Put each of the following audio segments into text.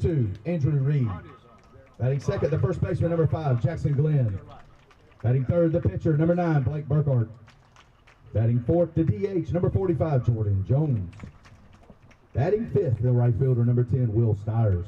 2, Andrew Reed. Batting second, the first baseman, number 5, Jackson Glenn. Batting third, the pitcher, number 9, Blake Burkhart. Batting fourth, the DH, number 45, Jordan Jones. Batting fifth, the right fielder, number 10, Will Stiers.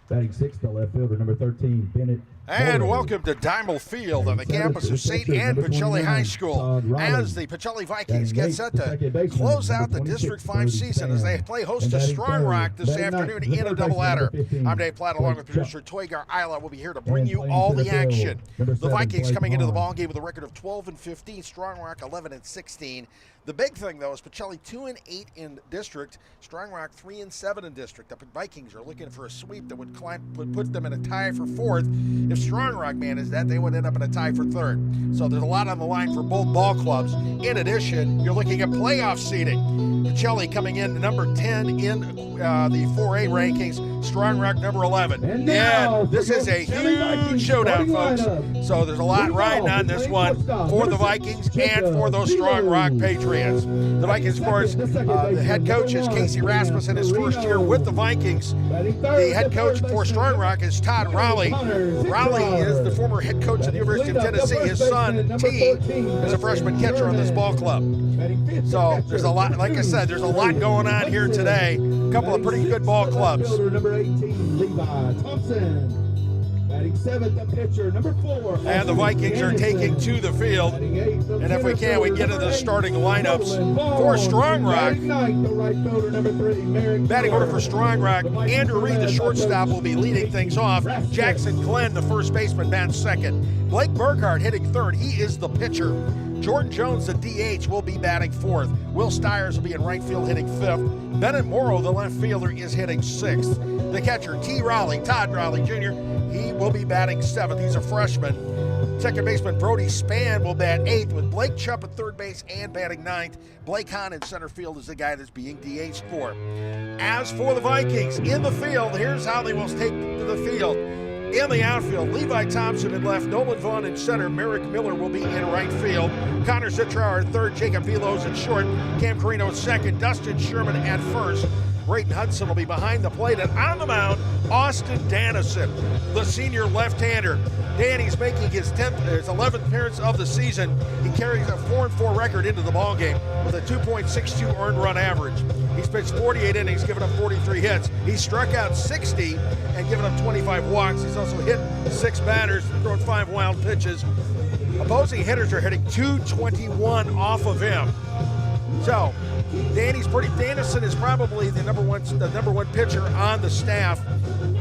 Batting sixth, the left fielder, number 13, Bennett. And welcome to Diamond Field on the campus of St. Anne Pacelli High School as the Pacelli Vikings get set to close out the District 5 season as they play host to Strong Rock this afternoon in a doubleheader. I'm Dave Platt along with producer Toygar Isla. We'll be here to bring you all the action. The Vikings coming into the ballgame with a record of 12-15, Strong Rock 11-16. The big thing, though, is Pacelli 2-8 in district, Strong Rock 3-7 in district. The Vikings are looking for a sweep that would put them in a tie for fourth. If Strong Rock manages that, they would end up in a tie for third. So there's a lot on the line for both ball clubs. In addition, you're looking at playoff seeding. Pacelli coming in number 10 in the 4A rankings, Strong Rock number 11. And this is a huge showdown, folks. So there's a lot riding on this one for the Vikings and for those Strong Rock Patriots. The Vikings, of course, the head coach is Casey Rasmussen, his first year with the Vikings. The head coach for Strong Rock is Todd Rowley. Rowley is the former head coach at the University of Tennessee. His son, T, is a freshman catcher on this ball club. So there's a lot, like I said, there's a lot going on here today. A couple of pretty good ball clubs. Number 18, Levi Thompson. Batting seventh, the pitcher, number 4. And the Vikings are taking to the field. And if we can, we get into the starting lineups for Strong Rock. Batting order for Strong Rock. Andrew Reed, the shortstop, will be leading things off. Jackson Glenn, the first baseman, bats second. Blake Burkhart hitting third. He is the pitcher. Jordan Jones, the DH, will be batting fourth. Will Stiers will be in right field hitting fifth. Bennett Morrow, the left fielder, is hitting sixth. The catcher, Todd Rowley Jr., he will be batting seventh. He's a freshman. Second baseman Brody Spann will bat eighth, with Blake Chupp at third base and batting ninth. Blake Hahn in center field is the guy that's being DH'd for. As for the Vikings in the field, here's how they will take to the field. In the outfield, Levi Thompson in left, Nolan Vaughn in center, Merrick Miller will be in right field, Connor Zitrow at third, Jacob Velos in short, Cam Carino at second, Dustin Sherman at first. Brayton Hudson will be behind the plate, and on the mound, Austin Dannison, the senior left-hander. Danny's making his 11th appearance of the season. He carries a 4-4 record into the ballgame with a 2.62 earned run average. He's pitched 48 innings, given up 43 hits. He's struck out 60 and given up 25 walks. He's also hit 6 batters, thrown 5 wild pitches. Opposing hitters are hitting 221 off of him. So, Dannison is probably the number one pitcher on the staff.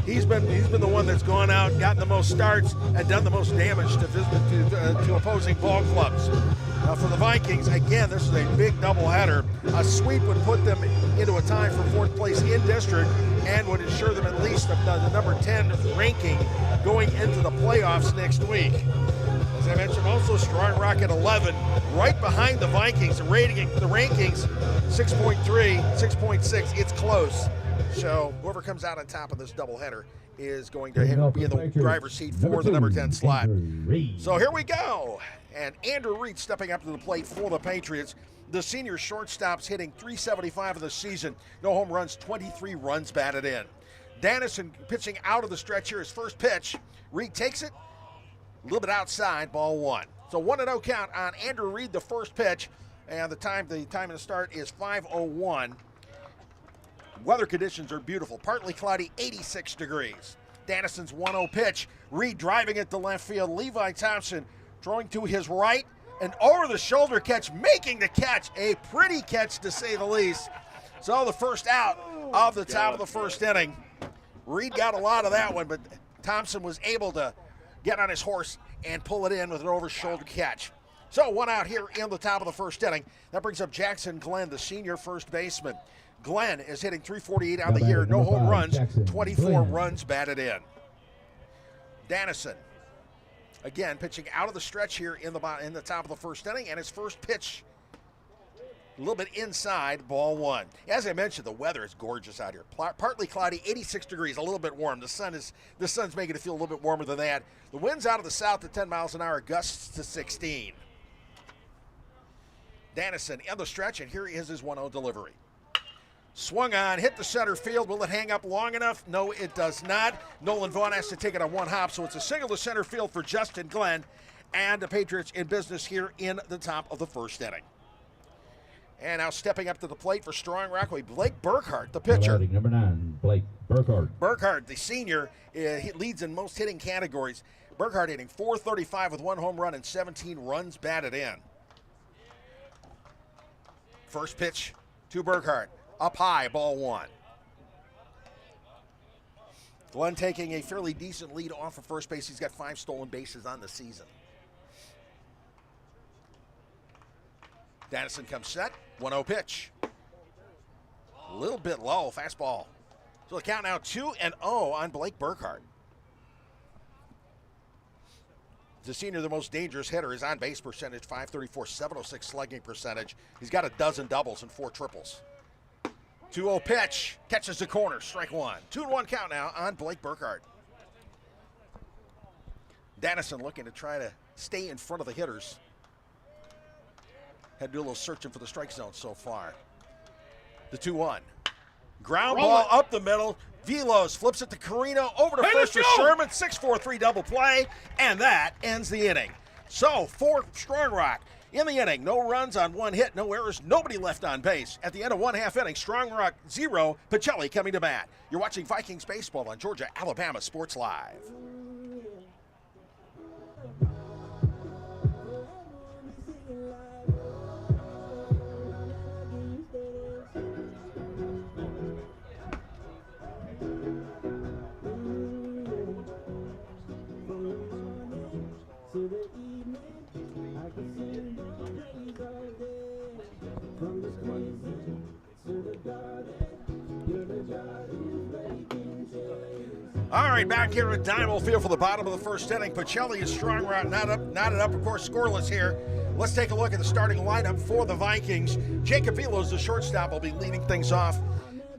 He's been the one that's gone out, gotten the most starts, and done the most damage to opposing ball clubs. For the Vikings, again, this is a big doubleheader. A sweep would put them into a tie for fourth place in district and would ensure them at least the number 10 ranking going into the playoffs next week. As I mentioned, also Strong Rock at 11, right behind the Vikings. The rankings 6.3, 6.6. It's close. So whoever comes out on top of this doubleheader is going to be in the driver's seat for the number 10 slot. So here we go. And Andrew Reed stepping up to the plate for the Patriots. The senior shortstop's hitting .375 of the season. No home runs, 23 runs batted in. Dannison pitching out of the stretch here. His first pitch. Reed takes it. A little bit outside, ball 1. So 1-0 count on Andrew Reed, the first pitch. And the time to start is 5:01. Weather conditions are beautiful. Partly cloudy, 86 degrees. Dannison's 1-0 pitch. Reed driving it to left field. Levi Thompson throwing to his right. An over-the-shoulder catch, making the catch. A pretty catch, to say the least. So the first out of the top of the first inning. Reed got a lot of that one, but Thompson was able to get on his horse and pull it in with an over-shoulder catch. So 1 out here in the top of the first inning. That brings up Jackson Glenn, the senior first baseman. Glenn is hitting .348 on the year. No home runs, 24 runs batted in. Dannison, again, pitching out of the stretch here in the top of the first inning, and his first pitch a little bit inside, ball 1. As I mentioned, the weather is gorgeous out here. Partly cloudy, 86 degrees, a little bit warm. The sun's making it feel a little bit warmer than that. The wind's out of the south at 10 miles an hour, gusts to 16. Dannison in the stretch, and here is his 1-0 delivery. Swung on, hit the center field. Will it hang up long enough? No, it does not. Nolan Vaughn has to take it on one hop, so it's a single to center field for Justin Glenn, and the Patriots in business here in the top of the first inning. And now stepping up to the plate for Strong Rock will be Blake Burkhart, the pitcher. Batting number 9, Blake Burkhart. Burkhart, the senior, he leads in most hitting categories. Burkhart hitting .435 with 1 home run and 17 runs batted in. First pitch to Burkhart. Up high, ball 1. Glenn taking a fairly decent lead off of first base. He's got 5 stolen bases on the season. Dennison comes set. 1-0 pitch. A little bit low. Fastball. So the count now 2-0 on Blake Burkhart. The senior, the most dangerous hitter. His on-base percentage, .534, .706 slugging percentage. He's got a dozen doubles and 4 triples. 2-0 pitch, catches the corner, strike 1. 2-1 count now on Blake Burkhart. Dennison looking to try to stay in front of the hitters. Had to do a little searching for the strike zone so far. The 2-1. Ground ball up the middle. Velos flips it to Carino, over to first for Sherman. 6-4-3 double play, and that ends the inning. So, for Strong Rock, in the inning, no runs on 1 hit, no errors, nobody left on base. At the end of 1/2 inning, Strong Rock 0, Pacelli coming to bat. You're watching Vikings baseball on Georgia-Alabama Sports Live. All right, back here at Diamond Field for the bottom of the first inning. Pacelli is Strong Rock knotted up, of course, scoreless here. Let's take a look at the starting lineup for the Vikings. Jacob Velos, the shortstop, will be leading things off.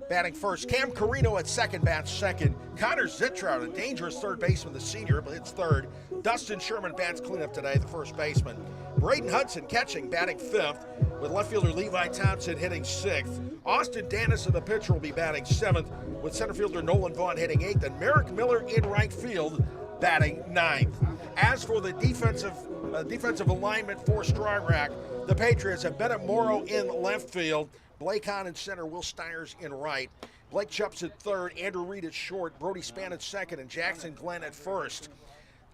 Batting first, Cam Carino at second, bats second. Connor Zitrout, a dangerous third baseman, the senior, but hits third. Dustin Sherman bats cleanup today, the first baseman. Braden Hudson catching, batting fifth, with left fielder Levi Thompson hitting sixth. Austin Dennison, the pitcher, will be batting seventh, with center fielder Nolan Vaughn hitting eighth, and Merrick Miller in right field batting ninth. As for the defensive alignment for Strong Rock, the Patriots have Bennett Morrow in left field, Blake Hahn in center, Will Steiners in right. Blake Chups at third, Andrew Reed at short, Brody Spann at second, and Jackson Glenn at first.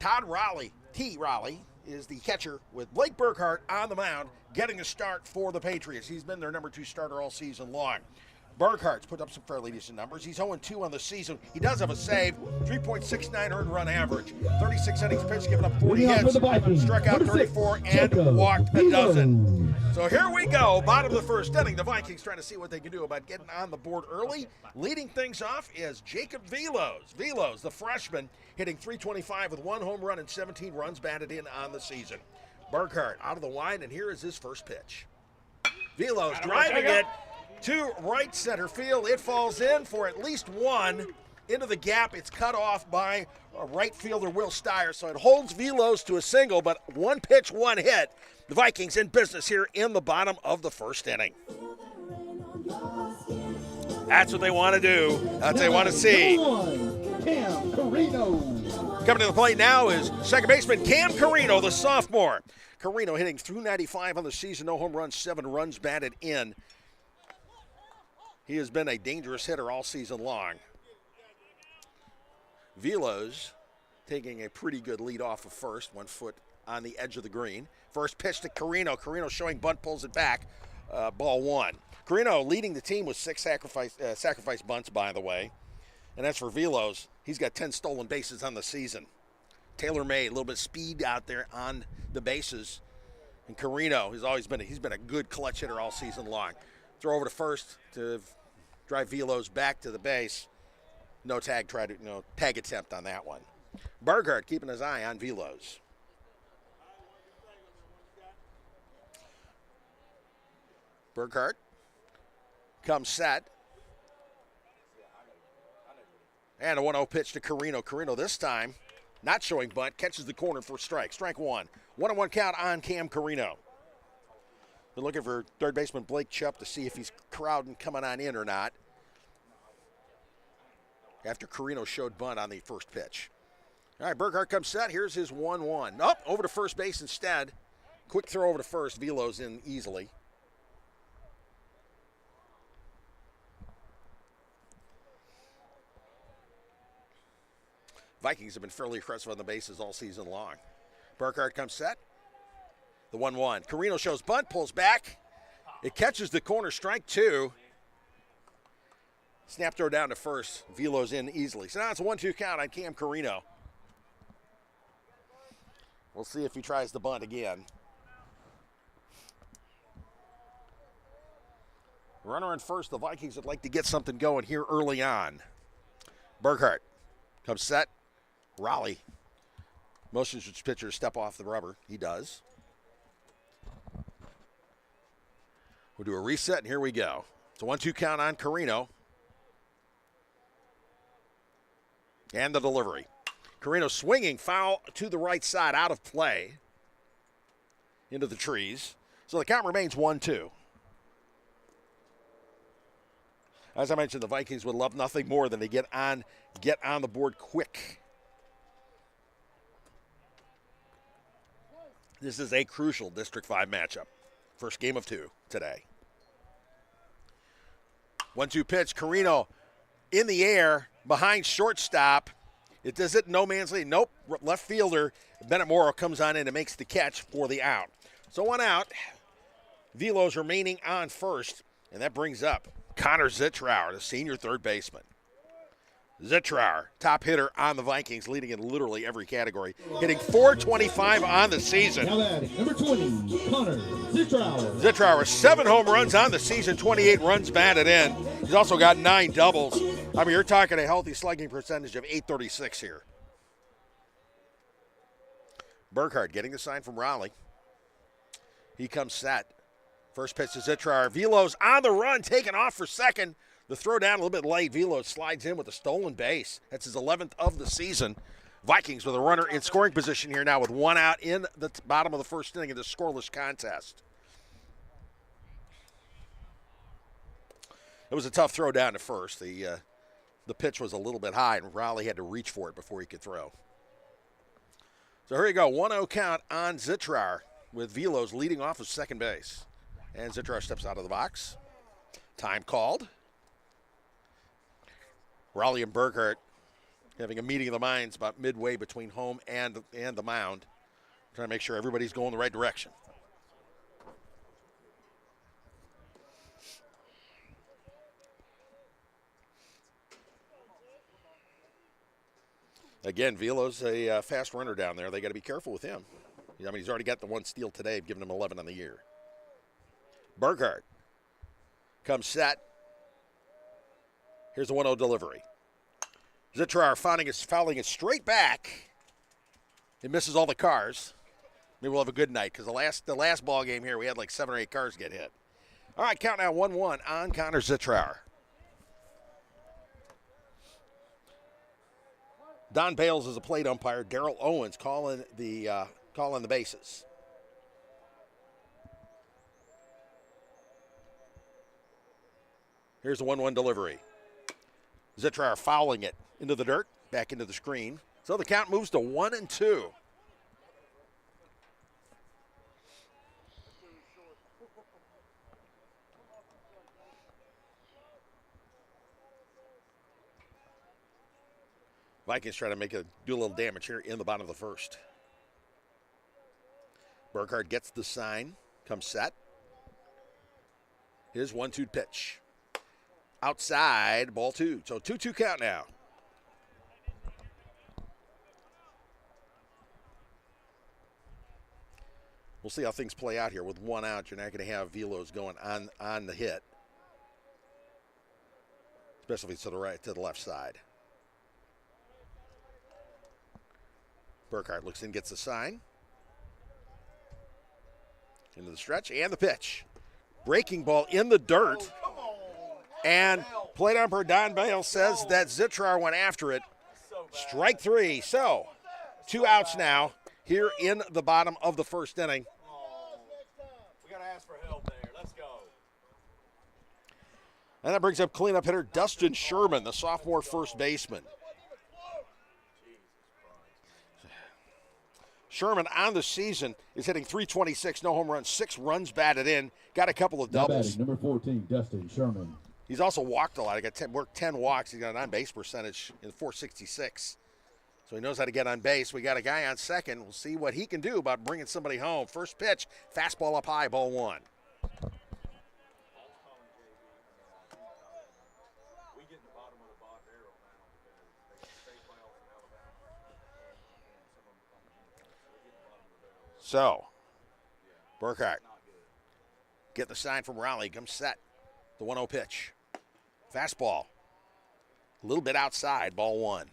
Todd Raleigh, T. Raleigh, is the catcher with Blake Burkhart on the mound, getting a start for the Patriots. He's been their number 2 starter all season long. Burkhart's put up some fairly decent numbers. He's 0-2 on the season. He does have a save, 3.69 earned run average. 36 innings pitched, giving up 40 hits, struck out 34, and walked a dozen. So here we go, bottom of the first inning. The Vikings trying to see what they can do about getting on the board early. Leading things off is Jacob Velos. Velos, the freshman, hitting .325 with 1 home run and 17 runs batted in on the season. Burkhart out of the line, and here is his first pitch. Velos driving it to right center field. It falls in for at least 1 into the gap. It's cut off by right fielder Will Steyer, so it holds Velos to a single, but 1 pitch, 1 hit. The Vikings in business here in the bottom of the first inning. That's what they want to do. That's what they want to see. Cam Carino. Coming to the plate now is second baseman Cam Carino, the sophomore. Carino hitting .395 on the season, no home runs, 7 runs batted in. He has been a dangerous hitter all season long. Velos taking a pretty good lead off of first, 1 foot on the edge of the green. First pitch to Carino. Carino showing bunt, pulls it back. Ball 1. Carino leading the team with 6 sacrifice bunts, by the way. And as for Velos, he's got 10 stolen bases on the season. Tailor-made, a little bit of speed out there on the bases. And Carino has he's been a good clutch hitter all season long. Throw over to first to drive Velos back to the base. No tag attempt on that one. Burkhart keeping his eye on Velos. Burkhart comes set. And a 1-0 pitch to Carino. Carino this time not showing bunt, catches the corner for strike. Strike 1. 1-1 count on Cam Carino. Been looking for third baseman Blake Chupp to see if he's crowding coming on in or not. After Carino showed bunt on the first pitch. All right, Burkhart comes set. Here's his 1-1. Up over to first base instead. Quick throw over to first. Velo's in easily. Vikings have been fairly aggressive on the bases all season long. Burkhart comes set. The 1-1. Carino shows bunt, pulls back. It catches the corner, strike 2. Snap throw down to first. Velo's in easily. So now it's a 1-2 count on Cam Carino. We'll see if he tries the bunt again. Runner in first. The Vikings would like to get something going here early on. Burkhart comes set. Raleigh motions his pitcher to step off the rubber. He does. We'll do a reset, and here we go. It's a 1-2 count on Carino. And the delivery. Carino swinging, foul to the right side, out of play. Into the trees. So the count remains 1-2. As I mentioned, the Vikings would love nothing more than to get on the board quick. This is a crucial District 5 matchup. First game of 2 today. 1-2 pitch. Carino in the air behind shortstop. It does it, no man's land. Nope. Left fielder Bennett Morrow comes on in and makes the catch for the out. So 1 out. Velo's remaining on first, and that brings up Connor Zitrower, the senior third baseman. Zitrower, top hitter on the Vikings, leading in literally every category, hitting .425 on the season. Now batting, number 20, Connor Zitrower. Zitrower, 7 home runs on the season, 28 runs batted in. He's also got 9 doubles. I mean, you're talking a healthy slugging percentage of .836 here. Burkhart getting the sign from Raleigh. He comes set. First pitch to Zitrower. Velo's on the run, taken off for second. The throw down a little bit late. Velo slides in with a stolen base. That's his 11th of the season. Vikings with a runner in scoring position here now with 1 out in the bottom of the first inning of this scoreless contest. It was a tough throw down to first. The pitch was a little bit high, and Raleigh had to reach for it before he could throw. So here you go, 1-0 count on Zitrower with Velo's leading off of second base. And Zitrower steps out of the box. Time called. Raleigh and Burkhart having a meeting of the minds about midway between home and the mound. Trying to make sure everybody's going the right direction. Again, Velo's a fast runner down there. They got to be careful with him. I mean, he's already got the 1 steal today, giving him 11 on the year. Burkhart comes set. Here's the 1-0 delivery. Zitrower fouling it straight back. It misses all the cars. Maybe we'll have a good night because the last ball game here, we had like 7 or 8 cars get hit. All right, count now 1-1 on Connor Zitrower. Don Bales is a plate umpire. Darrell Owens calling the bases. Here's the 1-1 delivery. Zitrower fouling it into the dirt, back into the screen. So the count moves to 1-2. Vikings trying to do a little damage here in the bottom of the first. Burkhart gets the sign, comes set. His 1-2 pitch. Outside, ball 2. So 2-2 count now. We'll see how things play out here. With 1 out, you're not going to have Velos going on the hit. Especially if it's to the left side. Burkhart looks in, gets the sign. Into the stretch and the pitch. Breaking ball in the dirt. And plate umpire Don Bale says that Zitrower went after it. Strike 3. So 2 outs now here in the bottom of the first inning. We got to ask for help, man. And that brings up cleanup hitter Dustin Sherman, the sophomore first baseman. Sherman on the season is hitting .326, no home runs, 6 runs batted in, got a couple of doubles. Number 14, Dustin Sherman. He's also walked a lot. He worked 10 walks. He's got an on-base percentage in .466. So he knows how to get on base. We got a guy on second. We'll see what he can do about bringing somebody home. First pitch, fastball up high, ball 1. So, Burkhart getting the sign from Raleigh. Comes set. The 1-0 pitch. Fastball. A little bit outside. Ball 1.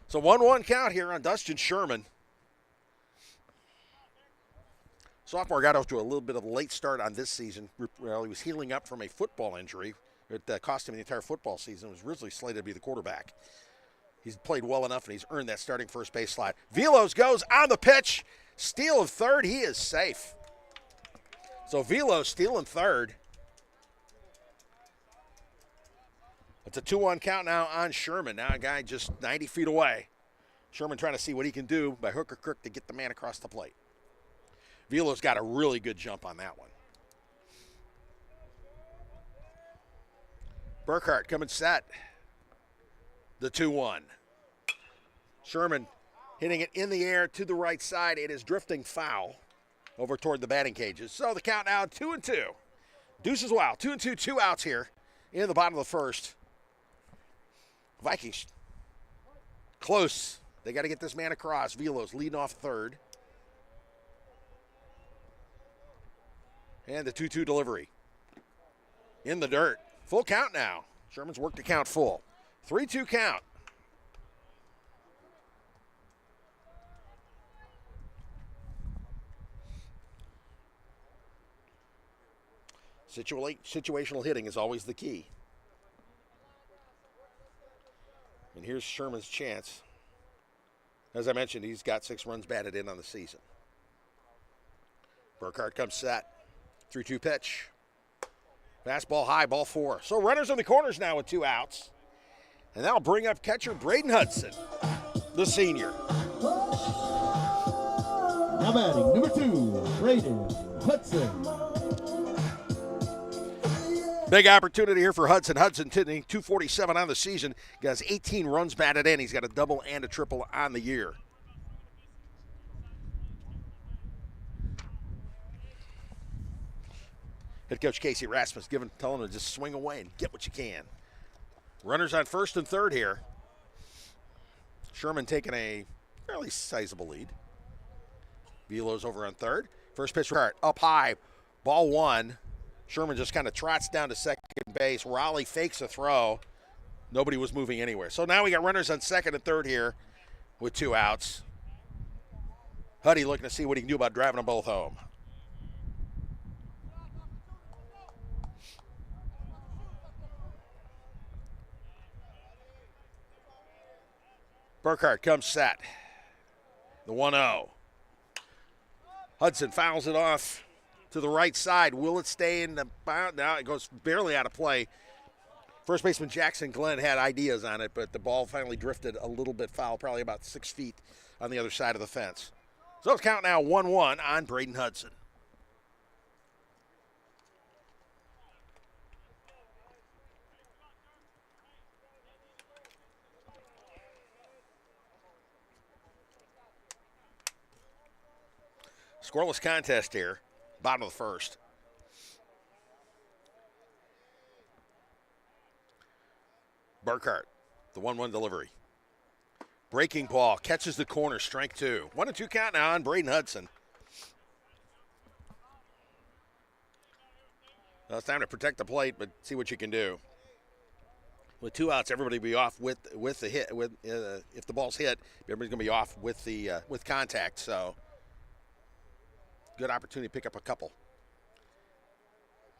So 1-1 count here on Dustin Sherman. Sophomore got off to a little bit of a late start on this season. Well, he was healing up from a football injury. It cost him the entire football season. He was originally slated to be the quarterback. He's played well enough, and he's earned that starting first base slot. Velos goes on the pitch. Steal of third. He is safe. So Velos stealing third. It's a 2-1 count now on Sherman. Now a guy just 90 feet away. Sherman trying to see what he can do by hook or crook to get the man across the plate. Velos got a really good jump on that one. Burkhart coming set. The 2-1. Sherman hitting it in the air to the right side. It is drifting foul over toward the batting cages. So the count now 2-2. Deuces wild. 2-2, 2 outs here in the bottom of the first. Vikings close. They got to get this man across. Velos leading off third. And the 2-2 delivery. In the dirt. Full count now. Sherman's worked the count full. 3-2 count. Situational hitting is always the key. And here's Sherman's chance. As I mentioned, he's got 6 runs batted in on the season. Burkhart comes set. 3-2 pitch. Fastball high, ball 4. So runners in the corners now with 2 outs. And that'll bring up catcher Braden Hudson, the senior. Now batting, number 2, Braden Hudson. Big opportunity here for Hudson. Hudson hitting .247 on the season. He has 18 runs batted in. He's got a double and a triple on the year. Head coach Casey Rasmus telling him to just swing away and get what you can. Runners on first and third here. Sherman taking a fairly sizable lead. Velos over on third. First pitch up high, ball 1. Sherman just kind of trots down to second base. Raleigh fakes a throw. Nobody was moving anywhere. So now we got runners on second and third here with 2 outs. Huddy looking to see what he can do about driving them both home. Burkhart comes set. The 1-0. Hudson fouls it off to the right side. Will it stay in the bound? Now it goes barely out of play. First baseman Jackson Glenn had ideas on it, but the ball finally drifted a little bit foul, probably about 6 feet on the other side of the fence. So it's count now 1-1 on Braden Hudson. Scoreless contest here, bottom of the first. Burkhart, the 1-1 delivery. Breaking ball, catches the corner, strike 2. 1-2 count now on Braden Hudson. Well, it's time to protect the plate, but see what you can do. With 2 outs, everybody will be off with the hit. If the ball's hit, everybody's going to be off with with contact. So. Good opportunity to pick up a couple.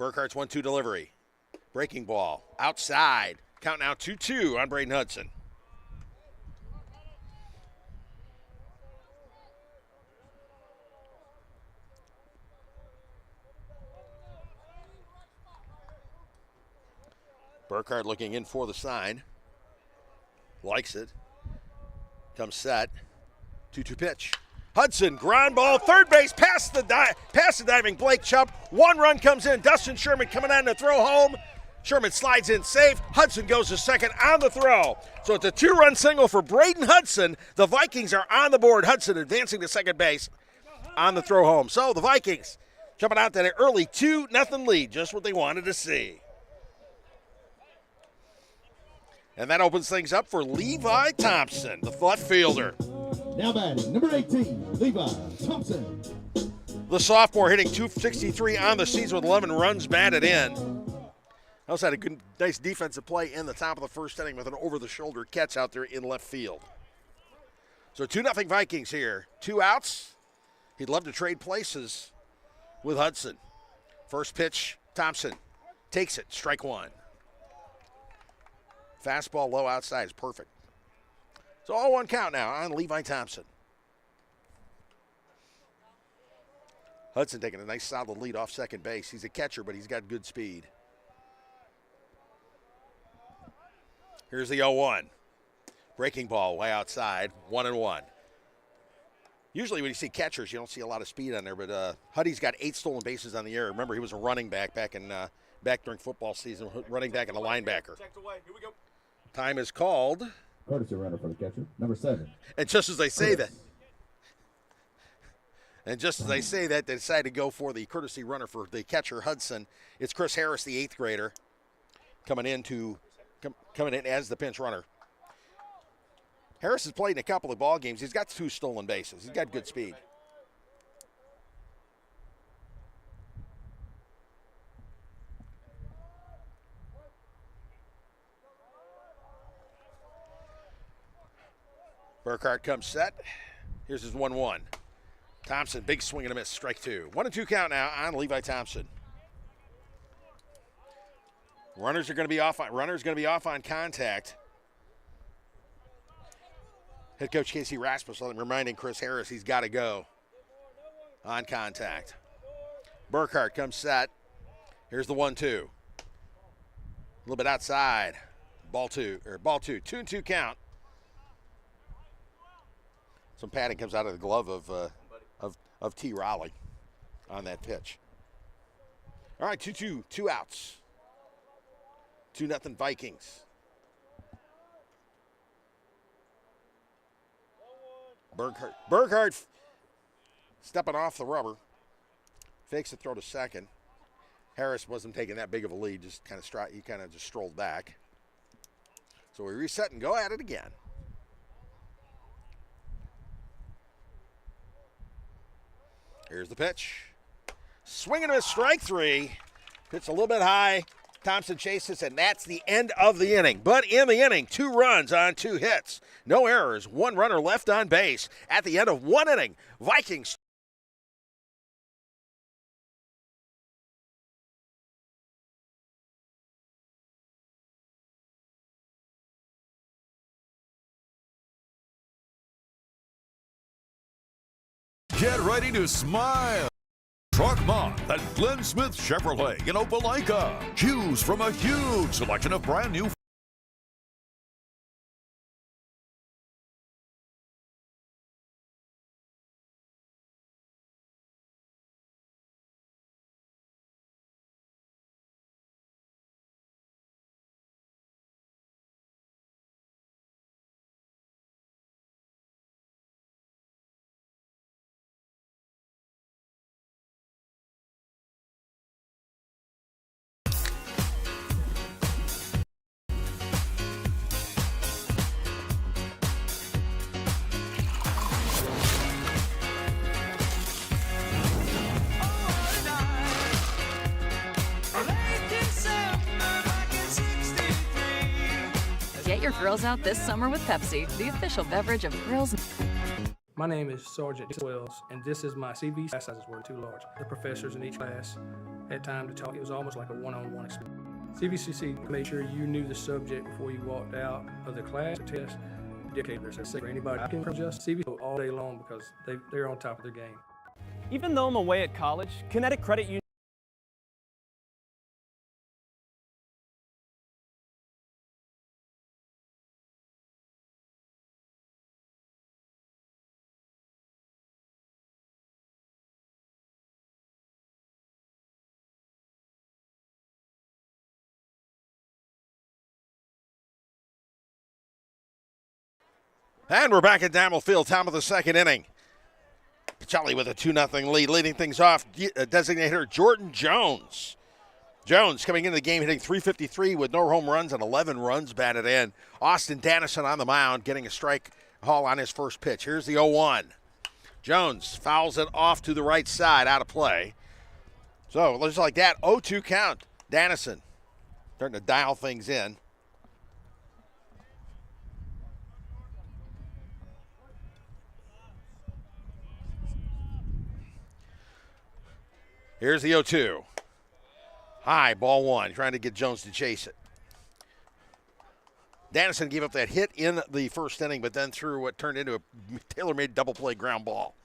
Burkhart's 1-2 delivery. Breaking ball. Outside. Count now 2-2 on Braden Hudson. Burkhardt looking in for the sign. Likes it. Comes set. 2-2 pitch. Hudson, ground ball, third base, past the diving Blake Chubb. One run comes in. Dustin Sherman coming on to throw home. Sherman slides in safe. Hudson goes to second on the throw. So it's a 2-run single for Braden Hudson. The Vikings are on the board. Hudson advancing to second base on the throw home. So the Vikings jumping out to an early 2-0 lead, just what they wanted to see. And that opens things up for Levi Thompson, the left fielder. Now batting, number 18, Levi Thompson. The sophomore hitting .263 on the season with 11 runs batted in. Also had a good, nice defensive play in the top of the first inning with an over-the-shoulder catch out there in left field. So 2-0 Vikings here. 2 outs. He'd love to trade places with Hudson. First pitch, Thompson takes it, strike one. Fastball low outside is perfect. So 0-1 count now on Levi Thompson. Hudson taking a nice solid lead off second base. He's a catcher, but he's got good speed. Here's the 0-1. Breaking ball way outside, 1-1. Usually when you see catchers, you don't see a lot of speed on there, but Huddy's got 8 stolen bases on the year. Remember, he was a running back back during football season, running back and a linebacker. Here we go. Time is called. Courtesy runner for the catcher, number 7. And just as they say that, they decide to go for the courtesy runner for the catcher, Hudson. It's Chris Harris, the 8th grader, coming in as the pinch runner. Harris has played in a couple of ball games. He's got 2 stolen bases. He's got good speed. Burkhardt comes set. Here's his 1-1. Thompson, big swing and a miss, strike 2. 1-2 count now on Levi Thompson. Runner's going to be off on contact. Head coach Casey Rasmussen reminding Chris Harris he's got to go on contact. Burkhardt comes set. Here's the 1-2. A little bit outside. Ball 2. 2-2 count. Some padding comes out of the glove of T. Raleigh on that pitch. All right, 2-2, 2 outs. 2-0 Vikings. Burkhardt stepping off the rubber. Fakes the throw to second. Harris wasn't taking that big of a lead, just he kind of just strolled back. So we reset and go at it again. Here's the pitch. Swinging to a strike 3. Pitch a little bit high. Thompson chases, and that's the end of the inning. But in the inning, 2 runs on 2 hits. No errors, 1 runner left on base. At the end of 1 inning, Vikings. Get ready to smile. Truck Month at Glenn Smith Chevrolet in Opelika. Choose from a huge selection of brand new Get your grills out this summer with Pepsi, the official beverage of grills. My name is Sergeant Wells, and this is my CV. Class sizes were too large. The professors in each class had time to talk. It was almost like a one-on-one experience. CVCC made sure you knew the subject before you walked out of the class. The test dedicated themselves for anybody. I can just CVC all day long because they're on top of their game. Even though I'm away at college, Kinetic Credit Union And we're back at Damel Field, top of the second inning. Pacelli with a 2-0 lead, leading things off, designated hitter Jordan Jones. Jones coming into the game hitting .353 with no home runs and 11 runs batted in. Austin Dannison on the mound getting a strike haul on his first pitch. Here's the 0-1. Jones fouls it off to the right side, out of play. So just like that, 0-2 count. Dannison starting to dial things in. Here's the 0-2. High, ball one, trying to get Jones to chase it. Dannison gave up that hit in the first inning, but then threw what turned into a tailor-made double play ground ball.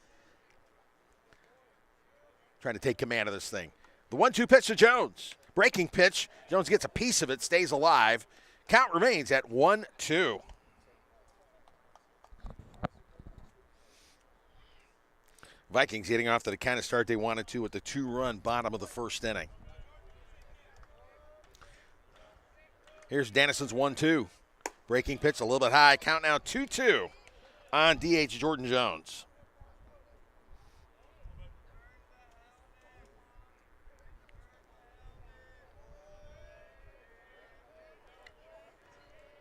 Trying to take command of this thing. The 1-2 pitch to Jones. Breaking pitch. Jones gets a piece of it, stays alive. Count remains at 1-2. Vikings getting off to the kind of start they wanted to with the 2-run bottom of the first inning. Here's Dannison's 1-2. Breaking pitch a little bit high. Count now 2-2 on DH Jordan Jones.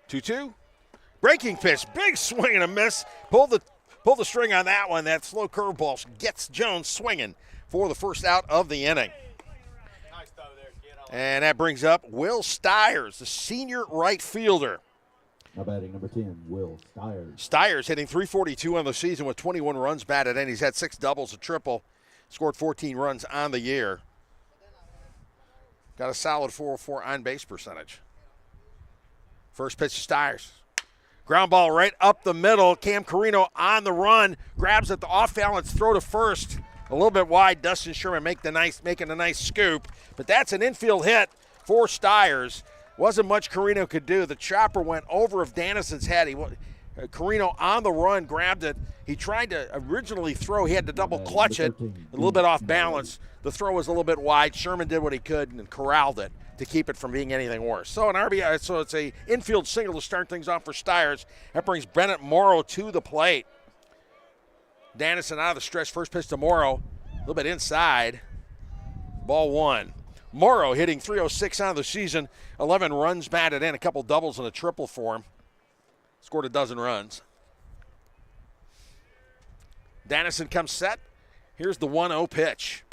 Two-two. Breaking pitch. Big swing and a miss. Pull the string on that one. That slow curveball gets Jones swinging for the first out of the inning. And that brings up Will Stiers, the senior right fielder. Now batting number 10, Will Stiers. Stiers hitting .342 on the season with 21 runs batted in. He's had 6 doubles, a triple, scored 14 runs on the year. Got a solid .404 on-base percentage. First pitch to Stiers. Ground ball right up the middle. Cam Carino on the run. Grabs at the off-balance throw to first. A little bit wide. Dustin Sherman making a nice scoop. But that's an infield hit for Stiers. Wasn't much Carino could do. The chopper went over of Dannison's head. Carino on the run, grabbed it. He tried to originally throw. He had to double clutch it. A little bit off balance. The throw was a little bit wide. Sherman did what he could and corralled it to keep it from being anything worse. So an RBI, so it's a infield single to start things off for Stiers. That brings Bennett Morrow to the plate. Dannison out of the stretch. First pitch to Morrow. A little bit inside. Ball one. Morrow hitting .306 on the season. 11 runs batted in. A couple doubles and a triple for him. Scored a dozen runs. Dannison comes set. Here's the 1-0 pitch.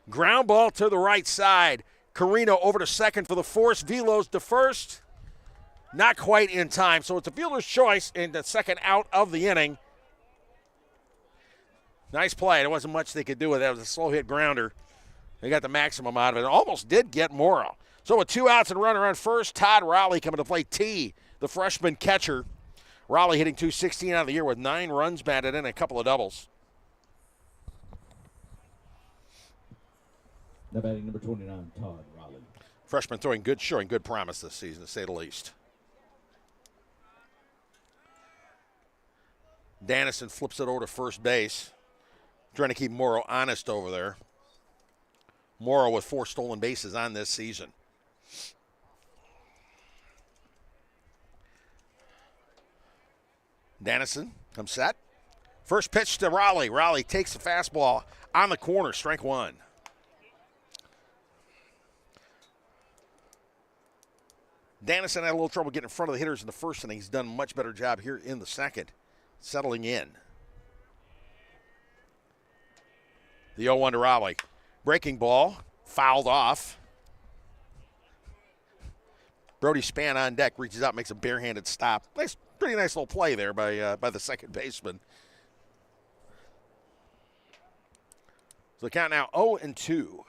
Ground ball to the right side. Carino over to second for the force. Velos to first. Not quite in time. So it's a fielder's choice in the second out of the inning. Nice play. There wasn't much they could do with that. It was a slow hit grounder. They got the maximum out of it. Almost did get Morrow. So with 2 outs and runner on first, Todd Rowley coming to play T, the freshman catcher. Rowley hitting .216 out of the year with 9 runs batted in and a couple of doubles. Now batting number 29, Todd Rowley. Freshman showing good promise this season, to say the least. Dannison flips it over to first base. Trying to keep Morrow honest over there. Morrow with 4 stolen bases on this season. Dannison comes set. First pitch to Rowley. Rowley takes the fastball on the corner, strike one. Dannison had a little trouble getting in front of the hitters in the first inning. He's done a much better job here in the second, settling in. The 0-1 to Rowley. Breaking ball, fouled off. Brody Spann on deck, reaches out, makes a barehanded stop. Pretty nice little play there by the second baseman. So the count now 0-2.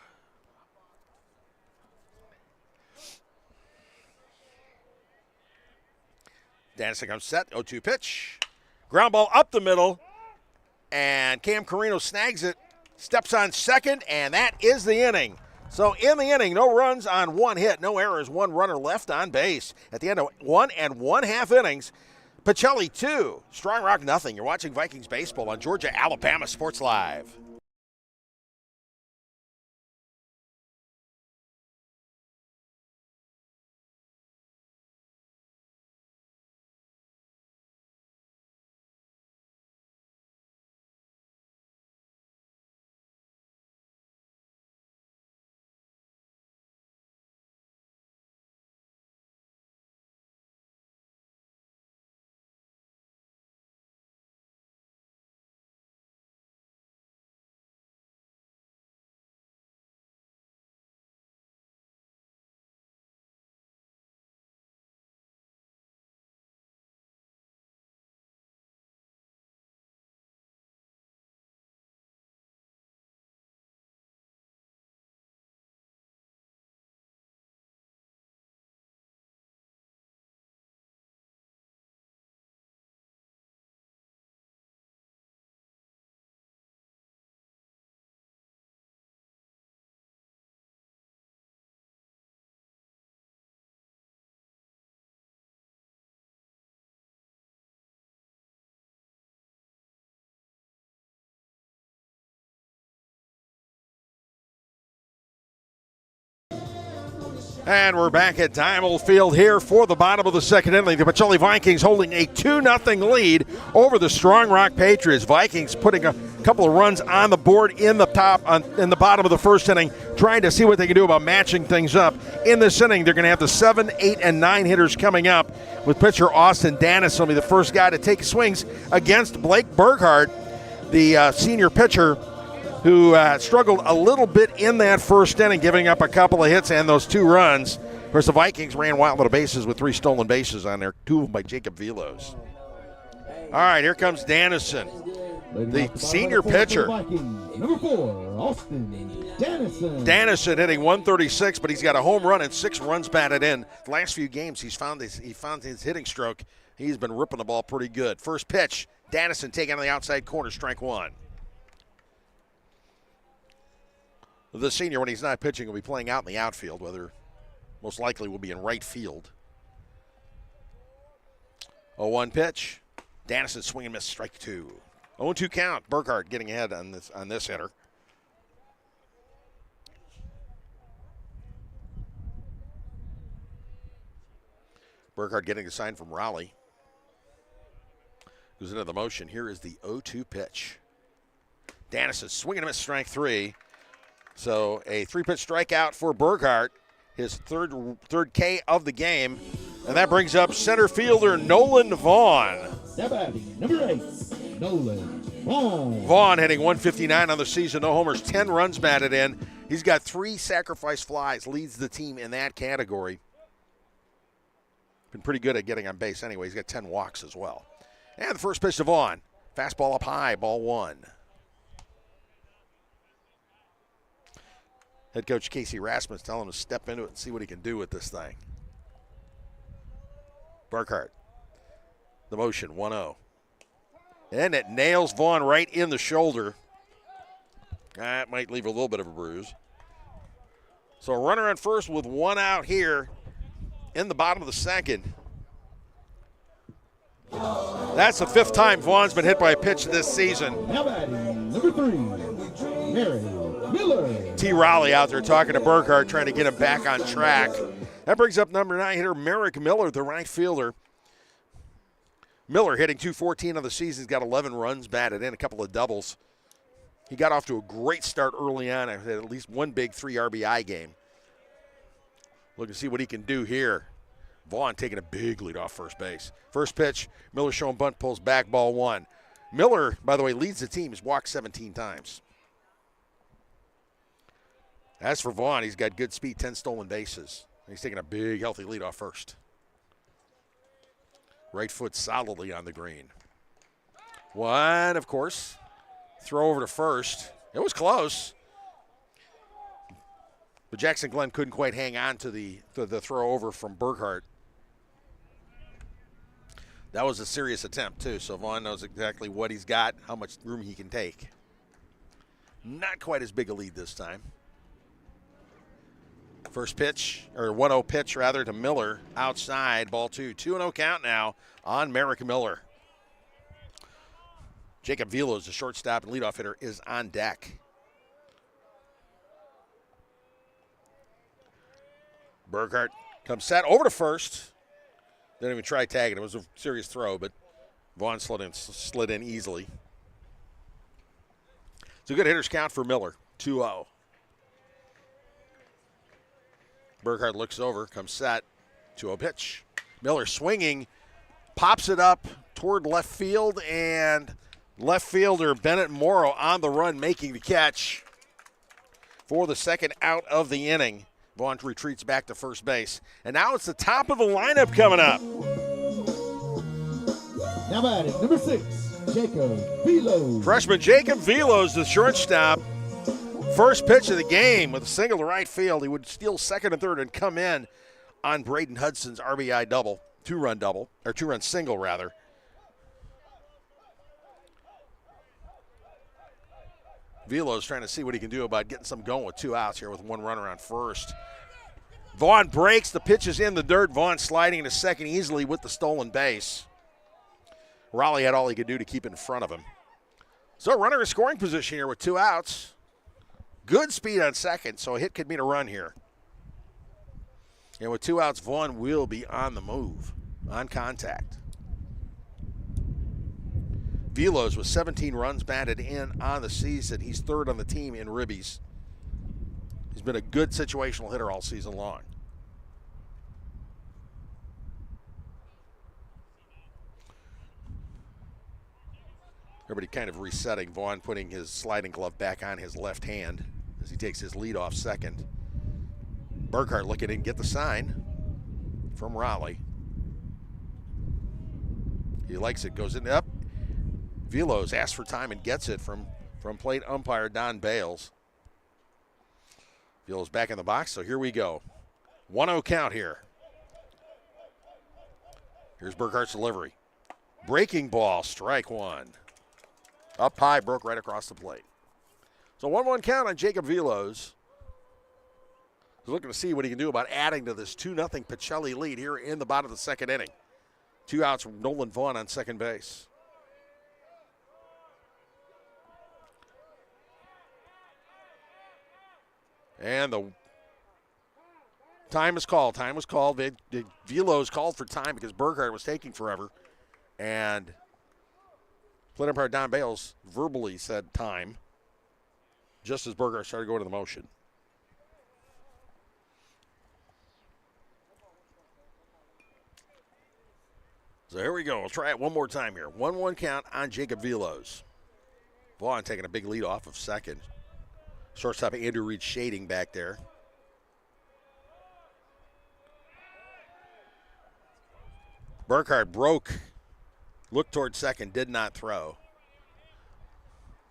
Dannison comes set, 0-2 pitch. Ground ball up the middle, and Cam Carino snags it, steps on second, and that is the inning. So in the inning, no runs on 1 hit, no errors, 1 runner left on base. At the end of 1 1/2 innings, Pacelli 2, Strong Rock nothing. You're watching Vikings baseball on Georgia Alabama Sports Live. And we're back at Diamond Field here for the bottom of the second inning. The Pacelli Vikings holding a 2-0 lead over the Strong Rock Patriots. Vikings putting a couple of runs on the board in the bottom of the first inning, trying to see what they can do about matching things up. In this inning, they're going to have the 7, 8, and 9 hitters coming up, with pitcher Austin Danis will be the first guy to take swings against Blake Burkhart, the senior pitcher, who struggled a little bit in that first inning, giving up a couple of hits and those 2 runs. Of course, the Vikings ran wild out of bases with 3 stolen bases on there, 2 of them by Jacob Velos. All right, here comes Dannison, the senior pitcher. Number 4, Austin Dannison. Dannison hitting 136, but he's got a home run and 6 runs batted in. The last few games, he found his hitting stroke. He's been ripping the ball pretty good. First pitch, Dannison taking on the outside corner, strike 1. The senior, when he's not pitching, will be playing out in the outfield, whether most likely will be in right field. 0-1 pitch. Dannison swing and miss, strike 2. 0-2 count. Burkhart getting ahead on this hitter. Burkhart getting a sign from Raleigh. Goes into the motion. Here is the 0-2 pitch. Dannison swing and miss, strike 3. So a 3-pitch strikeout for Burkhart, his third K of the game. And that brings up center fielder Nolan Vaughn. Number 8, Nolan Vaughn. Vaughn hitting 159 on the season, no homers, 10 runs batted in. He's got 3 sacrifice flies, leads the team in that category. Been pretty good at getting on base anyway. He's got 10 walks as well. And the first pitch to Vaughn. Fastball up high, ball 1. Head coach Casey Rasmus telling him to step into it and see what he can do with this thing. Burkhart, the motion, 1-0. And it nails Vaughn right in the shoulder. That might leave a little bit of a bruise. So a runner on first with 1 out here in the bottom of the second. That's the 5th time Vaughn's been hit by a pitch this season. Now batting, number 3, Merrick Miller. T. Raleigh out there talking to Burkhart, trying to get him back on track. That brings up number 9 hitter Merrick Miller, the right fielder. Miller hitting .214 on the season. He's got 11 runs batted in, a couple of doubles. He got off to a great start early on. Had at least one big 3 RBI game. Looking to see what he can do here. Vaughn taking a big lead off first base. First pitch, Miller showing bunt, pulls back, ball 1. Miller, by the way, leads the team. He's walked 17 times. As for Vaughn, he's got good speed, 10 stolen bases. He's taking a big, healthy lead off first. Right foot solidly on the green. 1, of course. Throw over to first. It was close. But Jackson Glenn couldn't quite hang on to the throw over from Burkhart. That was a serious attempt, too, so Vaughn knows exactly what he's got, how much room he can take. Not quite as big a lead this time. First pitch, or 1-0 pitch, rather, to Miller, outside, ball 2. 2-0 count now on Merrick Miller. Jacob Velos, the shortstop and leadoff hitter, is on deck. Burkhart comes set over to first. Didn't even try tagging. It was a serious throw, but Vaughn slid in easily. It's a good hitter's count for Miller, 2-0. Burkhart looks over, comes set, 2-0 pitch. Miller swinging, pops it up toward left field, and left fielder Bennett Morrow on the run making the catch for the second out of the inning. Vaughn retreats back to first base. And now it's the top of the lineup coming up. Now batting, number 6, Jacob Velos. Freshman Jacob Velos, the shortstop. First pitch of the game with a single to right field. He would steal second and third and come in on Braden Hudson's RBI double, 2-run double, or 2-run single, rather. Velos trying to see what he can do about getting some going with 2 outs here with 1 runner on first. Vaughn breaks. The pitch is in the dirt. Vaughn sliding into second easily with the stolen base. Raleigh had all he could do to keep it in front of him. So runner in scoring position here with 2 outs. Good speed on second, so a hit could mean a run here. And with 2 outs, Vaughn will be on the move, on contact. Velos with 17 runs batted in on the season. He's third on the team in ribbies. He's been a good situational hitter all season long. Everybody kind of resetting. Vaughn putting his sliding glove back on his left hand as he takes his lead off second. Burkhart looking in, get the sign from Raleigh. He likes it, goes in up. Velos asks for time and gets it from plate umpire Don Bales. Velos back in the box, so here we go. 1-0 count here. Here's Burkhart's delivery. Breaking ball, strike one. Up high, broke right across the plate. So 1-1 count on Jacob Velos. He's looking to see what he can do about adding to this 2-0 Pacelli lead here in the bottom of the second inning. 2 outs from Nolan Vaughn on second base. And the time is called. Time was called. Velos called for time because Burkhart was taking forever. And plate umpire Don Bales verbally said time just as Burkhart started going to the motion. So here we go. We'll try it one more time here. 1-1 count on Jacob Velos. Vaughn taking a big lead off of second. Shortstop Andrew Reed shading back there. Burkhart broke. Looked toward second, did not throw.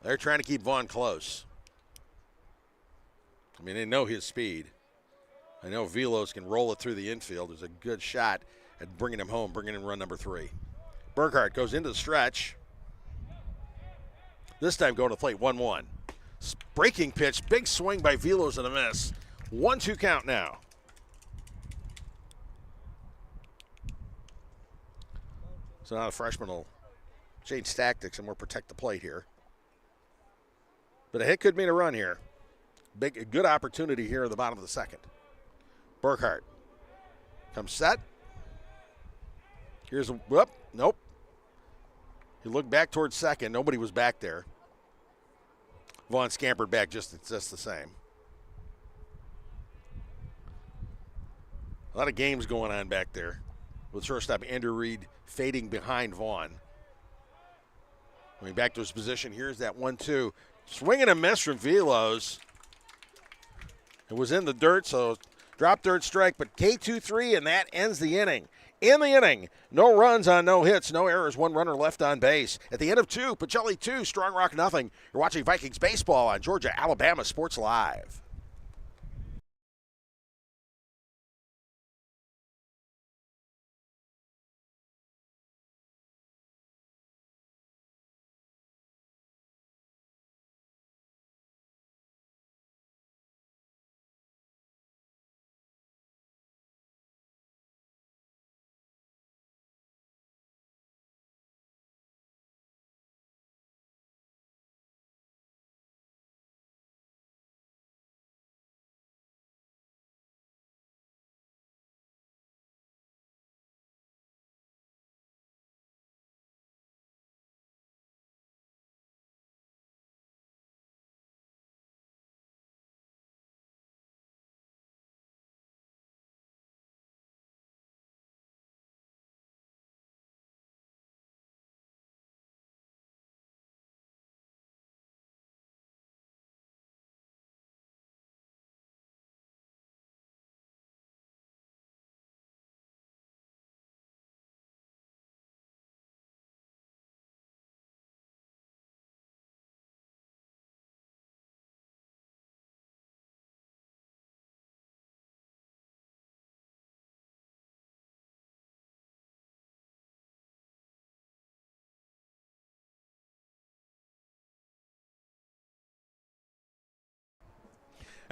They're trying to keep Vaughn close. I mean, they know his speed. I know Velos can roll it through the infield. There's a good shot at bringing him home, bringing in run number 3. Burkhart goes into the stretch. This time going to the plate, 1-1. Breaking pitch, big swing by Velos and a miss. 1-2 count now. So now the freshman will change tactics and more protect the plate here. But a hit could mean a run here. Good opportunity here in the bottom of the second. Burkhart comes set. Here's a whoop. Nope. He looked back towards second. Nobody was back there. Vaughn scampered back just the same. A lot of games going on back there with shortstop Andrew Reed fading behind Vaughn. Going back to his position. Here's that 1-2. Swing and a miss from Velos. It was in the dirt, so drop third strike, but K2-3, and that ends the inning. In the inning, no runs on no hits, no errors, 1 runner left on base. At the end of 2, Pacelli 2, Strong Rock nothing. You're watching Vikings baseball on Georgia Alabama Sports Live.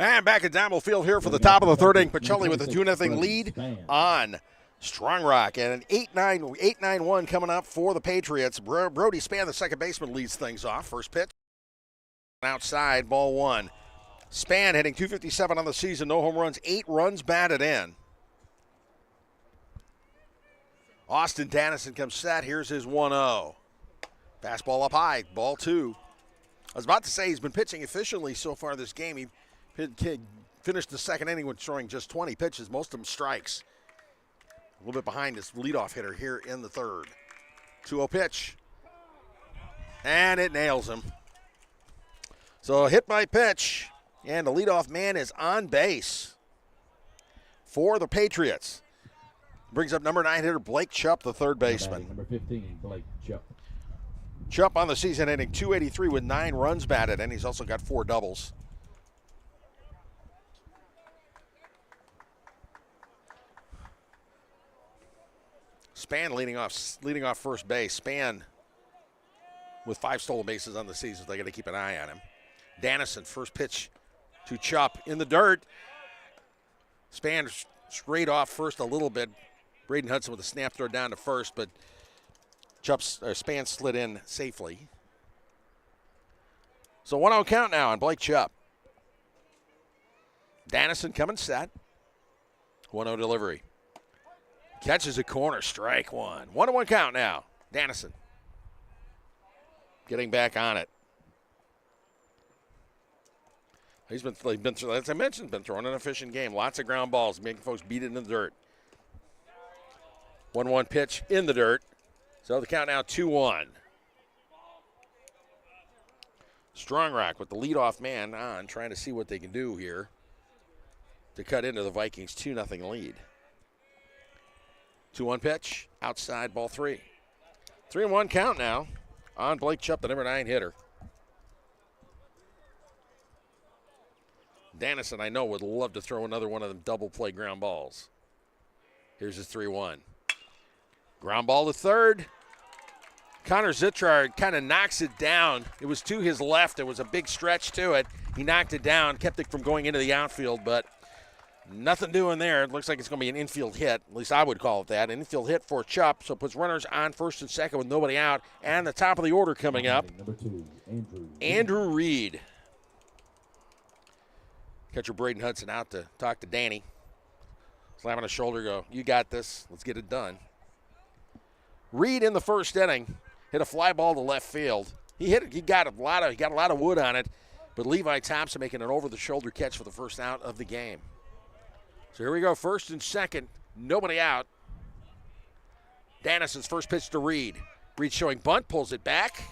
And back at Diamond Field here for the top of the third inning. Pacelli with a 2-0 lead on Strong Rock. And an 8-9-1 coming up for the Patriots. Brody Spann, the second baseman, leads things off. First pitch. Outside, ball 1. Spann hitting .257 on the season. No home runs, 8 runs batted in. Austin Dannison comes set. Here's his 1-0. Fastball up high, ball 2. I was about to say he's been pitching efficiently so far this game. He finished the second inning with throwing just 20 pitches, most of them strikes. A little bit behind his leadoff hitter here in the third. 2-0 pitch. And it nails him. So a hit by pitch, and the leadoff man is on base for the Patriots. Brings up number 9 hitter Blake Chupp, the third baseman. Number 15, Blake Chupp. Chupp on the season ending 283 with 9 runs batted, and he's also got 4 doubles. Span leading off first base. Span with 5 stolen bases on the season. They got to keep an eye on him. Dannison, first pitch to Chupp in the dirt. Span straight off first a little bit. Braden Hudson with a snap throw down to first, but Span slid in safely. So 1-0 count now on Blake Chupp. Dannison coming set. 1-0 delivery. Catches a corner, strike 1. 1-1 count now. Dannison getting back on it. He's been, as I mentioned, been throwing an efficient game. Lots of ground balls, making folks beat it in the dirt. 1-1 pitch in the dirt. So the count now 2-1. Strong Rock with the leadoff man on, trying to see what they can do here to cut into the Vikings' 2-0 lead. 2-1 pitch, outside, ball 3. 3-1 count now on Blake Chupp, the number 9 hitter. Dannison, I know, would love to throw another one of them double play ground balls. Here's his 3-1. Ground ball to third. Connor Zitrard kind of knocks it down. It was to his left. There was a big stretch to it. He knocked it down, kept it from going into the outfield, but nothing doing there. It looks like it's going to be an infield hit. At least I would call it that. An infield hit for Chupp, so it puts runners on first and second with nobody out. And the top of the order coming up, Number 2, Andrew Reed. Catcher Braden Hudson out to talk to Danny. Slam on the shoulder, go, you got this. Let's get it done. Reed in the first inning hit a fly ball to left field. He hit it. He got a lot of wood on it, but Levi Thompson making an over-the-shoulder catch for the first out of the game. So here we go, first and second, nobody out. Dannison's first pitch to Reed. Reed showing bunt, pulls it back.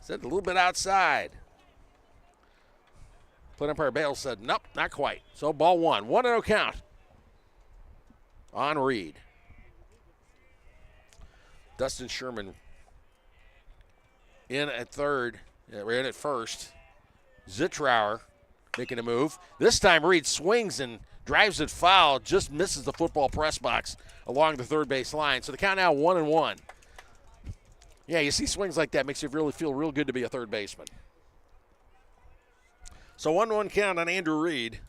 Said a little bit outside. Plate umpire Bales said, nope, not quite. So ball 1, 1-0 count on Reed. Dustin Sherman in at third. We're in at first. Zitrauer making a move. This time Reed swings and drives it foul, just misses the football press box along the third base line. So the count now 1-1. Yeah, you see swings like that, makes you really feel real good to be a third baseman. So 1-1 count on Andrew Reed.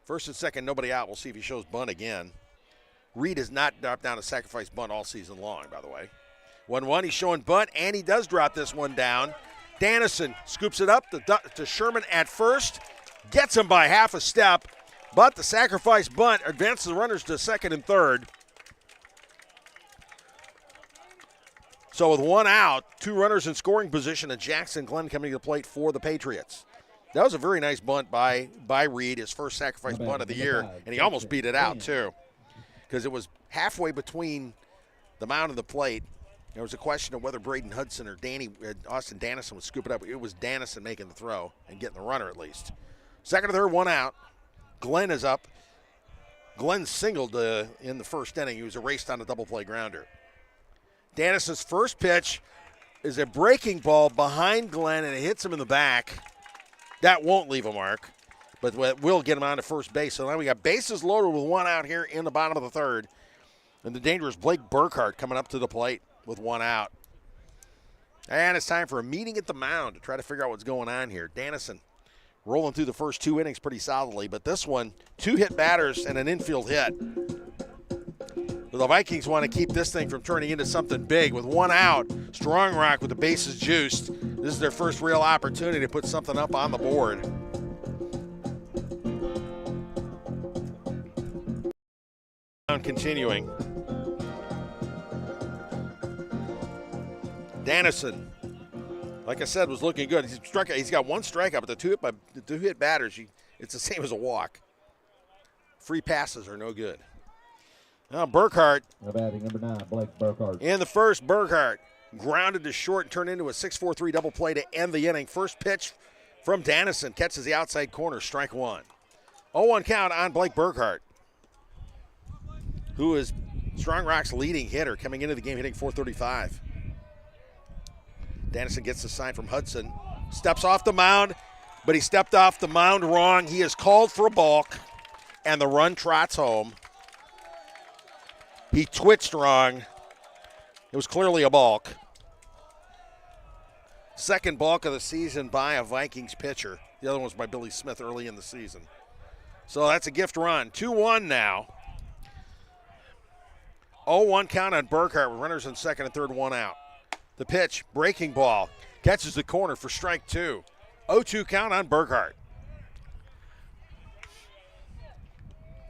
First and second, nobody out. We'll see if he shows bunt again. Reed has not dropped down a sacrifice bunt all season long, by the way. 1-1, he's showing bunt, and he does drop this one down. Dannison scoops it up to Sherman at first. Gets him by half a step, but the sacrifice bunt advances the runners to second and third. So with 1 out, 2 runners in scoring position, and Jackson Glenn coming to the plate for the Patriots. That was a very nice bunt by Reed, his first sacrifice bunt of the year, and he almost beat it out too, because it was halfway between the mound and the plate. There was a question of whether Braden Hudson or Austin Dannison would scoop it up. It was Dannison making the throw and getting the runner at least. Second and third, 1 out. Glenn is up. Glenn singled in the first inning. He was erased on a double play grounder. Dannison's first pitch is a breaking ball behind Glenn, and it hits him in the back. That won't leave a mark, but will get him on to first base. So now we got bases loaded with 1 out here in the bottom of the third. And the dangerous Blake Burkhart coming up to the plate with 1 out. And it's time for a meeting at the mound to try to figure out what's going on here. Dannison rolling through the first 2 innings pretty solidly, but this one, 2 hit batters and an infield hit. So the Vikings want to keep this thing from turning into something big with 1 out. Strong Rock with the bases juiced. This is their first real opportunity to put something up on the board. Continuing. Dannison, like I said, was looking good. He's got one strikeout, but the two hit batters, it's the same as a walk. Free passes are no good. Now Burkhart. Now batting number 9, Blake Burkhart. In the first, Burkhart grounded to short and turned into a 6-4-3 double play to end the inning. First pitch from Dannison catches the outside corner, strike one. 0-1 count on Blake Burkhart, who is Strong Rock's leading hitter coming into the game, hitting .435. Dannison gets the sign from Hudson, steps off the mound, but he stepped off the mound wrong. He is called for a balk, and the run trots home. He twitched wrong. It was clearly a balk. Second balk of the season by a Vikings pitcher. The other one was by Billy Smith early in the season. So that's a gift run. 2-1 now. 0-1 count on Burkhart with runners in second and third, one out. The pitch, breaking ball, catches the corner for strike two. 0-2 count on Burkhart.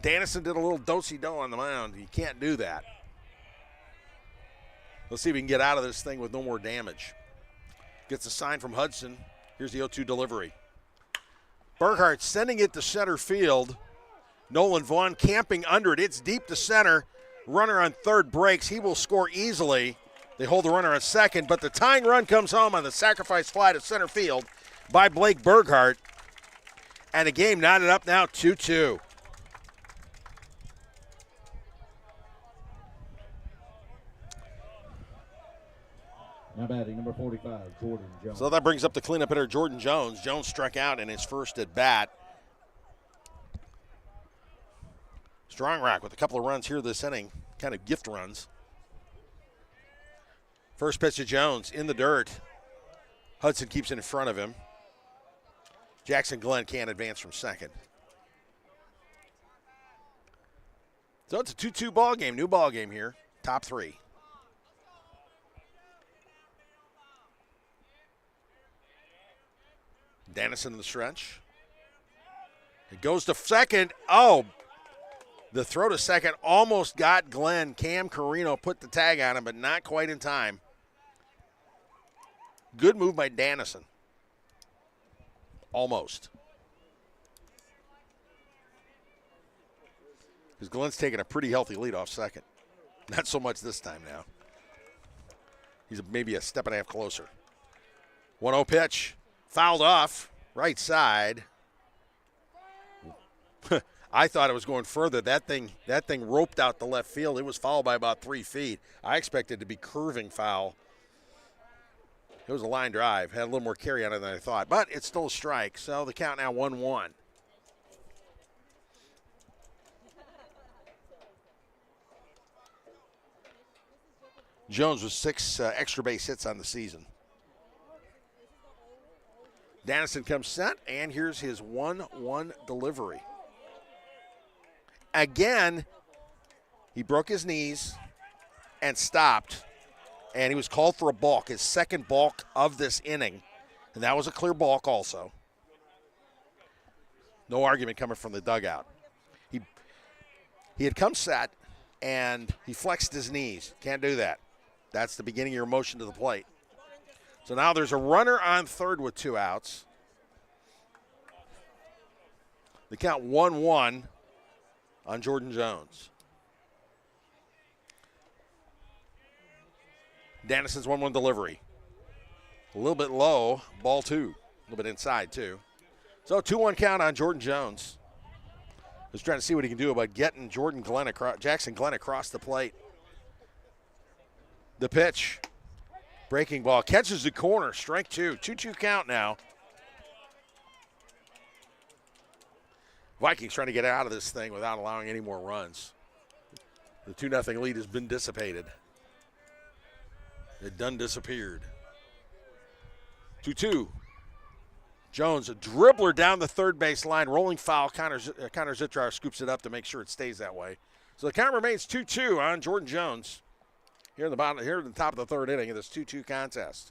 Dannison did a little do-si-do on the mound. You can't do that. Let's see if we can get out of this thing with no more damage. Gets a sign from Hudson. Here's the 0-2 delivery. Burkhart sending it to center field. Nolan Vaughn camping under it. It's deep to center. Runner on third breaks. He will score easily. They hold the runner on second, but the tying run comes home on the sacrifice fly to center field by Blake Burkhart. And the game knotted up now 2-2. Now batting number 45, Jordan Jones. So that brings up the cleanup hitter, Jordan Jones. Jones struck out in his first at bat. Strong Rock with a couple of runs here this inning, kind of gift runs. First pitch to Jones in the dirt. Hudson keeps it in front of him. Jackson Glenn can't advance from second. So it's a 2-2 ball game, new ball game here, top three. Dannison in the stretch. It goes to second. Oh, the throw to second almost got Glenn. Cam Carino put the tag on him, but not quite in time. Good move by Dannison. Almost. Because Glenn's taking a pretty healthy lead off second. Not so much this time now. He's maybe a step and a half closer. 1-0 pitch. Fouled off, right side. I thought it was going further. That thing roped out the left field. It was fouled by about 3 feet. I expected it to be curving foul. It was a line drive. Had a little more carry on it than I thought, but it's still a strike. So the count now 1-1. Jones with 6 extra base hits on the season. Dannison comes set, and here's his 1-1 delivery. Again, he broke his knees and stopped, and he was called for a balk, his second balk of this inning, and that was a clear balk also. No argument coming from the dugout. He had come set, and he flexed his knees. Can't do that. That's the beginning of your motion to the plate. So now there's a runner on third with 2 outs. The count 1-1 on Jordan Jones. Dannison's 1-1 delivery. A little bit low, ball 2. A little bit inside too. So 2-1 count on Jordan Jones. Just trying to see what he can do about getting Jackson Glenn across the plate. The pitch. Breaking ball, catches the corner, strike 2. 2-2 count now. Vikings trying to get out of this thing without allowing any more runs. The 2-0 lead has been dissipated. It done disappeared. 2-2. Jones, a dribbler down the third base line, rolling foul. Connor Zitrar scoops it up to make sure it stays that way. So the count remains 2-2 on Jordan Jones. Here at the top of the third inning of this 2-2 contest.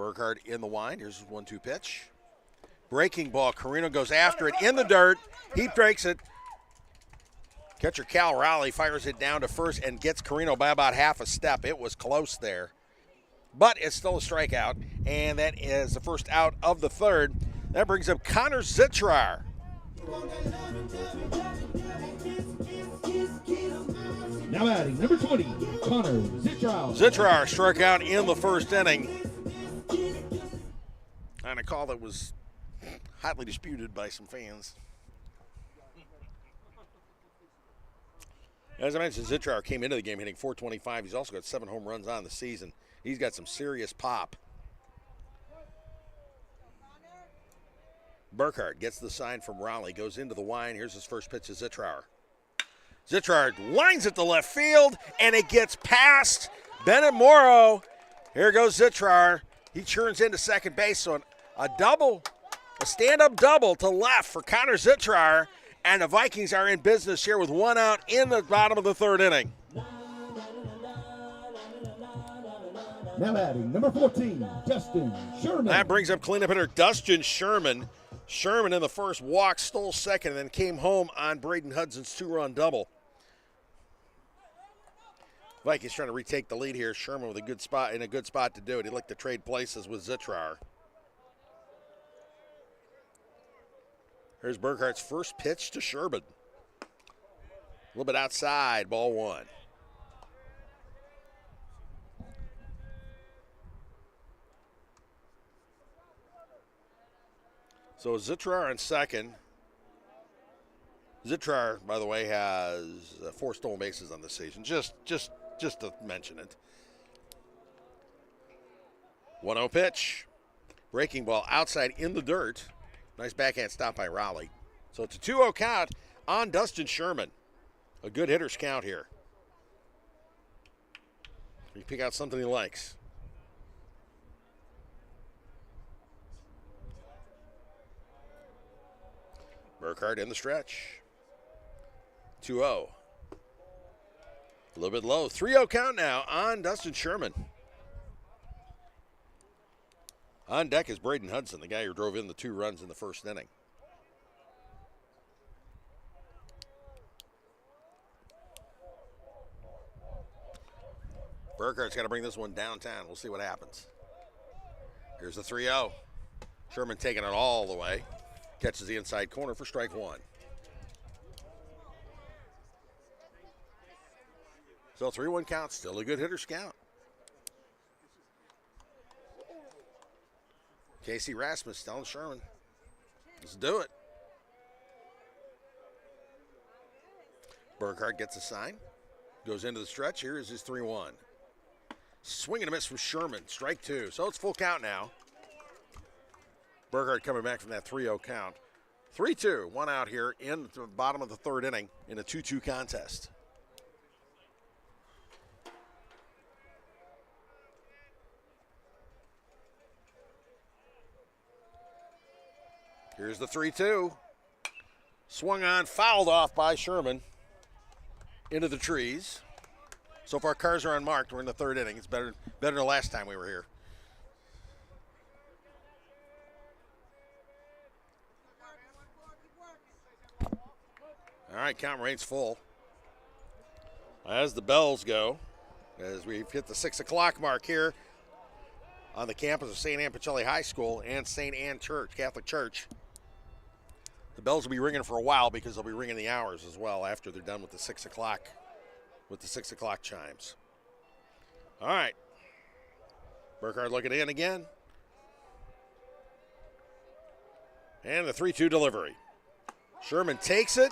Burkhardt in the wind. Here's his 1-2 pitch. Breaking ball. Carino goes after it in the dirt. He breaks it. Catcher Cal Rowley fires it down to first and gets Carino by about half a step. It was close there, but it's still a strikeout, and that is the first out of the third. That brings up Connor Zitrar. Now batting, number 20, Connor Zitrar. Zitrar struck out in the first inning on a call that was hotly disputed by some fans. As I mentioned, Zitrar came into the game hitting .425. He's also got 7 home runs on the season. He's got some serious pop. Burkhardt gets the sign from Raleigh, goes into the wind. Here's his first pitch to Zitrar. Zitrar lines it to left field, and it gets past Bennett Morrow. Here goes Zitrar. He churns into second base, so a stand-up double to left for Connor Zitrar. And the Vikings are in business here with 1 out in the bottom of the third inning. Now batting, number 14, Dustin Sherman. That brings up cleanup hitter Dustin Sherman. Sherman in the first walk, stole second, and then came home on Braden Hudson's 2-run double. Vikings trying to retake the lead here. Sherman with a good spot to do it. He'd like to trade places with Zitrar. Here's Burkhardt's first pitch to Sherman. A little bit outside, ball 1. So Zitrar on second. Zitrar, by the way, has 4 stolen bases on this season. Just to mention it. 1-0 pitch. Breaking ball outside in the dirt. Nice backhand stop by Raleigh. So it's a 2-0 count on Dustin Sherman. A good hitter's count here. You pick out something he likes. Burkhardt in the stretch. 2-0. A little bit low. 3-0 count now on Dustin Sherman. On deck is Braden Hudson, the guy who drove in the 2 runs in the first inning. Burkhardt's got to bring this one downtown. We'll see what happens. Here's the 3-0. Sherman taking it all the way. Catches the inside corner for strike 1. So 3-1 count, still a good hitter's count. Casey Rasmus telling Sherman, let's do it. Burkhardt gets a sign, goes into the stretch. Here is his 3-1. Swing and a miss from Sherman, strike 2. So it's full count now. Burkhardt coming back from that 3-0 count. 3-2, 1 out here in the bottom of the third inning in a 2-2 contest. Here's the 3-2. Swung on, fouled off by Sherman into the trees. So far, cars are unmarked. We're in the third inning. It's better than the last time we were here. All right, count remains full. As the bells go, as we've hit the 6 o'clock mark here on the campus of St. Anne Pacelli High School and St. Anne Church, Catholic Church. The bells will be ringing for a while because they'll be ringing the hours as well after they're done with the 6 o'clock, chimes. All right. Burkhardt looking in again. And the 3-2 delivery. Sherman takes it.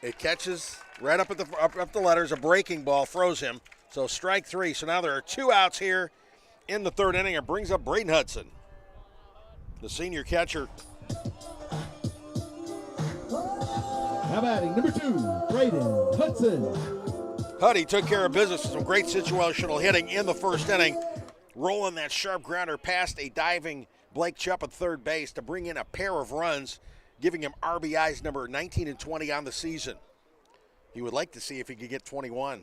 It catches right up at the letters. A breaking ball froze him. So strike 3. So now there are 2 outs here in the third inning. It brings up Braden Hudson, the senior catcher. Now batting, number 2, Braden Hudson. Huddy took care of business with some great situational hitting in the first inning, rolling that sharp grounder past a diving Blake Chupp at third base to bring in a pair of runs, giving him RBIs number 19 and 20 on the season. He would like to see if he could get 21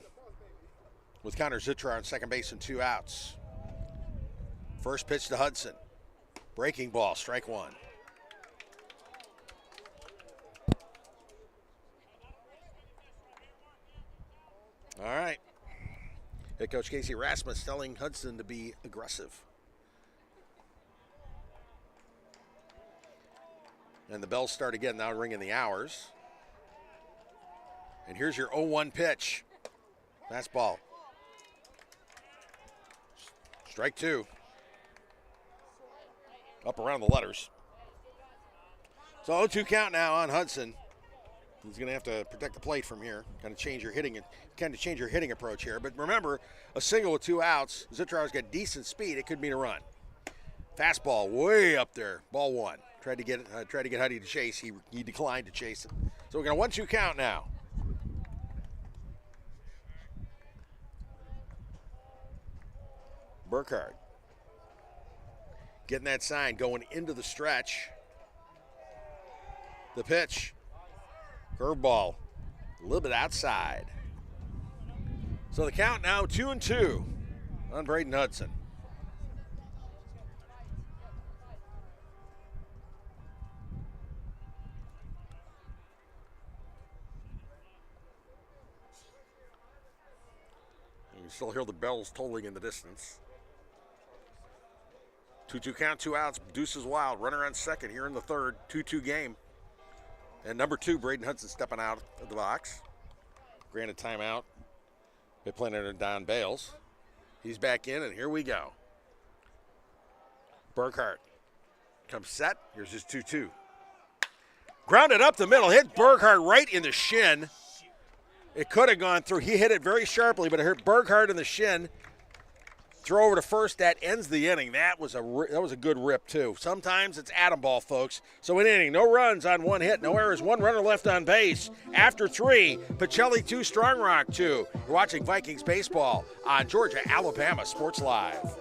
with Connor Zitrar on second base and 2 outs. First pitch to Hudson. Breaking ball, strike one. All right. Head coach Casey Rasmus telling Hudson to be aggressive. And the bells start again, now ringing the hours. And here's your 0-1 pitch. Fastball. Strike two. Up around the letters. So 0-2 count now on Hudson. He's going to have to protect the plate from here. Kind of change your hitting approach here. But remember, a single with 2 outs. Zitrow's got decent speed. It could mean a run. Fastball way up there. Ball one. Tried to get Huddy to chase. He declined to chase it. So we're going to 1-2 count now. Burkhardt getting that sign, going into the stretch. The pitch. Curveball. A little bit outside. So the count now 2-2 on Braden Hudson. You can still hear the bells tolling in the distance. 2-2 count, 2 outs. Deuces wild. Runner on second here in the third. 2-2 game. And number 2, Braden Hudson stepping out of the box. Granted timeout. They playing under Don Bales. He's back in, and here we go. Burkhardt comes set. Here's his 2-2. Grounded up the middle. Hit Burkhardt right in the shin. It could have gone through. He hit it very sharply, but it hit Burkhardt in the shin. Throw over to first. That ends the inning. That was a good rip, too. Sometimes it's atom ball, folks. So an inning, no runs on 1 hit, no errors, 1 runner left on base. After 3, Pacelli 2, Strong Rock 2. You're watching Vikings baseball on Georgia, Alabama Sports Live.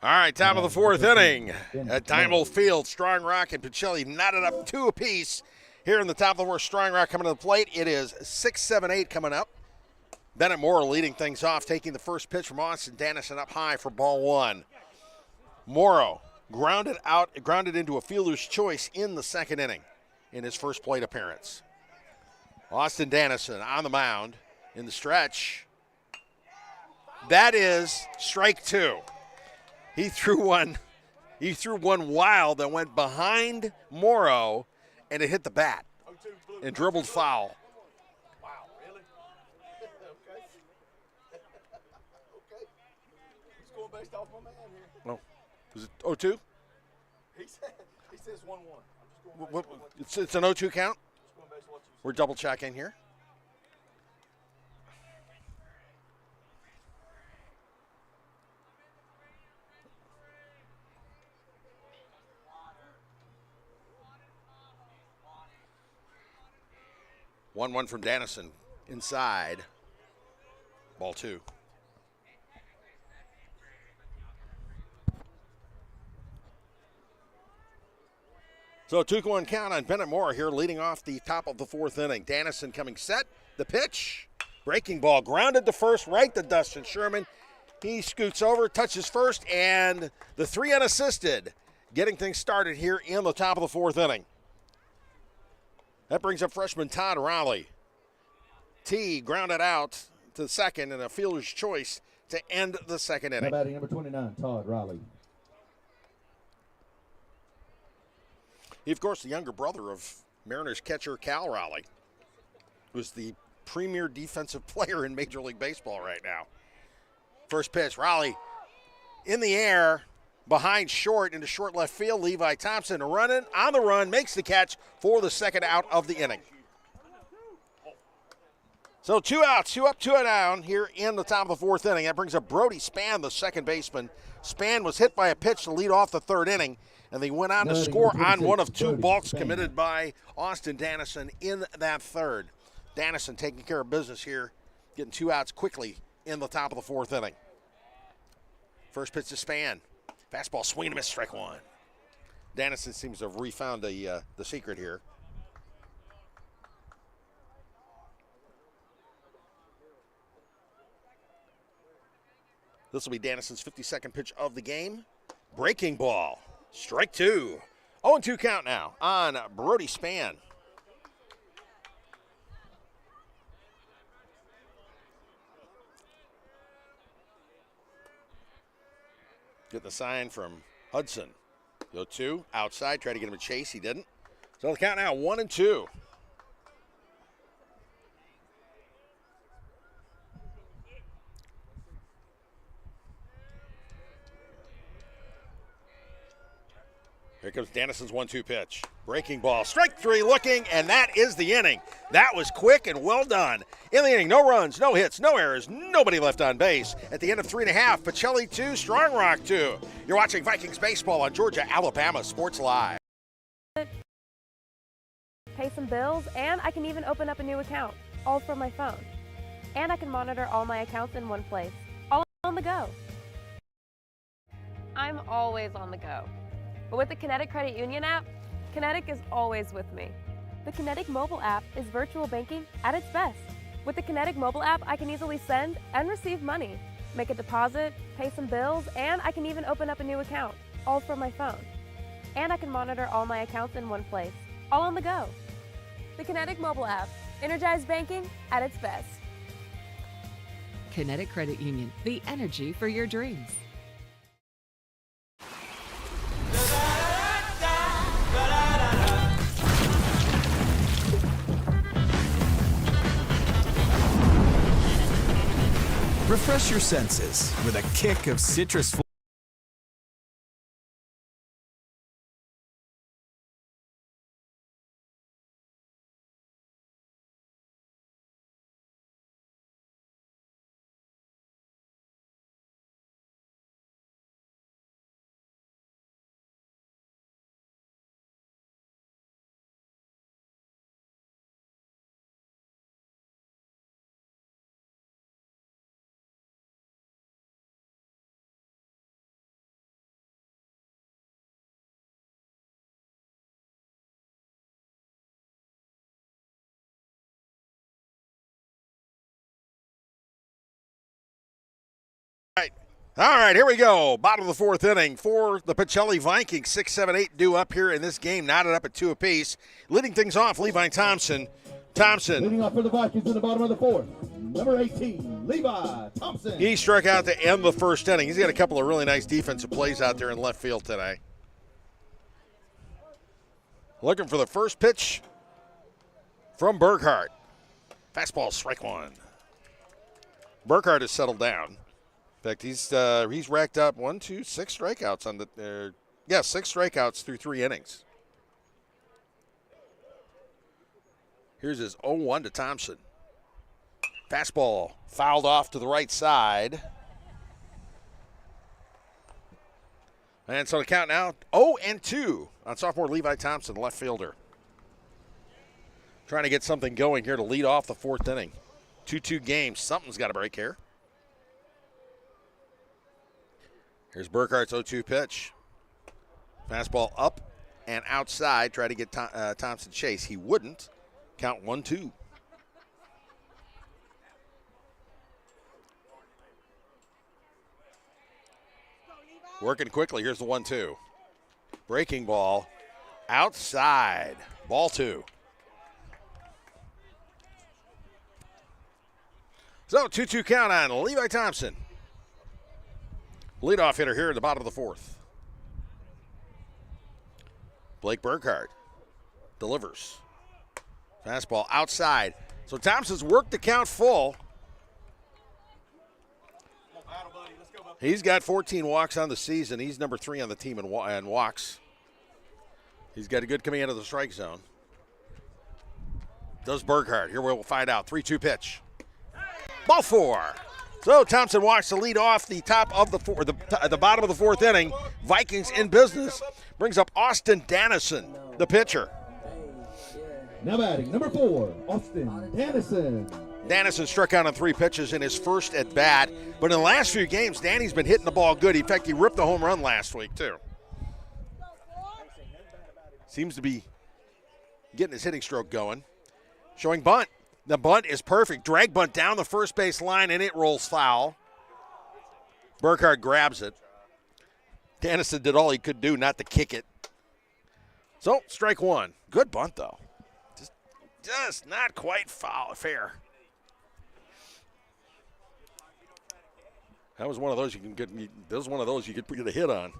All right, top of the 4th inning at Diamond Field. Strong Rock and Pacelli knotted up 2 apiece here in the top of the 4th. Strong Rock coming to the plate. It is 6-7-8 coming up. Bennett Morrow leading things off, taking the first pitch from Austin Dennison up high for ball 1. Morrow grounded into a fielder's choice in the 2nd inning in his first plate appearance. Austin Dennison on the mound in the stretch. That is strike 2. He threw one wild that went behind Morrow, and it hit the bat and dribbled foul. Wow, really? Okay. Okay. He's going based off my man here. Oh, is it 0-2? He says 1-1. It's an 0-2 count? We're double checking here. One from Dennison. inside. Ball 2. So 2-1 count on Bennett Moore here leading off the top of the 4th inning. Dannison coming set. The pitch. Breaking ball grounded to first, right to Dustin Sherman. He scoots over, touches first, and the 3 unassisted. Getting things started here in the top of the 4th inning. That brings up freshman Todd Raleigh. T grounded out to the second and a fielder's choice to end the 2nd inning. Now batting number 29, Todd Raleigh. He, of course, the younger brother of Mariners catcher Cal Raleigh, who's the premier defensive player in Major League Baseball right now. First pitch, Raleigh in the air, behind short into short left field. Levi Thompson running on the run, makes the catch for the 2nd out of the inning. So 2 outs, 2 up, 2 down here in the top of the 4th inning. That brings up Brody Spann, the second baseman. Spann was hit by a pitch to lead off the 3rd inning, and they went on to score on one of 2 balks committed by Austin Dannison in that 3rd. Dannison taking care of business here, getting 2 outs quickly in the top of the 4th inning. First pitch to Spann. Fastball swing and miss, strike 1. Dannison seems to have refound the secret here. This will be Dannison's 52nd pitch of the game. Breaking ball, strike 2. 0-2 count now on Brody Spann. Get the sign from Hudson. Go 2, outside, try to get him a chase, he didn't. So the count now 1-2. Here comes Dannison's 1-2 pitch. Breaking ball, strike 3 looking, and that is the inning. That was quick and well done. In the inning, no runs, no hits, no errors, nobody left on base. At the end of 3.5, Pacelli 2, Strong Rock 2. You're watching Vikings baseball on Georgia-Alabama Sports Live. Pay some bills, and I can even open up a new account, all from my phone. And I can monitor all my accounts in one place, all on the go. I'm always on the go. But with the Kinetic Credit Union app, Kinetic is always with me. The Kinetic mobile app is virtual banking at its best. With the Kinetic mobile app, I can easily send and receive money, make a deposit, pay some bills, and I can even open up a new account, all from my phone. And I can monitor all my accounts in one place, all on the go. The Kinetic mobile app, energized banking at its best. Kinetic Credit Union, the energy for your dreams. Refresh your senses with a kick of citrus. All right, here we go. Bottom of the 4th inning for the Pacelli Vikings. 6, 7, 8 due up here in this game, knotted up at 2 apiece. Leading things off, Levi Thompson. Leading off for the Vikings in the bottom of the 4th, number 18, Levi Thompson. He struck out to end the 1st inning. He's got a couple of really nice defensive plays out there in left field today. Looking for the first pitch from Burkhart. Fastball, strike 1. Burkhart has settled down. In fact, he's racked up 6 strikeouts on the 6 strikeouts through 3 innings. Here's his 0-1 to Thompson. Fastball fouled off to the right side. And so the count now 0-2 on sophomore Levi Thompson, left fielder. Trying to get something going here to lead off the 4th inning. 2-2 game. Something's got to break here. Here's Burkhardt's 0-2 pitch. Fastball up and outside. Try to get Thompson chase. He wouldn't. Count 1-2. Working quickly. Here's the 1-2. Breaking ball outside. Ball 2. So 2-2 count on Levi Thompson. Leadoff hitter here at the bottom of the 4th. Blake Burkhardt delivers. Fastball outside. So Thompson's worked the count full. He's got 14 walks on the season. He's number 3 on the team in walks. He's got a good command of the strike zone. Does Burkhardt. Here we'll find out. 3-2 pitch. Ball 4. So Thompson walks to lead off the top of the bottom of the 4th inning. Vikings in business. Brings up Austin Dannison, the pitcher. Now batting, number 4, Austin Dannison. Dannison struck out on 3 pitches in his first at bat, but in the last few games, Danny's been hitting the ball good. In fact, he ripped a home run last week, too. Seems to be getting his hitting stroke going. Showing bunt. The bunt is perfect. Drag bunt down the first base line, and it rolls foul. Burkhardt grabs it. Dannison did all he could do not to kick it. So, strike 1. Good bunt, though. Just not quite fair. That was one of those you can get. That was one of those you could get a hit on.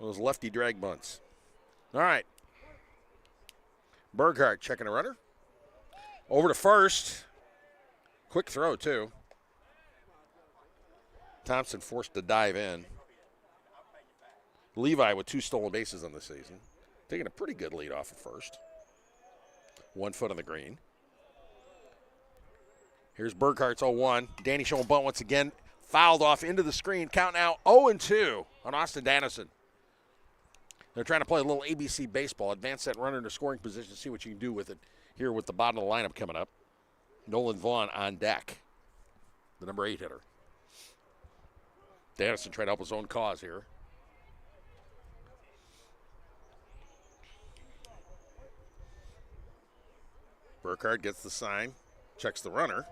Those lefty drag bunts. All right. Burkhardt checking a runner. Over to first. Quick throw, too. Thompson forced to dive in. Levi with 2 stolen bases on the season. Taking a pretty good lead off at first. 1 foot on the green. Here's Burkhardt's 0-1. Danny showing bunt once again. Fouled off into the screen. Count now 0-2 on Austin Dannison. They're trying to play a little ABC baseball. Advance that runner into scoring position. See what you can do with it here with the bottom of the lineup coming up. Nolan Vaughn on deck. The number 8 hitter. Dannison trying to help his own cause here. Burkhardt gets the sign. Checks the runner.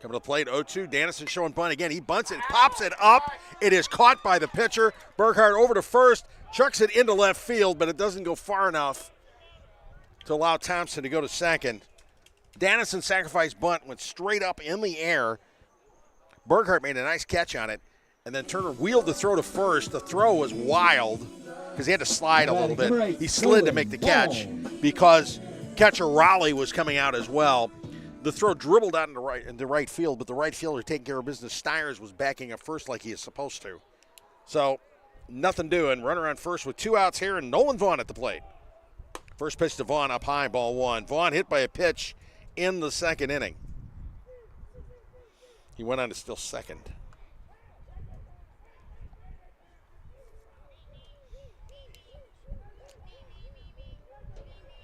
Coming to the plate, 0-2. Dannison showing bunt again. He bunts it, pops it up. It is caught by the pitcher. Burkhardt over to first, chucks it into left field, but it doesn't go far enough to allow Thompson to go to second. Dannison sacrificed bunt, went straight up in the air. Burkhardt made a nice catch on it, and then Turner wheeled the throw to first. The throw was wild because he had to slide a little bit. He slid to make the catch because catcher Raleigh was coming out as well. The throw dribbled out into right field, but the right fielder taking care of business. Stires was backing up first like he is supposed to. So, nothing doing. Runner on first with 2 outs here, and Nolan Vaughn at the plate. First pitch to Vaughn up high, ball 1. Vaughn hit by a pitch in the 2nd inning. He went on to steal second.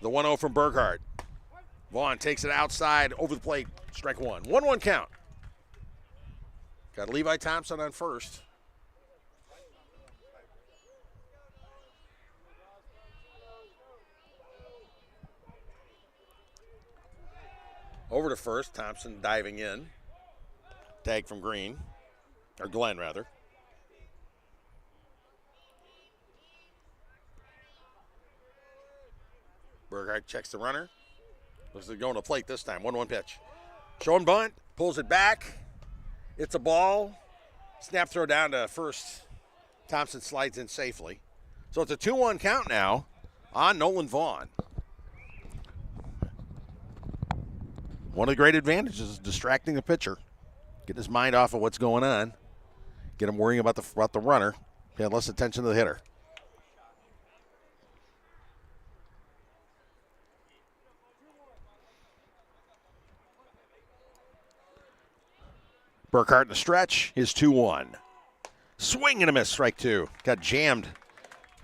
The 1-0 from Burkhardt. Vaughn takes it outside, over the plate, strike 1. 1-1 count. Got Levi Thompson on first. Over to first, Thompson diving in. Tag from Green, or Glenn rather. Burkhardt checks the runner. Looks like going to plate this time. 1-1 pitch. Showing bunt. Pulls it back. It's a ball. Snap throw down to first. Thompson slides in safely. So it's a 2-1 count now on Nolan Vaughn. One of the great advantages is distracting the pitcher. Get his mind off of what's going on. Get him worrying about the runner. Pay less attention to the hitter. Burkhardt in the stretch, his 2-1. Swing and a miss, strike 2. Got jammed.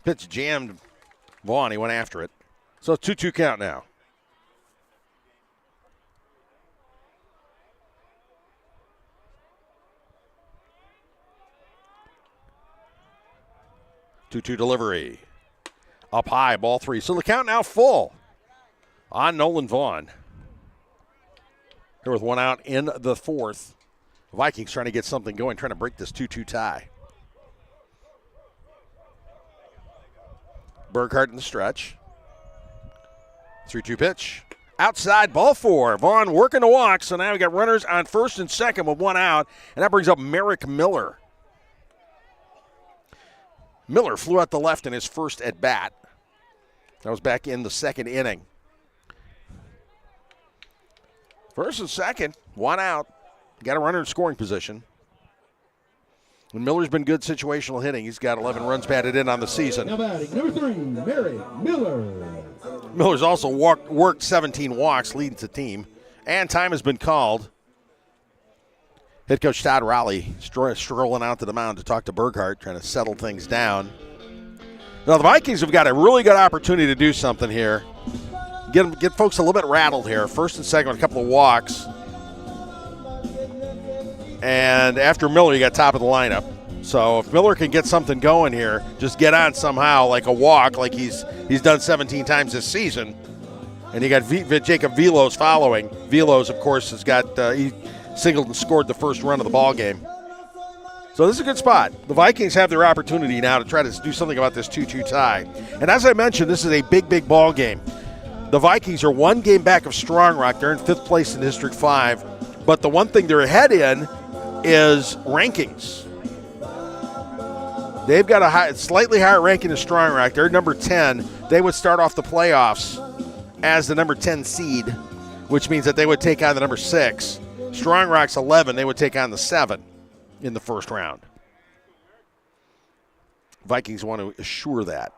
Pitch jammed Vaughn. He went after it. So 2-2 count now. 2-2 delivery. Up high, ball 3. So the count now full on Nolan Vaughn. Here with 1 out in the 4th. Vikings trying to get something going, trying to break this 2-2 tie. Burkhart in the stretch. 3-2 pitch. Outside, ball 4. Vaughn working to walk, so now we got runners on first and second with 1 out, and that brings up Merrick Miller. Miller flew out the left in his first at bat. That was back in the 2nd inning. First and second, 1 out. Got a runner in scoring position. And Miller's been good situational hitting. He's got 11 runs batted in on the season. Now batting number 3, Merrick Miller. Miller's also worked 17 walks, leading the team. And time has been called. Head coach Todd Rowley strolling out to the mound to talk to Burkhart, trying to settle things down. Now the Vikings have got a really good opportunity to do something here. Get folks a little bit rattled here. First and second with a couple of walks. And after Miller, you got top of the lineup. So if Miller can get something going here, just get on somehow, like a walk, like he's done 17 times this season. And you got Jacob Velos following. Velos, of course, has got he singled and scored the first run of the ball game. So this is a good spot. The Vikings have their opportunity now to try to do something about this 2-2 tie. And as I mentioned, this is a big, big ball game. The Vikings are 1 game back of Strong Rock. They're in 5th place in District 5. But the one thing they're ahead in is rankings. They've got a slightly higher ranking than Strong Rock. They're number 10. They would start off the playoffs as the number 10 seed, which means that they would take on the number 6. Strong Rock's 11. They would take on the 7 in the first round. Vikings want to assure that.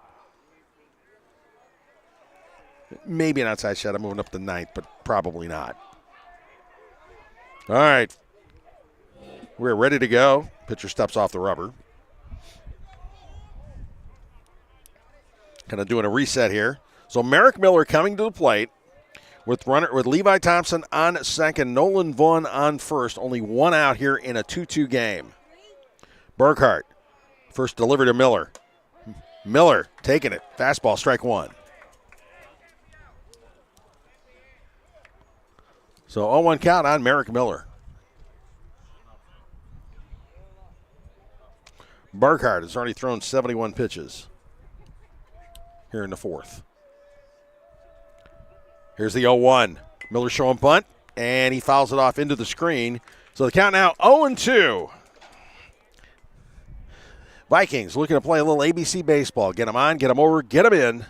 Maybe an outside shot. I'm moving up to 9th, but probably not. All right. We're ready to go. Pitcher steps off the rubber. Kind of doing a reset here. So Merrick Miller coming to the plate with Levi Thompson on second, Nolan Vaughn on first. Only 1 out here in a 2-2 game. Burkhart, first delivery to Miller. Miller taking it. Fastball, strike 1. So 0-1 count on Merrick Miller. Burkhart has already thrown 71 pitches here in the 4th. Here's the 0-1. Miller showing bunt, and he fouls it off into the screen. So the count now 0-2. Vikings looking to play a little ABC baseball. Get them on, get them over, get them in.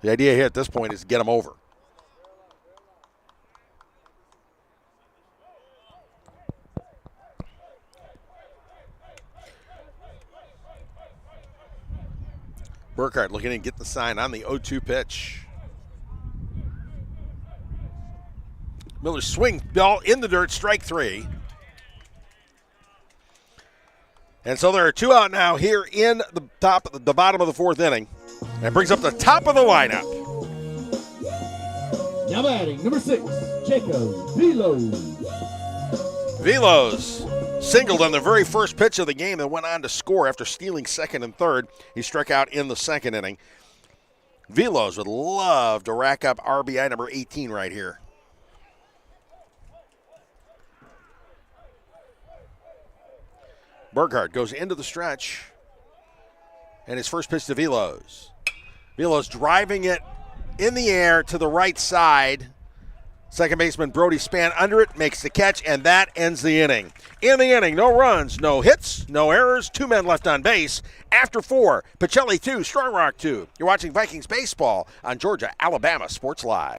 The idea here at this point is to get them over. Burkhart looking to get the sign on the 0-2 pitch. Miller swing ball in the dirt, strike 3. And so there are 2 out now here in the bottom of the 4th inning. That brings up the top of the lineup. Now batting number 6, Jacob Velos. Velos singled on the very first pitch of the game and went on to score after stealing 2nd and 3rd. He struck out in the 2nd inning. Velos would love to rack up RBI number 18 right here. Burkhart goes into the stretch. And his first pitch to Velos. Velos driving it in the air to the right side. Second baseman Brody Spann under it, makes the catch, and that ends the inning. In the inning, no runs, no hits, no errors, 2 men left on base. After 4, Pacelli 2, Strong Rock 2. You're watching Vikings baseball on Georgia-Alabama Sports Live.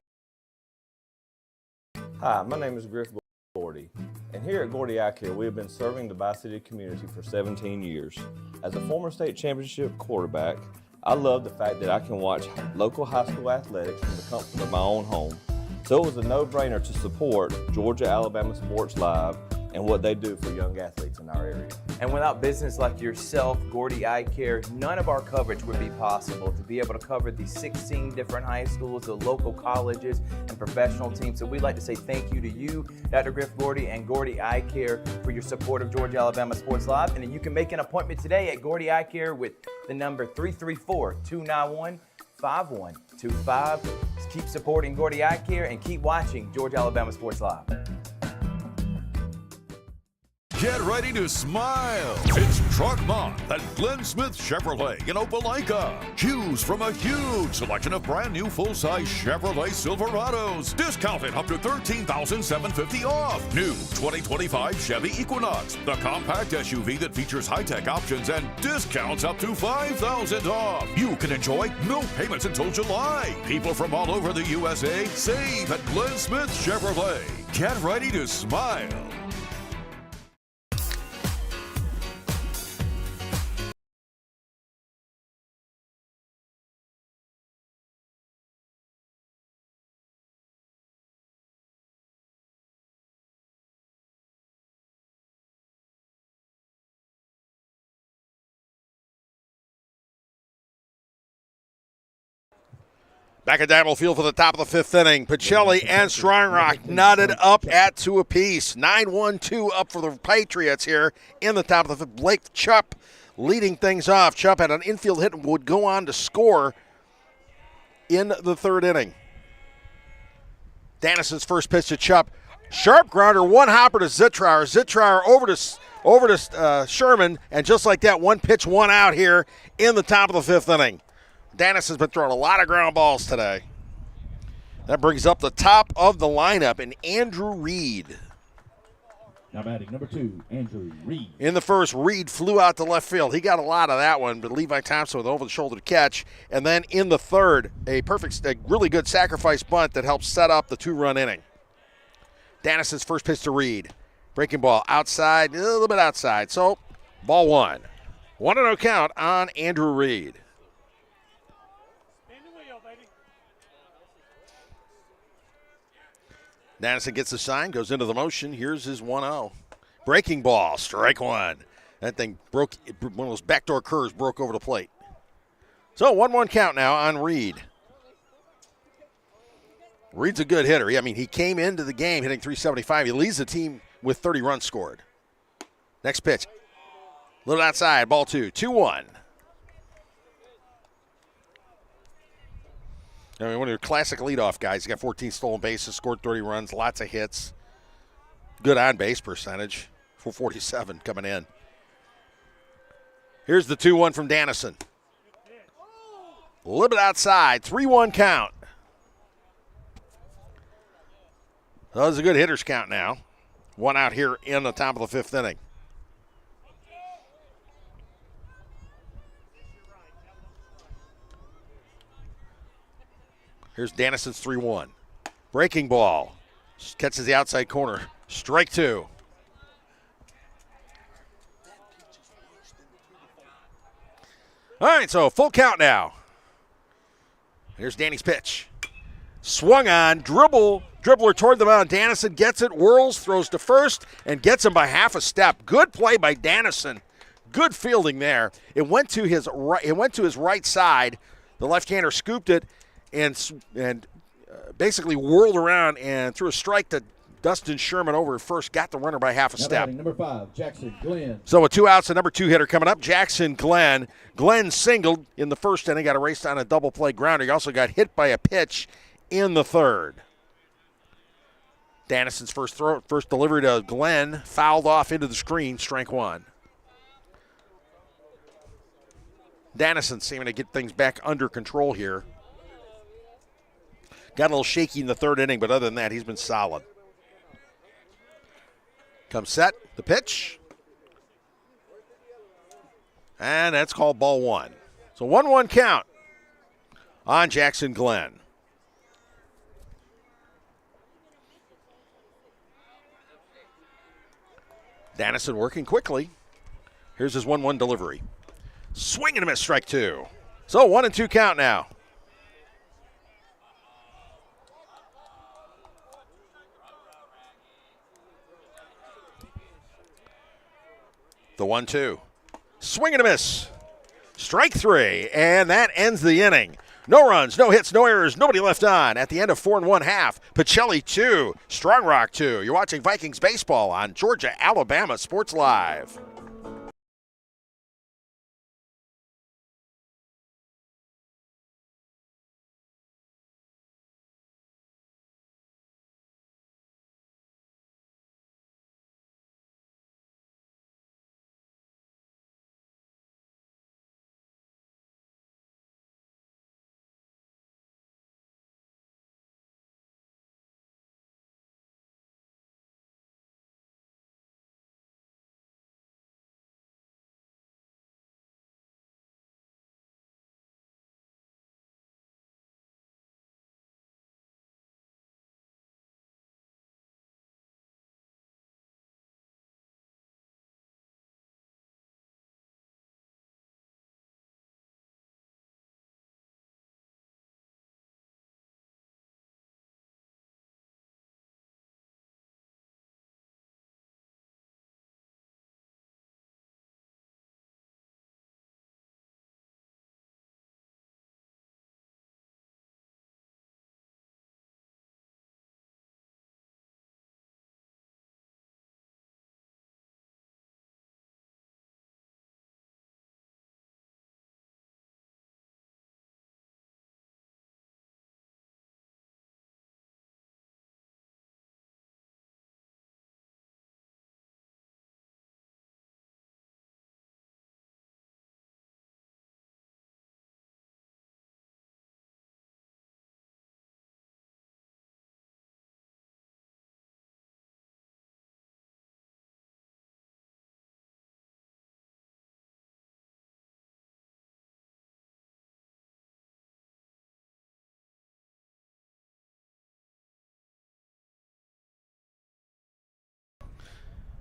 Hi, my name is Griff Gordy, and here at Gordy Eye Care, we have been serving the Bi-City community for 17 years. As a former state championship quarterback, I love the fact that I can watch local high school athletics from the comfort of my own home. So it was a no-brainer to support Georgia-Alabama Sports Live and what they do for young athletes in our area. And without business like yourself, Gordy Eye Care, none of our coverage would be possible. To be able to cover the 16 different high schools, the local colleges, and professional teams. So we'd like to say thank you to you, Dr. Griff Gordy, and Gordy Eye Care for your support of Georgia Alabama Sports Live. And you can make an appointment today at Gordy Eye Care with the number 334-291-5125. Keep supporting Gordy Eye Care and keep watching Georgia Alabama Sports Live. Get ready to smile. It's Truck Month at Glenn Smith Chevrolet in Opelika. Choose from a huge selection of brand new full-size Chevrolet Silverados. Discounted up to $13,750 off. New 2025 Chevy Equinox, the compact SUV that features high-tech options and discounts up to $5,000 off. You can enjoy no payments until July. People from all over the USA save at Glenn Smith Chevrolet. Get ready to smile. Back at Diamond Field for the top of the fifth inning. Pacelli and Shrine Rock knotted up at 2 apiece. 9-1-2 up for the Patriots here in the top of the fifth. Blake Chupp leading things off. Chupp had an infield hit and would go on to score in the third inning. Dannison's first pitch to Chupp. Sharp grounder, one hopper to Zittrower. Zittrower over to Sherman, and just like that, one pitch, one out here in the top of the fifth inning. Dennis has been throwing a lot of ground balls today. That brings up the top of the lineup, and Andrew Reed. Now batting number 2, Andrew Reed. In the first, Reed flew out to left field. He got a lot of that one, but Levi Thompson with over-the-shoulder catch. And then in the third, a really good sacrifice bunt that helped set up the 2-run inning. Dennis's first pitch to Reed. Breaking ball outside, a little bit outside. So, ball 1. 1-0 count on Andrew Reed. Dannison gets the sign, goes into the motion. Here's his 1-0. Breaking ball, strike 1. That thing broke, one of those backdoor curves broke over the plate. So 1-1 count now on Reed. Reed's a good hitter. I mean, he came into the game hitting .375. He leads the team with 30 runs scored. Next pitch. A little outside, ball 2. 2-1. I mean, one of your classic leadoff guys. He's got 14 stolen bases, scored 30 runs, lots of hits. Good on-base percentage, 447 coming in. Here's the 2-1 from Dannison. A little bit outside, 3-1 count. That was a good hitter's count now. One out here in the top of the fifth inning. Here's Dannison's 3-1. Breaking ball. Catches the outside corner. Strike 2. All right, so full count now. Here's Danny's pitch. Swung on, dribbler toward the mound. Dannison gets it, whirls, throws to first, and gets him by half a step. Good play by Dannison. Good fielding there. It went to his right. It went to his right side. The left-hander scooped it and basically whirled around and threw a strike to Dustin Sherman over first. Got the runner by half a step. Number 5, Jackson Glenn. So with 2 outs, the number 2 hitter coming up, Jackson Glenn. Glenn singled in the first inning, got erased on a double play grounder. He also got hit by a pitch in the third. Dannison's first delivery to Glenn, fouled off into the screen, strike 1. Dannison seeming to get things back under control here. Got a little shaky in the third inning, but other than that, he's been solid. Comes set, the pitch. And that's called ball 1. So 1-1 count on Jackson Glenn. Dannison working quickly. Here's his 1-1 delivery. Swing and a miss, strike 2. So 1-2 count now. The 1-2. Swing and a miss. Strike 3, and that ends the inning. No runs, no hits, no errors, nobody left on. At the end of 4 1/2, Pacelli 2, Strong Rock 2. You're watching Vikings baseball on Georgia, Alabama Sports Live.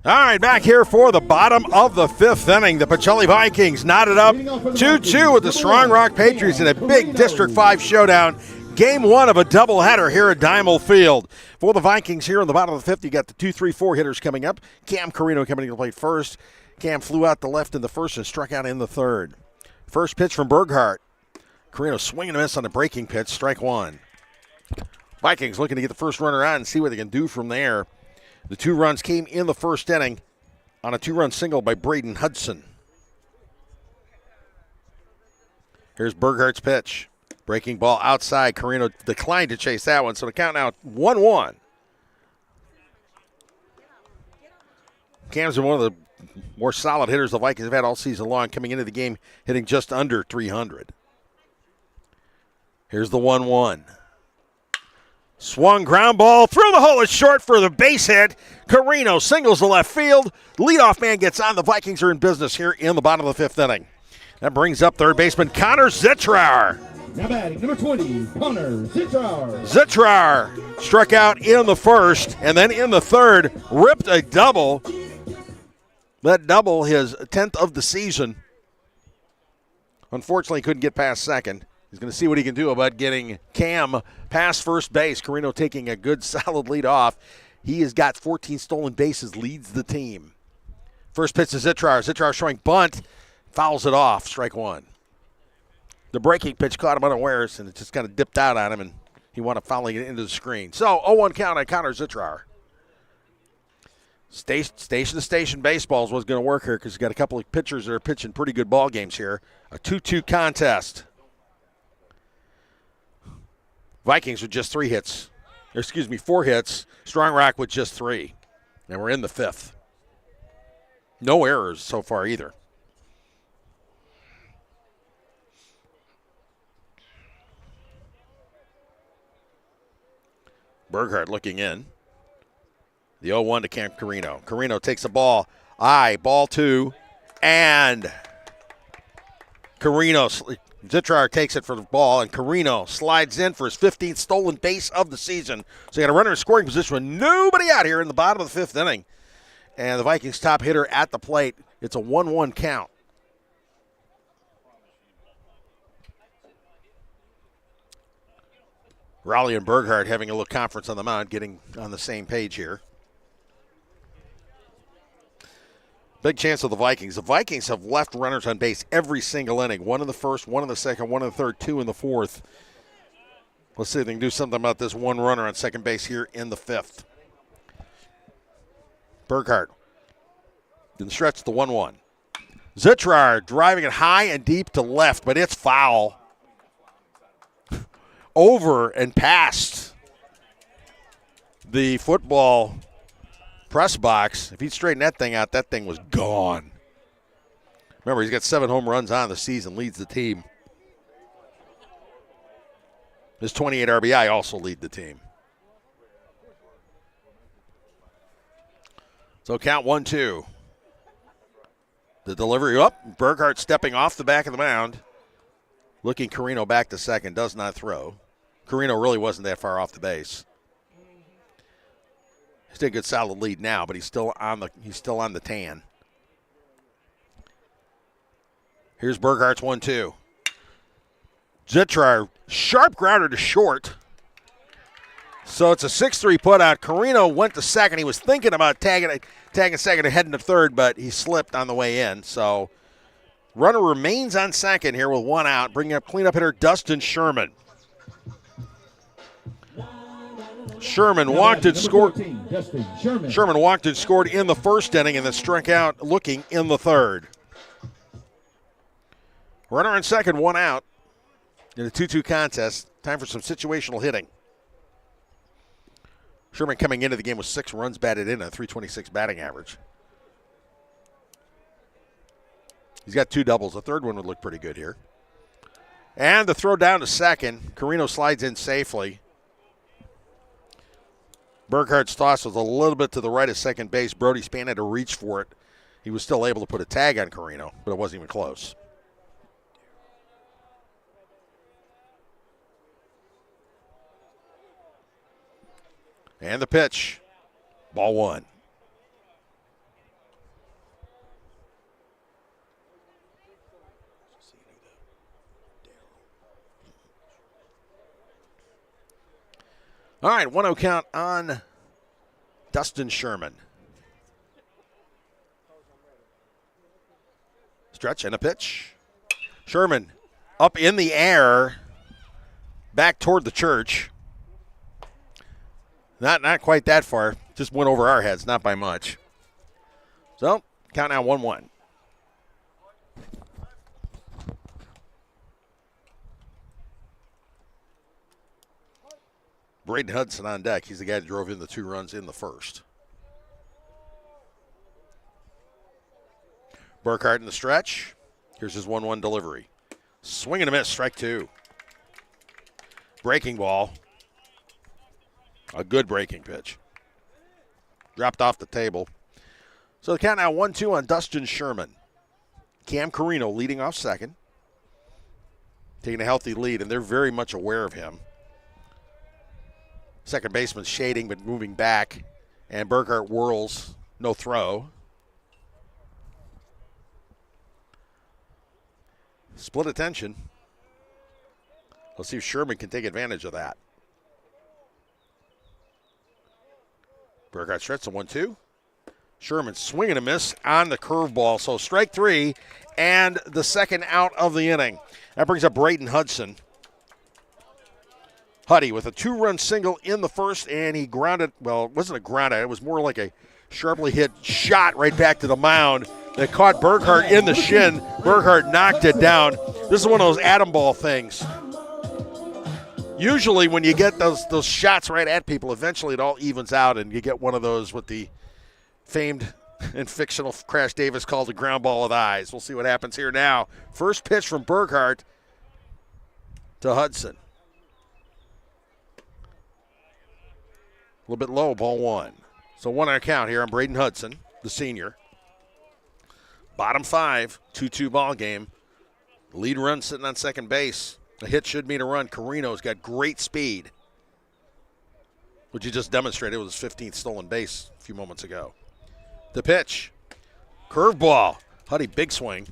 All right, back here for the bottom of the 5th inning. The Pacelli Vikings knotted up 2-2 with the Strong Rock Patriots in a big District 5 showdown. Game 1 of a doubleheader here at Diamond Field. For the Vikings here in the bottom of the 5th, you got the 2-3-4 hitters coming up. Cam Carino coming to the plate first. Cam flew out the left in the first and struck out in the third. First pitch from Berghardt. Carino swinging a miss on the breaking pitch, strike 1. Vikings looking to get the first runner out and see what they can do from there. The 2 runs came in the first inning on a 2-run single by Braden Hudson. Here's Berghardt's pitch. Breaking ball outside. Carino declined to chase that one, so the count now 1-1. Cam's been one of the more solid hitters the Vikings have had all season long, coming into the game hitting just under 300. Here's the 1-1. Swung ground ball through the hole. It's short for the base hit. Carino singles to left field. Leadoff man gets on. The Vikings are in business here in the bottom of the 5th inning. That brings up third baseman Connor Zitrauer. Now batting, number 20, Connor Zitrauer. Zitrauer struck out in the first, and then in the third, ripped a double. That double his 10th of the season. Unfortunately, couldn't get past second. He's going to see what he can do about getting Cam past first base. Carino taking a good, solid lead off. He has got 14 stolen bases, leads the team. First pitch to Zitrauer. Zitrauer showing bunt, fouls it off, strike 1. The breaking pitch caught him unawares, and it just kind of dipped out on him, and he wound up fouling it into the screen. So 0-1 count on Connor Zitrauer. Station-to-station baseball is what's going to work here because he's got a couple of pitchers that are pitching pretty good ball games here. A 2-2 contest. Vikings with just 4 hits. Strong Rock with just 3. And we're in the 5th. No errors so far either. Berghardt looking in. The 0-1 to Cam Carino. Carino takes the ball. Ball 2. And Carino, Zitrauer takes it for the ball, and Carino slides in for his 15th stolen base of the season. So you got a runner in scoring position with nobody out here in the bottom of the 5th inning. And the Vikings top hitter at the plate. It's a 1-1 count. Raleigh and Berghardt having a little conference on the mound, getting on the same page here. Big chance of the Vikings. The Vikings have left runners on base every single inning. One in the first, one in the second, one in the third, two in the fourth. Let's see if they can do something about this one runner on second base here in the fifth. Burkhart in the stretch, the 1-1. Zitrar driving it high and deep to left, but it's foul. Over and past the football press box. If he'd straightened that thing out, that thing was gone. Remember, he's got 7 home runs on the season, leads the team. His 28 RBI also lead the team. So count 1-2. The delivery up. Burkhart stepping off the back of the mound. Looking Carino back to second. Does not throw. Carino really wasn't that far off the base. He's got a good solid lead now, but he's still on the tan. Here's Burkhart's 1-2. Zitrar, sharp grounder to short. So it's a 6-3 putout. Carino went to second. He was thinking about tagging second and heading to third, but he slipped on the way in. So runner remains on second here with 1 out, bringing up cleanup hitter Dustin Sherman. Sherman walked and scored. Sherman walked and scored in the first inning and then struck out looking in the third. Runner on second, 1 out in a 2-2 contest. Time for some situational hitting. Sherman coming into the game with 6 runs batted in, a .326 batting average. He's got 2 doubles. The third one would look pretty good here. And the throw down to second. Carino slides in safely. Burkhart's toss was a little bit to the right of second base. Brody Span had to reach for it. He was still able to put a tag on Carino, but it wasn't even close. And the pitch. Ball 1. All right, 1-0 count on Dustin Sherman. Stretch and a pitch. Sherman up in the air, back toward the church. Not quite that far. Just went over our heads, not by much. So, count now 1-1. Braden Hudson on deck. He's the guy that drove in the 2 runs in the first. Burkhart in the stretch. Here's his 1-1 delivery. Swing and a miss, strike 2. Breaking ball. A good breaking pitch. Dropped off the table. So the count now 1-2 on Dustin Sherman. Cam Carino leading off second. Taking a healthy lead, and they're very much aware of him. Second baseman shading but moving back. And Burkhart whirls. No throw. Split attention. Let's see if Sherman can take advantage of that. Burkhart stretch the 1-2. Sherman swing and a miss on the curveball. So strike 3 and the second out of the inning. That brings up Braden Hudson. Huddy with a 2-run single in the first, and he grounded. Well, it wasn't a ground out. It was more like a sharply hit shot right back to the mound that caught Burkhart in the shin. Burkhart knocked it down. This is one of those atom ball things. Usually when you get those shots right at people, eventually it all evens out and you get one of those what the famed and fictional Crash Davis called a ground ball with eyes. We'll see what happens here now. First pitch from Burkhart to Hudson. A little bit low, ball 1. So 1 on count here on Braden Hudson, the senior. Bottom 5, 2-2 ball game. Lead run sitting on second base. A hit should mean a run. Carino's got great speed, which he just demonstrated with his 15th stolen base a few moments ago. The pitch. Curveball. Huddy, big swing.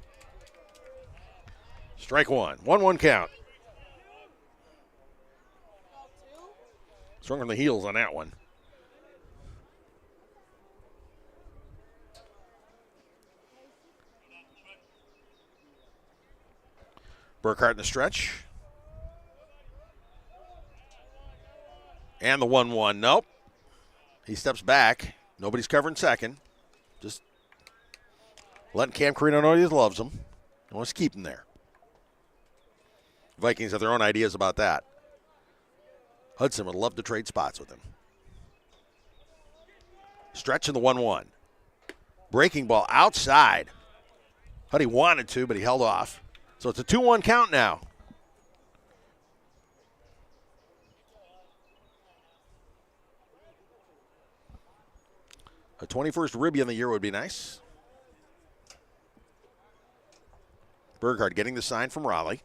Strike 1. 1-1 count. Swung on the heels on that one. Burkhart in the stretch. And the 1-1. Nope. He steps back. Nobody's covering second. Just letting Cam Carino know he loves him. He wants to keep him there. Vikings have their own ideas about that. Hudson would love to trade spots with him. Stretch in the 1-1. Breaking ball outside. Huddy wanted to, but he held off. So it's a 2-1 count now. A 21st ribby in the year would be nice. Burkhart getting the sign from Raleigh.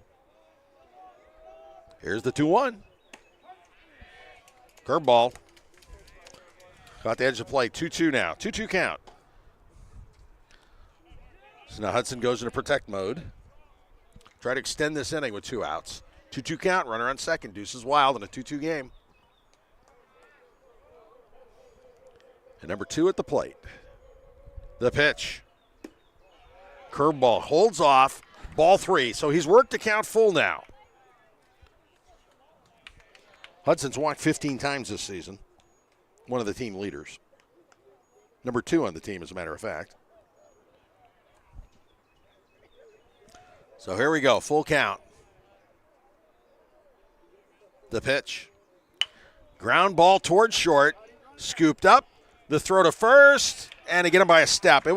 Here's the 2-1. Curveball. Got the edge of play. 2-2 now. 2-2 count. So now Hudson goes into protect mode. Try to extend this inning with 2 outs. 2-2 count. Runner on second. Deuces wild in a 2-2 game. And number 2 at the plate. The pitch. Curveball holds off. Ball 3. So he's worked the count full now. Hudson's walked 15 times this season. One of the team leaders. Number 2 on the team, as a matter of fact. So here we go. Full count. The pitch. Ground ball towards short. Scooped up. The throw to first. And to get him by a step.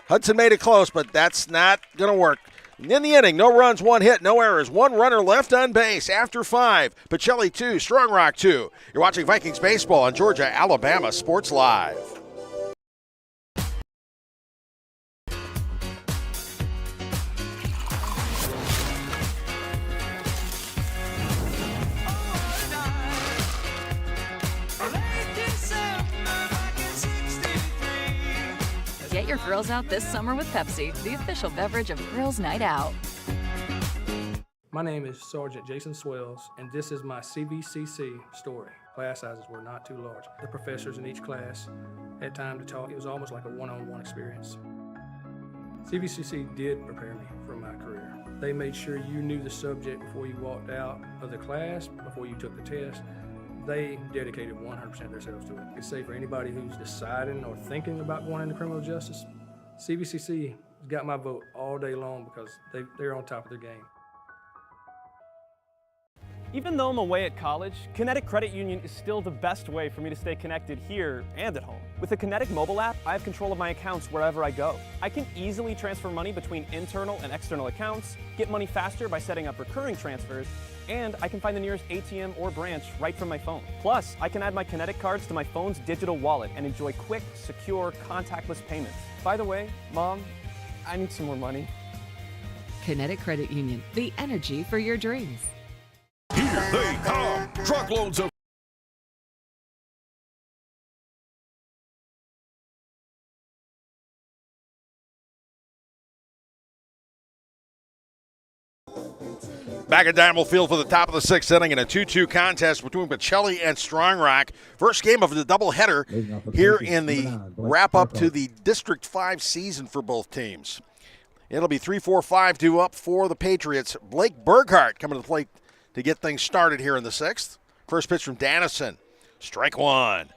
Hudson made it close, but that's not going to work. In the inning, no runs, 1 hit, no errors. 1 runner left on base after 5. Pacelli 2, Strong Rock 2. You're watching Vikings baseball on Georgia, Alabama Sports Live. Get your grills out this summer with Pepsi, the official beverage of Grills Night Out. My name is Sergeant Jason Swells, and this is my CVCC story. Class sizes were not too large. The professors in each class had time to talk. It was almost like a one-on-one experience. CVCC did prepare me for my career. They made sure you knew the subject before you walked out of the class, before you took the test. They dedicated 100% of themselves to it. I could say for anybody who's deciding or thinking about going into criminal justice, CVCC has got my vote all day long because they're on top of their game. Even though I'm away at college, Kinetic Credit Union is still the best way for me to stay connected here and at home. With the Kinetic mobile app, I have control of my accounts wherever I go. I can easily transfer money between internal and external accounts, get money faster by setting up recurring transfers, and I can find the nearest ATM or branch right from my phone. Plus, I can add my Kinetic cards to my phone's digital wallet and enjoy quick, secure, contactless payments. By the way, Mom, I need some more money. Kinetic Credit Union, the energy for your dreams. Here they come. Truckloads of Back at Diamond Field for the top of the 6th inning in a 2-2 contest between Pacelli and Strong Rock. First game of the doubleheader here in the wrap-up to the District 5 season for both teams. It'll be 3-4-5 due up for the Patriots. Blake Burkhart coming to the plate to get things started here in the 6th. First pitch from Dannison. Strike 1.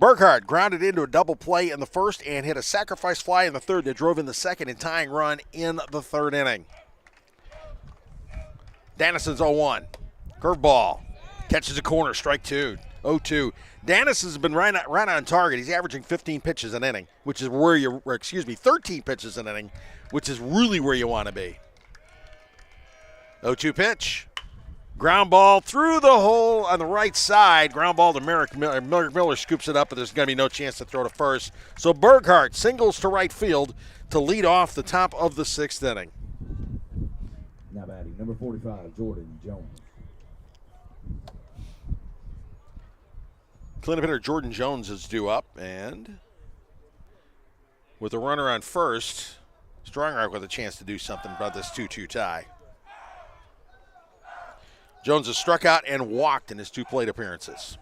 Burkhart grounded into a double play in the first and hit a sacrifice fly in the third that drove in the second and tying run in the 3rd inning. Dannison's 0-1. Curveball. Catches a corner. Strike 2. 0-2. Dannison's been right on target. He's averaging 15 pitches an inning, which is 13 pitches an inning, which is really where you want to be. 0-2 pitch. Ground ball through the hole on the right side. Ground ball to Merrick Miller. Merrick Miller scoops it up, but there's going to be no chance to throw to first. So Burkhart singles to right field to lead off the top of the 6th inning. Now batting, number 45, Jordan Jones. Cleanup hitter Jordan Jones is due up, and with a runner on first, Strong Rock with a chance to do something about this 2-2 tie. Jones has struck out and walked in his 2 plate appearances.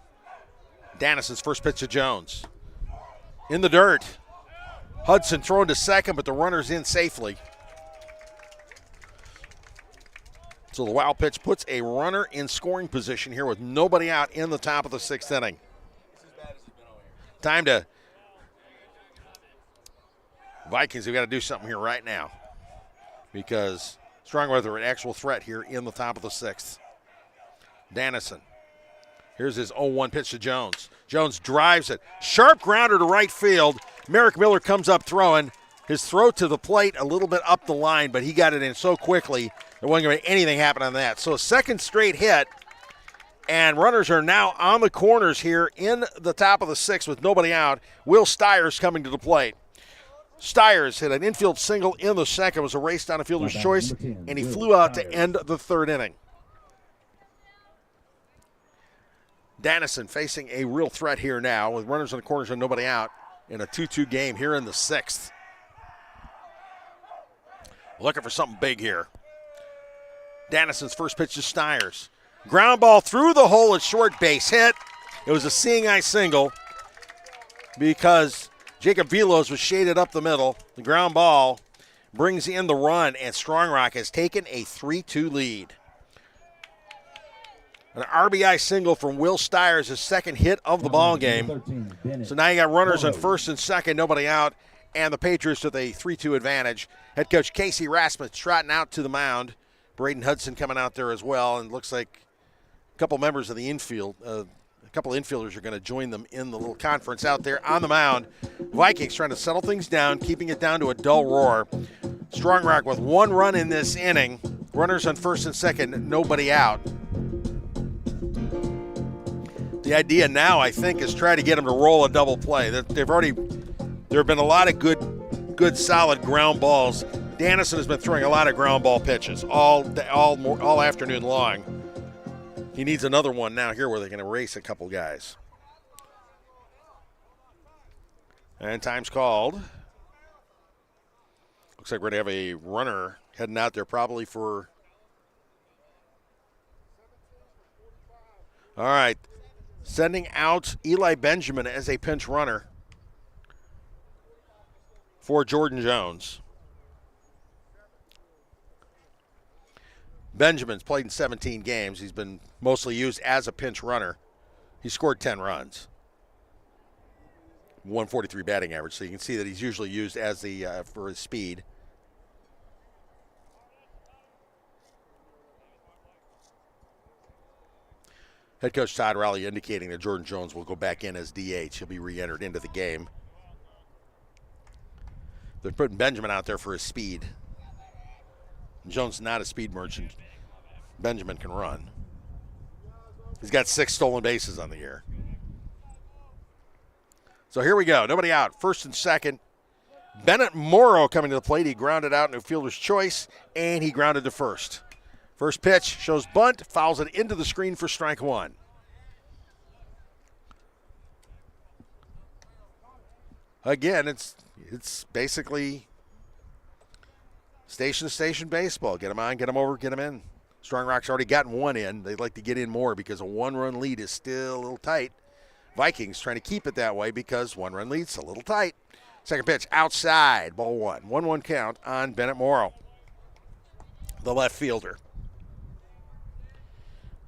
Dannison's first pitch to Jones. In the dirt. Hudson thrown to second, but the runner's in safely. So the wild pitch puts a runner in scoring position here with nobody out in the top of the 6th inning. Time to Vikings have got to do something here right now because strong weather an actual threat here in the top of the 6th. Dennison. Here's his 0-1 pitch to Jones. Jones drives it. Sharp grounder to right field. Merrick Miller comes up throwing. His throw to the plate a little bit up the line, but he got it in so quickly there wasn't going to be anything happen on that. So a second straight hit, and runners are now on the corners here in the top of the 6th with nobody out. Will Stiers coming to the plate. Stiers hit an infield single in the 2nd, was erased on a fielder's choice, and he flew out to end the 3rd inning. Dennison facing a real threat here now with runners on the corners and nobody out in a 2-2 game here in the 6th. Looking for something big here. Dennison's first pitch to Stiers. Ground ball through the hole at short, base hit. It was a seeing eye single because Jacob Velos was shaded up the middle. The ground ball brings in the run, and Strong Rock has taken a 3-2 lead. An RBI single from Will Stiers, his 2nd hit of the ball game. So now you got runners on 1st and 2nd, nobody out, and the Patriots with a 3-2 advantage. Head coach Casey Rasmus trotting out to the mound. Braden Hudson coming out there as well, and looks like a couple members of the infield, a couple infielders are going to join them in the little conference out there on the mound. Vikings trying to settle things down, keeping it down to a dull roar. Strong Rock with 1 run in this inning. Runners on 1st and 2nd, nobody out. The idea now, I think, is try to get them to roll a double play. There have been a lot of good solid ground balls. Dennison has been throwing a lot of ground ball pitches all afternoon long. He needs another one now here where they can erase a couple guys. And time's called. Looks like we're going to have a runner heading out there probably for. All right. Sending out Eli Benjamin as a pinch runner for Jordan Jones. Benjamin's played in 17 games. He's been mostly used as a pinch runner. He scored 10 runs. 143 batting average, so you can see that he's usually used as the for his speed. Head coach Todd Rowley indicating that Jordan Jones will go back in as DH. He'll be re-entered into the game. They're putting Benjamin out there for his speed. Jones is not a speed merchant. Benjamin can run. He's got 6 stolen bases on the year. So here we go. Nobody out. 1st and 2nd. Bennett Morrow coming to the plate. He grounded out in a fielder's choice, and he grounded to 1st. First pitch shows bunt, fouls it into the screen for strike 1. Again, it's basically station-to-station baseball. Get them on, get them over, get them in. Strong Rock's already gotten 1 in. They'd like to get in more because a 1-run lead is still a little tight. Vikings trying to keep it that way because 1-run lead's a little tight. Second pitch outside, ball 1. 1-1 count on Bennett Morrow, the left fielder.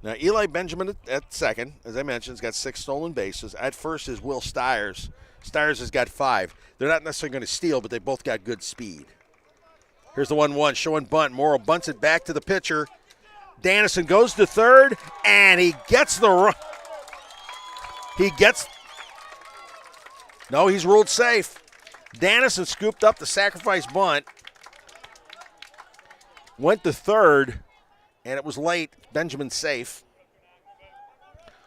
Now, Eli Benjamin at 2nd, as I mentioned, has got 6 stolen bases. At 1st is Will Stiers. Stiers has got 5. They're not necessarily going to steal, but they both got good speed. Here's the 1-1, showing bunt. Morrow bunts it back to the pitcher. Dennison goes to 3rd, and he gets the run. No, he's ruled safe. Dennison scooped up the sacrifice bunt. Went to 3rd, and it was late. Benjamin safe.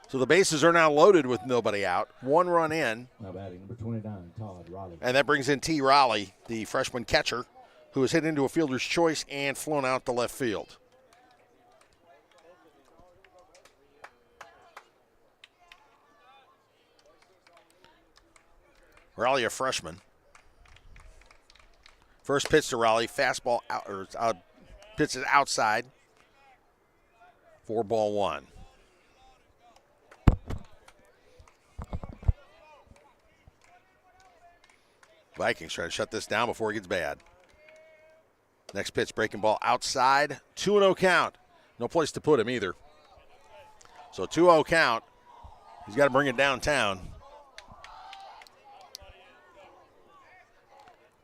So the bases are now loaded with nobody out. 1 run in. Now batting number 29, Todd Raleigh. And that brings in T. Raleigh, the freshman catcher, who was hit into a fielder's choice and flown out to left field. Raleigh, a freshman. First pitch to Raleigh, fastball out, pitches outside. 4-1. Vikings trying to shut this down before it gets bad. Next pitch, breaking ball outside. 2-0 count. No place to put him either. So 2-0 count. He's got to bring it downtown.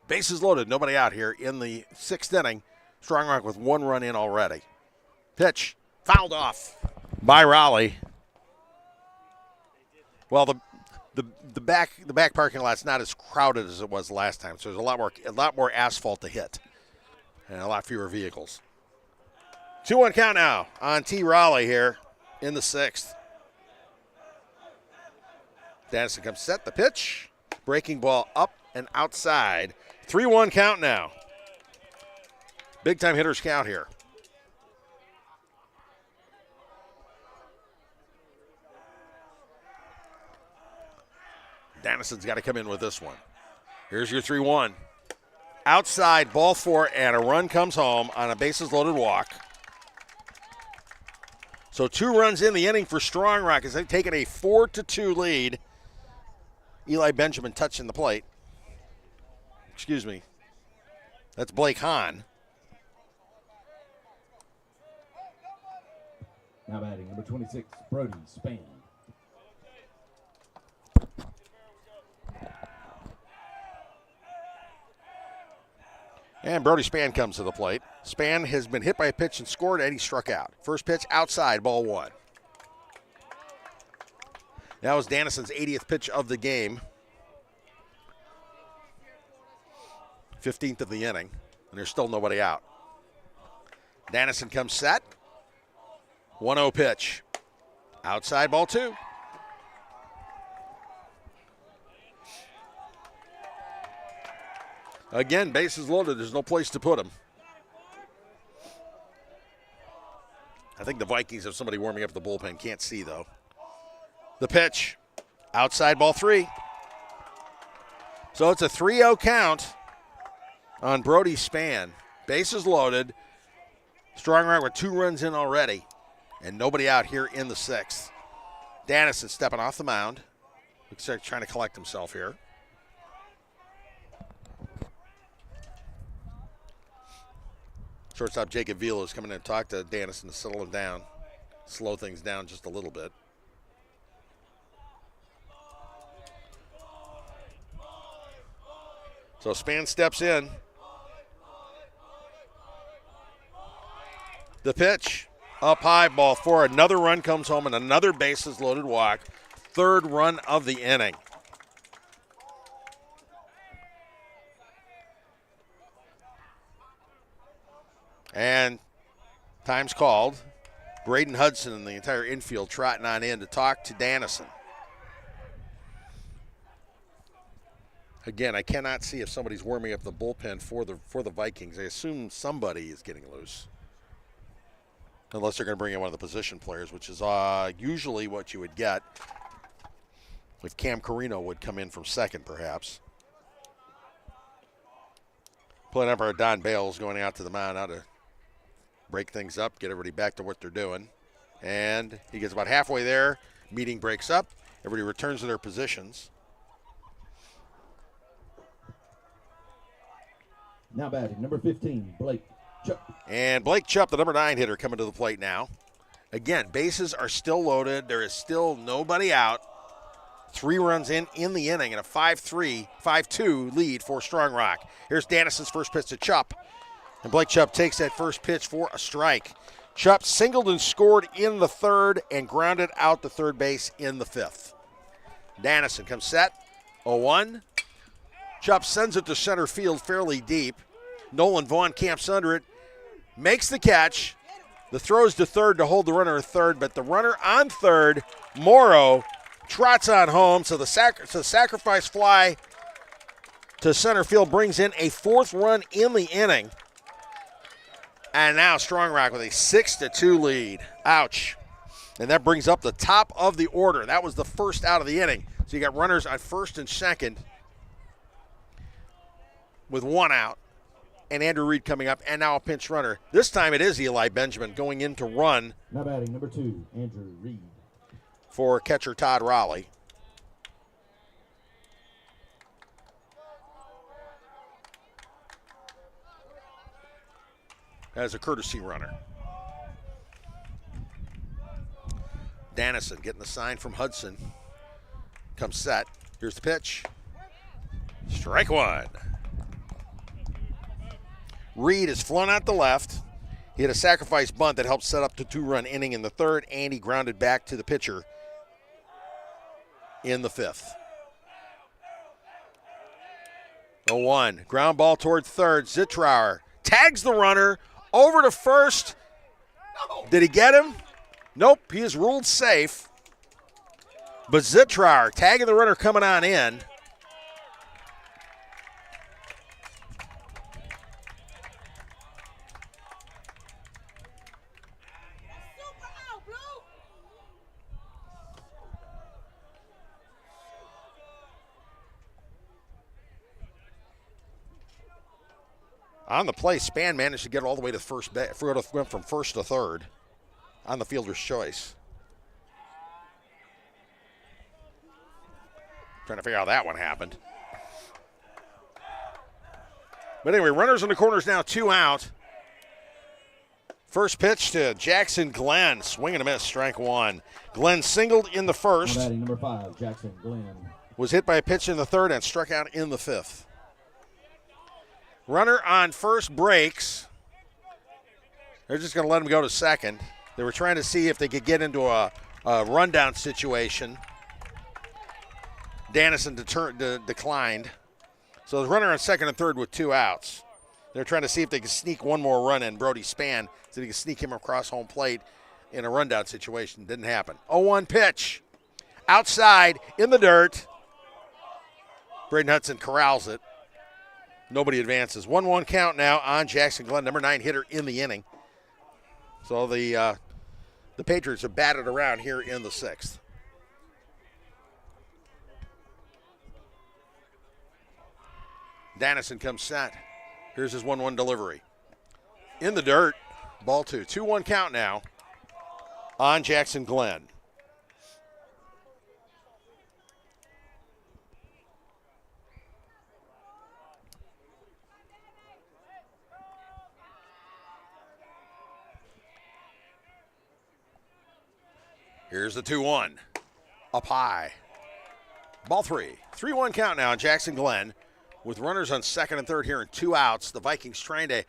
Bases loaded, nobody out here in the 6th inning. Strong Rock with 1 run in already. Pitch fouled off by Raleigh. Well, the back parking lot's not as crowded as it was last time, so there's a lot more asphalt to hit and a lot fewer vehicles. 2-1 count now on T. Raleigh here in the 6th. Dennison comes set the pitch. Breaking ball up and outside. 3-1 count now. Big time hitters count here. Dennison's got to come in with this one. Here's your 3-1. Outside, ball 4, and a run comes home on a bases loaded walk. So 2 runs in the inning for Strong Rock as they've taken a 4-2 lead. Eli Benjamin touching the plate. Excuse me. That's Blake Hahn. Now batting, number 26, Brody Span. And Brody Span comes to the plate. Span has been hit by a pitch and scored, and he struck out. First pitch outside, ball 1. That was Dennison's 80th pitch of the game. 15th of the inning, and there's still nobody out. Dennison comes set. 1-0 pitch. Outside, ball 2. Again, bases loaded. There's no place to put them. I think the Vikings have somebody warming up the bullpen. Can't see, though. The pitch. Outside, ball 3. So it's a 3-0 count on Brody Span. Bases loaded. Strong Rock with 2 runs in already. And nobody out here in the 6th. Dennison stepping off the mound. Looks like trying to collect himself here. Shortstop Jacob Vila is coming in to talk to Dennison to settle him down. Slow things down just a little bit. So Span steps in. The pitch. Up high, ball 4. Another run comes home and another bases loaded walk. 3rd run of the inning. And time's called. Braden Hudson and the entire infield trotting on in to talk to Dennison. Again, I cannot see if somebody's warming up the bullpen for the Vikings. I assume somebody is getting loose. Unless they're going to bring in one of the position players, which is usually what you would get if Cam Carino would come in from second, perhaps. Plate umpire Don Bales going out to the mound now to break things up, get everybody back to what they're doing. And he gets about halfway there. Meeting breaks up. Everybody returns to their positions. Now batting, number 15, Blake Chupp. And Blake Chupp, the number 9 hitter, coming to the plate now. Again, bases are still loaded. There is still nobody out. 3 runs in the inning and a 5-2 lead for Strong Rock. Here's Dennison's first pitch to Chupp. And Blake Chupp takes that first pitch for a strike. Chupp singled and scored in the 3rd and grounded out to third base in the 5th. Dennison comes set. 0-1. Chupp sends it to center field fairly deep. Nolan Vaughn camps under it, makes the catch. The throw's to third to hold the runner at third, but the runner on third, Morrow, trots on home. So the sacrifice fly to center field brings in a 4th run in the inning. And now Strong Rock with a 6-2 lead. Ouch. And that brings up the top of the order. That was the first out of the inning. So you got runners on first and second with 1 out. And Andrew Reed coming up, and now a pinch runner. This time it is Eli Benjamin going in to run. Now batting, number 2, Andrew Reed. For catcher Todd Raleigh. As a courtesy runner. Dannison getting the sign from Hudson. Comes set. Here's the pitch. Strike one. Reed is flown out the left. He had a sacrifice bunt that helped set up the 2-run inning in the third, and he grounded back to the pitcher in the fifth. 0-1. Ground ball toward third. Zittrauer tags the runner over to first. Did he get him? Nope, he is ruled safe. But Zittrauer tagging the runner coming on in. On the play, Span managed to get all the way to first base. Went from first to third on the fielder's choice. Trying to figure out how that one happened. But anyway, runners in the corners now, 2 out. First pitch to Jackson Glenn. Swing and a miss, strike one. Glenn singled in the first. Batting number 5, Jackson Glenn. Was hit by a pitch in the third and struck out in the fifth. Runner on first breaks. They're just going to let him go to second. They were trying to see if they could get into a rundown situation. Dannison declined. So the runner on second and third with 2 outs. They're trying to see if they can sneak one more run in, Brody Span, so they can sneak him across home plate in a rundown situation. Didn't happen. 0-1 pitch. Outside, in the dirt. Braden Hudson corrals it. Nobody advances. 1-1 count now on Jackson Glenn, number 9 hitter in the inning. So the Patriots have batted around here in the 6th. Dannison comes set. Here's his 1-1 delivery. In the dirt, ball 2. 2-1 count now on Jackson Glenn. Here's the 2-1. Up high. Ball 3. 3-1 count now on Jackson Glenn with runners on second and third here and 2 outs. The Vikings trying to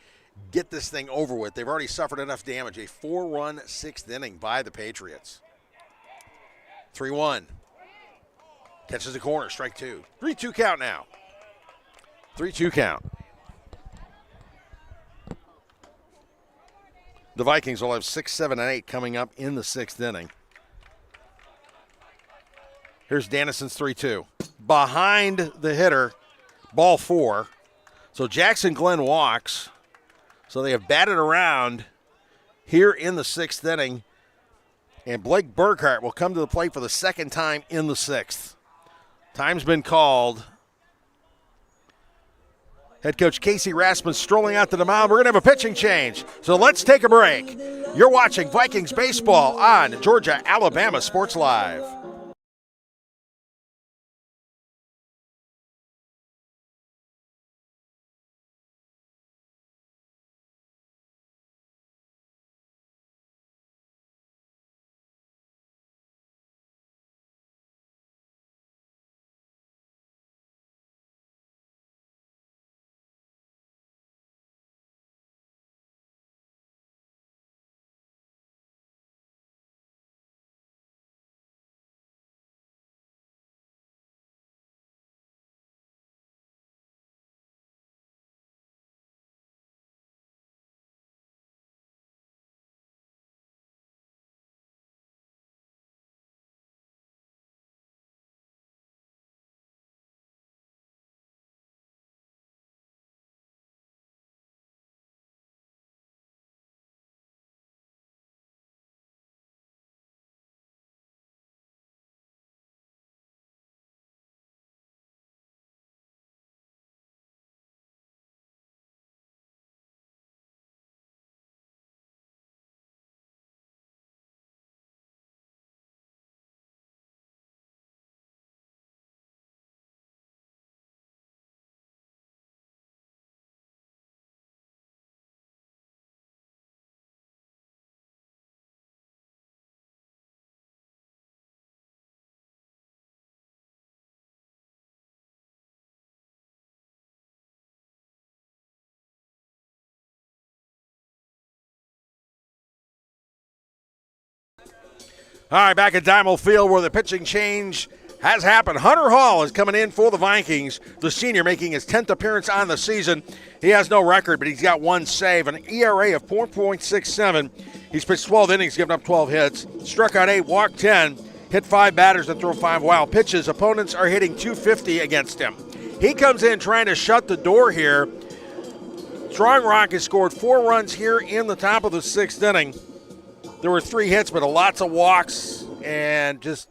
get this thing over with. They've already suffered enough damage. A 4-run 6th inning by the Patriots. 3-1. Catches the corner. Strike 2. 3-2 count now. 3-2 count. The Vikings will have 6, 7, and 8 coming up in the 6th inning. Here's Dannison's 3-2. Behind the hitter, ball 4. So Jackson Glenn walks. So they have batted around here in the 6th inning. And Blake Burkhart will come to the plate for the second time in the 6th. Time's been called. Head coach Casey Rasmus strolling out to the mound. We're going to have a pitching change. So let's take a break. You're watching Vikings baseball on Georgia Alabama Sports Live. All right, back at Diamond Field where the pitching change has happened. Hunter Hall is coming in for the Vikings, the senior making his 10th appearance on the season. He has no record, but he's got one save, an ERA of 4.67. He's pitched 12 innings, given up 12 hits, struck out 8, walked 10, hit 5 batters, and thrown 5 wild pitches. Opponents are hitting .250 against him. He comes in trying to shut the door here. Strong Rock has scored 4 runs here in the top of the 6th inning. There were 3 hits, but lots of walks, and just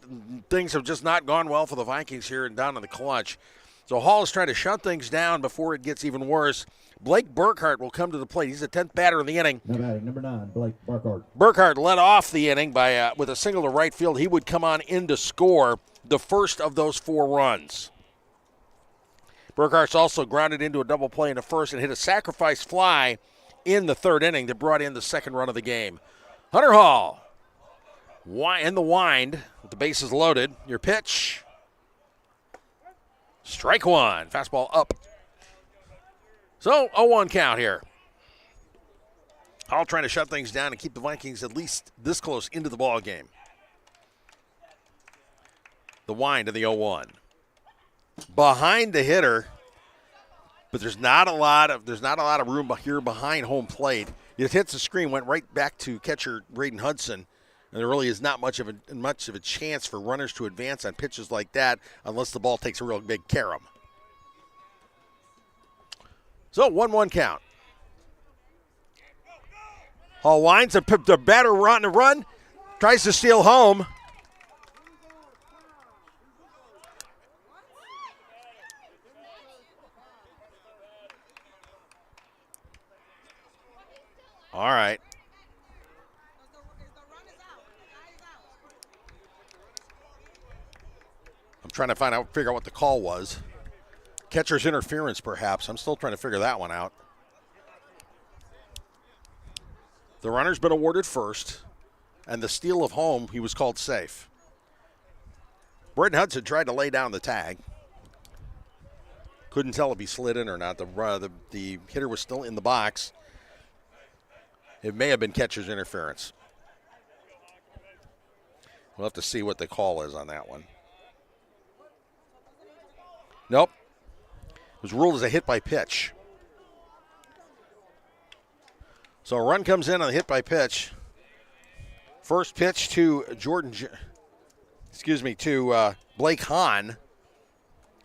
things have just not gone well for the Vikings here and down in the clutch. So Hall is trying to shut things down before it gets even worse. Blake Burkhart will come to the plate. He's the 10th batter in the inning. Number 9, Blake Burkhart. Burkhart led off the inning by with a single to right field. He would come on in to score the first of those 4 runs. Burkhart's also grounded into a double play in the first and hit a sacrifice fly in the 3rd inning that brought in the 2nd run of the game. Hunter Hall in the wind with the bases loaded. Your pitch. Strike 1. Fastball up. So 0-1 count here. Hall trying to shut things down and keep the Vikings at least this close into the ball game. The wind of the 0-1. Behind the hitter, but there's not a lot of room here behind home plate. It hits the screen, went right back to catcher Braden Hudson, and there really is not much of a chance for runners to advance on pitches like that unless the ball takes a real big carom. So 1-1 count. Hall winds the batter run, tries to steal home. All right. I'm trying to figure out what the call was. Catcher's interference, perhaps. I'm still trying to figure that one out. The runner's been awarded first, and the steal of home, he was called safe. Braden Hudson tried to lay down the tag. Couldn't tell if he slid in or not. The hitter was still in the box. It may have been catcher's interference. We'll have to see what the call is on that one. Nope. It was ruled as a hit by pitch. So a run comes in on the hit by pitch. First pitch to Blake Hahn,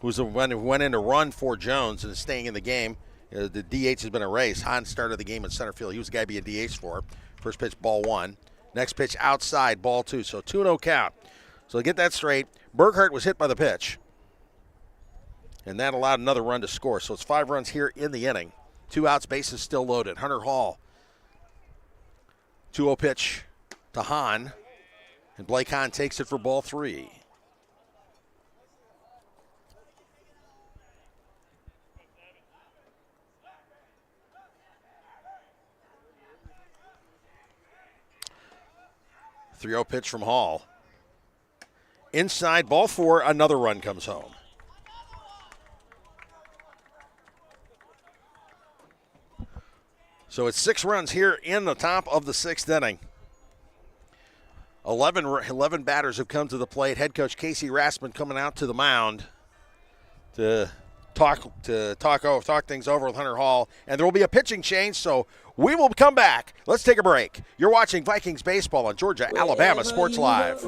who went in to run for Jones and is staying in the game. The DH has been erased. Hahn started the game in center field. He was the guy being DH for. First pitch, ball 1. Next pitch outside, ball 2. So 2-0 count. So to get that straight, Burkhart was hit by the pitch. And that allowed another run to score. So it's 5 runs here in the inning. 2 outs, bases still loaded. Hunter Hall. 2-0 pitch to Hahn. And Blake Hahn takes it for ball 3. The 3-0 pitch from Hall. Inside, ball 4, another run comes home. So it's 6 runs here in the top of the 6th inning. 11 batters have come to the plate. Head coach Casey Rassman coming out to the mound to talk things over with Hunter Hall. And there will be a pitching change, so we will come back. Let's take a break. You're watching Vikings baseball on Georgia, Alabama Sports Live.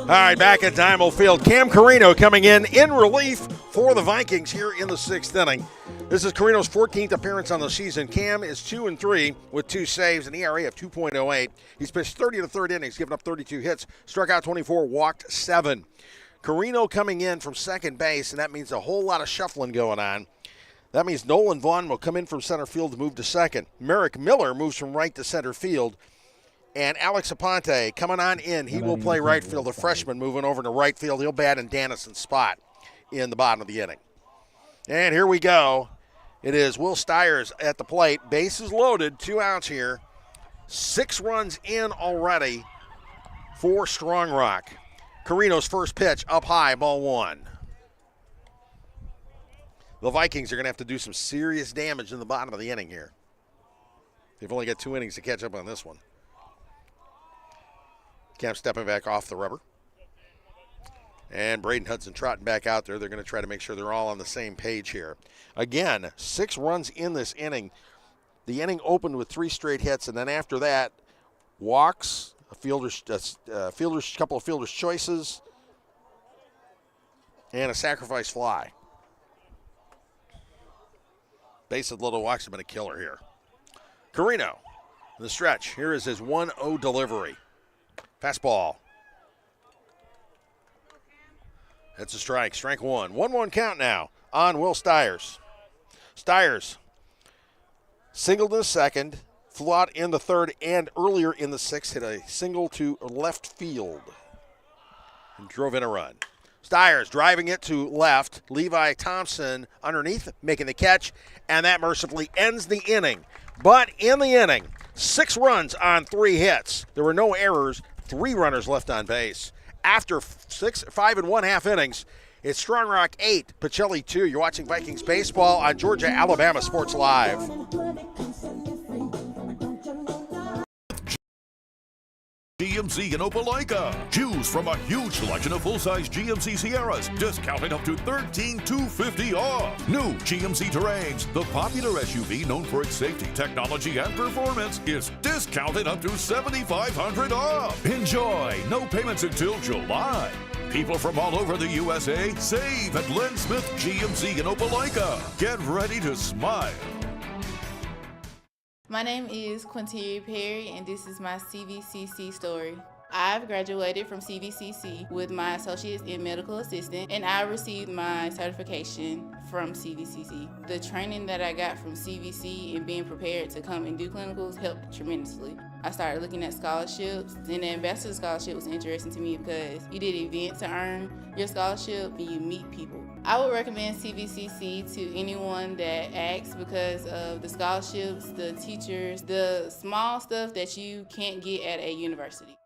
All right, back at Diamond Field, Cam Carino coming in relief for the Vikings here in the sixth inning. This is Carino's 14th appearance on the season. Cam is 2-3 with 2 saves, an ERA of 2.08. He's pitched 30 to third innings, given up 32 hits, struck out 24, walked 7. Carino coming in from second base, and that means a whole lot of shuffling going on. That means Nolan Vaughn will come in from center field to move to second. Merrick Miller moves from right to center field. And Alex Aponte coming on in. He will play right field. The freshman moving over to right field. He'll bat in Dannison's spot in the bottom of the inning. And here we go. It is Will Stiers at the plate. Bases loaded, 2 outs here. 6 runs in already for Strong Rock. Carino's first pitch up high, ball 1. The Vikings are going to have to do some serious damage in the bottom of the inning here. They've only got 2 innings to catch up on this one. Cam stepping back off the rubber. And Braden Hudson trotting back out there. They're going to try to make sure they're all on the same page here. Again, 6 runs in this inning. The inning opened with 3 straight hits, and then after that, walks, a couple of fielder's choices, and a sacrifice fly. Bases loaded walks have been a killer here. Carino, the stretch. Here is his 1-0 delivery. Fastball. That's a strike. Strike 1. 1-1 count now on Will Stiers. Stiers singled in the second, flew out in the third, and earlier in the sixth hit a single to left field and drove in a run. Stiers driving it to left. Levi Thompson underneath, making the catch, and that mercifully ends the inning. But in the inning, 6 runs on 3 hits. There were no errors. 3 runners left on base. After 5 1/2 innings, it's Strong Rock 8, Pacelli 2. You're watching Vikings baseball on Georgia Alabama Sports Live. GMC in Opelika. Choose from a huge selection of full-size GMC Sierras, discounted up to $13,250 off. New GMC Terrains, the popular SUV known for its safety, technology, and performance, is discounted up to $7,500 off. Enjoy. No payments until July. People from all over the USA save at Len Smith GMC in Opelika. Get ready to smile. My name is Quinteria Perry, and this is my CVCC story. I've graduated from CVCC with my associates in medical assistant, and I received my certification from CVCC. The training that I got from CVC and being prepared to come and do clinicals helped tremendously. I started looking at scholarships, and the Ambassador Scholarship was interesting to me because you did an event to earn your scholarship and you meet people. I would recommend CVCC to anyone that asks because of the scholarships, the teachers, the small stuff that you can't get at a university.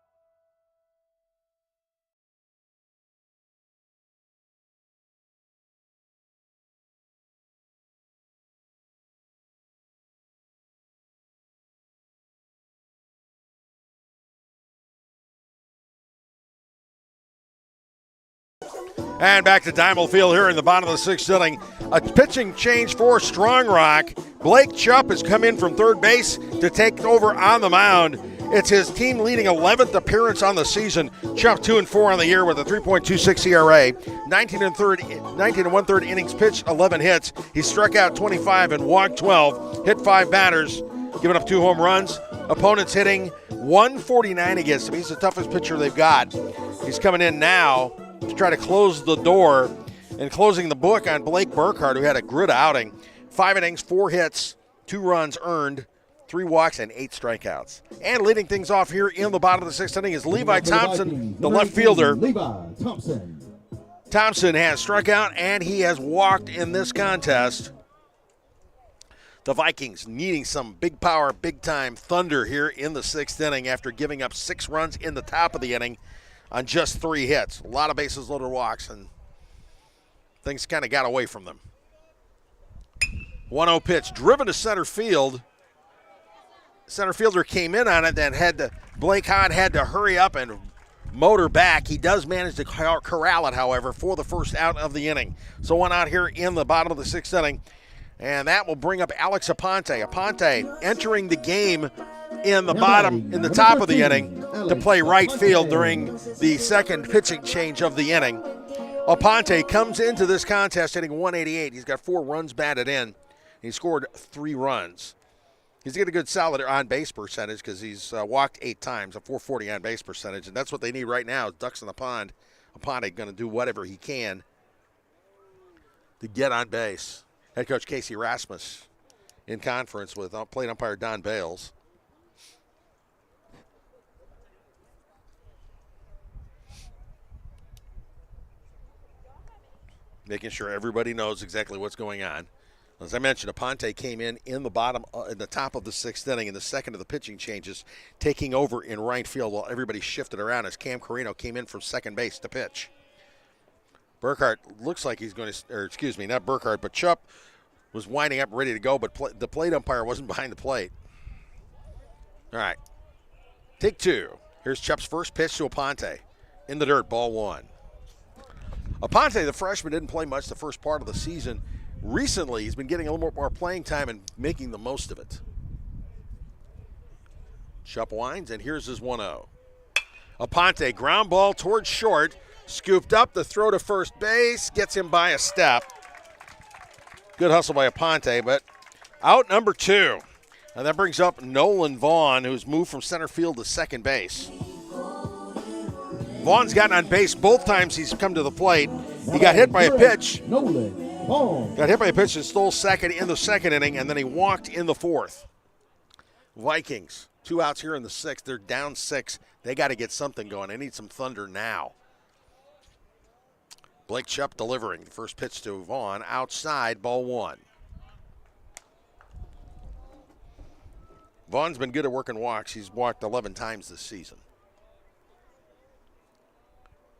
And back to Diamond Field here in the bottom of the 6th inning. A pitching change for Strong Rock. Blake Chupp has come in from third base to take over on the mound. It's his team-leading 11th appearance on the season. Chupp 2-4 on the year with a 3.26 ERA. 19 1/3 innings pitched, 11 hits. He struck out 25 and walked 12. Hit 5 batters, giving up 2 home runs. Opponents hitting 149 against him. He's the toughest pitcher they've got. He's coming in now to try to close the door and closing the book on Blake Burkhardt, who had a good outing. 5 innings, 4 hits, 2 runs earned, 3 walks, and 8 strikeouts. And leading things off here in the bottom of the 6th inning is Levi Thompson, the left fielder. Levi Thompson. Thompson has struck out, and he has walked in this contest. The Vikings needing some big power, big-time thunder here in the 6th inning after giving up 6 runs in the top of the inning on just 3 hits. A lot of bases loaded walks, and things kind of got away from them. 1-0 pitch, driven to center field. Center fielder came in on it, then Blake Hahn had to hurry up and motor back. He does manage to corral it, however, for the first out of the inning. So 1 out here in the bottom of the 6th inning. And that will bring up Alex Aponte. Aponte entering the game in the top of the inning to play right field during the second pitching change of the inning. Aponte comes into this contest hitting 188. He's got 4 runs batted in. He scored 3 runs. He's got a good solid on-base percentage because he's walked 8 times, a 440 on-base percentage, and that's what they need right now. Ducks in the pond. Aponte going to do whatever he can to get on base. Head coach Casey Rasmus in conference with plate umpire Don Bales. Making sure everybody knows exactly what's going on. As I mentioned, Aponte came in the top of the 6th inning in the second of the pitching changes, taking over in right field while everybody shifted around as Cam Carino came in from second base to pitch. Burkhart looks like he's going to, or excuse me, not Burkhart, but Chupp was winding up ready to go, but the plate umpire wasn't behind the plate. All right, take 2. Here's Chupp's first pitch to Aponte. In the dirt, ball 1. Aponte, the freshman, didn't play much the first part of the season. Recently, he's been getting a little more playing time and making the most of it. Chupp winds, and here's his 1-0. Aponte, ground ball towards short, scooped up the throw to first base, gets him by a step. Good hustle by Aponte, but out number 2. And that brings up Nolan Vaughn, who's moved from center field to second base. Vaughn's gotten on base both times he's come to the plate. He got hit by a pitch. Got hit by a pitch and stole second in the second inning, and then he walked in the 4th. Vikings, 2 outs here in the 6th. They're down 6. They got to get something going. They need some thunder now. Blake Chupp delivering. The first pitch to Vaughn. Outside, ball 1. Vaughn's been good at working walks. He's walked 11 times this season.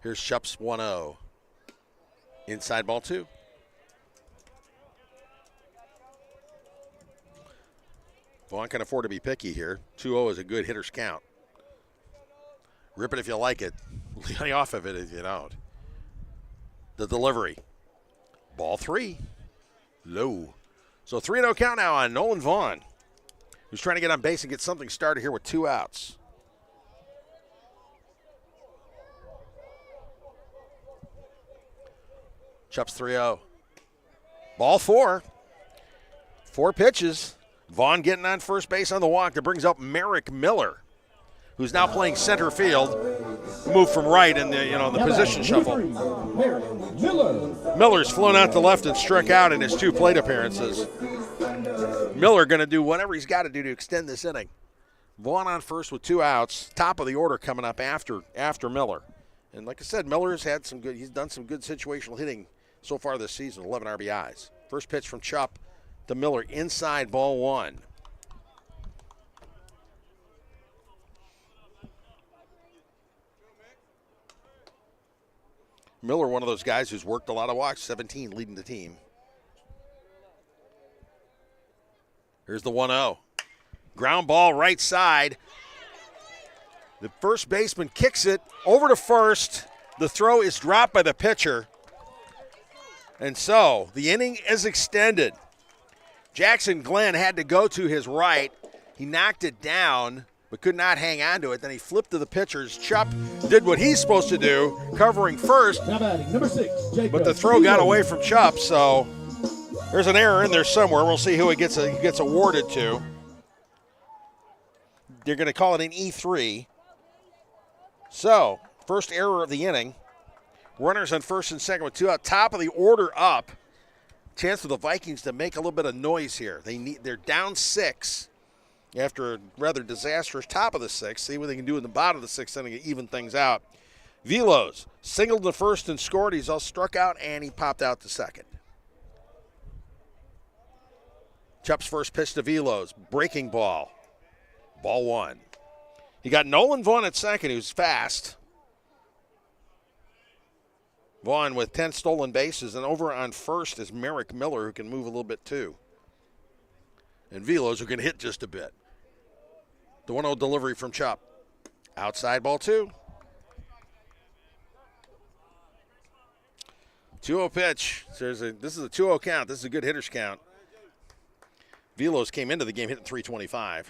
Here's Chupp's 1-0. Inside, ball 2. Vaughn can afford to be picky here. 2-0 is a good hitter's count. Rip it if you like it. Lay off of it if you don't. The delivery. Ball 3. Low. So 3-0 count now on Nolan Vaughn, who's trying to get on base and get something started here with 2 outs. Chupp's 3-0. Ball 4. 4 pitches. Vaughn getting on first base on the walk. That brings up Merrick Miller, who's now playing center field. Moved from right in the position shuffle. Miller's flown out to left and struck out in his 2 plate appearances. Miller going to do whatever he's got to do to extend this inning. Vaughn on first with 2 outs. Top of the order coming up after Miller. And like I said, Miller's had some good. He's done some good situational hitting so far this season. 11 RBIs. First pitch from Chupp to Miller, inside, ball 1. Miller, one of those guys who's worked a lot of walks, 17 leading the team. Here's the 1-0. Ground ball right side. The first baseman kicks it over to first. The throw is dropped by the pitcher. And so the inning is extended. Jackson Glenn had to go to his right. He knocked it down, but could not hang on to it. Then he flipped to the pitchers. Chupp did what he's supposed to do, covering first. Now batting, number 6, Jacob. But the throw got away from Chupp, so there's an error in there somewhere. We'll see who it gets awarded to. They're going to call it an E3. So, first error of the inning. Runners on first and second with 2 out. Top of the order up. Chance for the Vikings to make a little bit of noise here. They're down 6 after a rather disastrous top of the 6th. See what they can do in the bottom of the 6th inning to even things out. Velos singled to first and scored. He's all struck out, and he popped out to second. Chupp's first pitch to Velos. Breaking ball. Ball 1. He got Nolan Vaughn at second, who's fast. Vaughn with 10 stolen bases, and over on first is Merrick Miller, who can move a little bit too. And Velos, who can hit just a bit. The 1-0 delivery from Chupp. Outside, ball 2. 2-0 pitch. This is a 2-0 count. This is a good hitter's count. Velos came into the game hitting .325.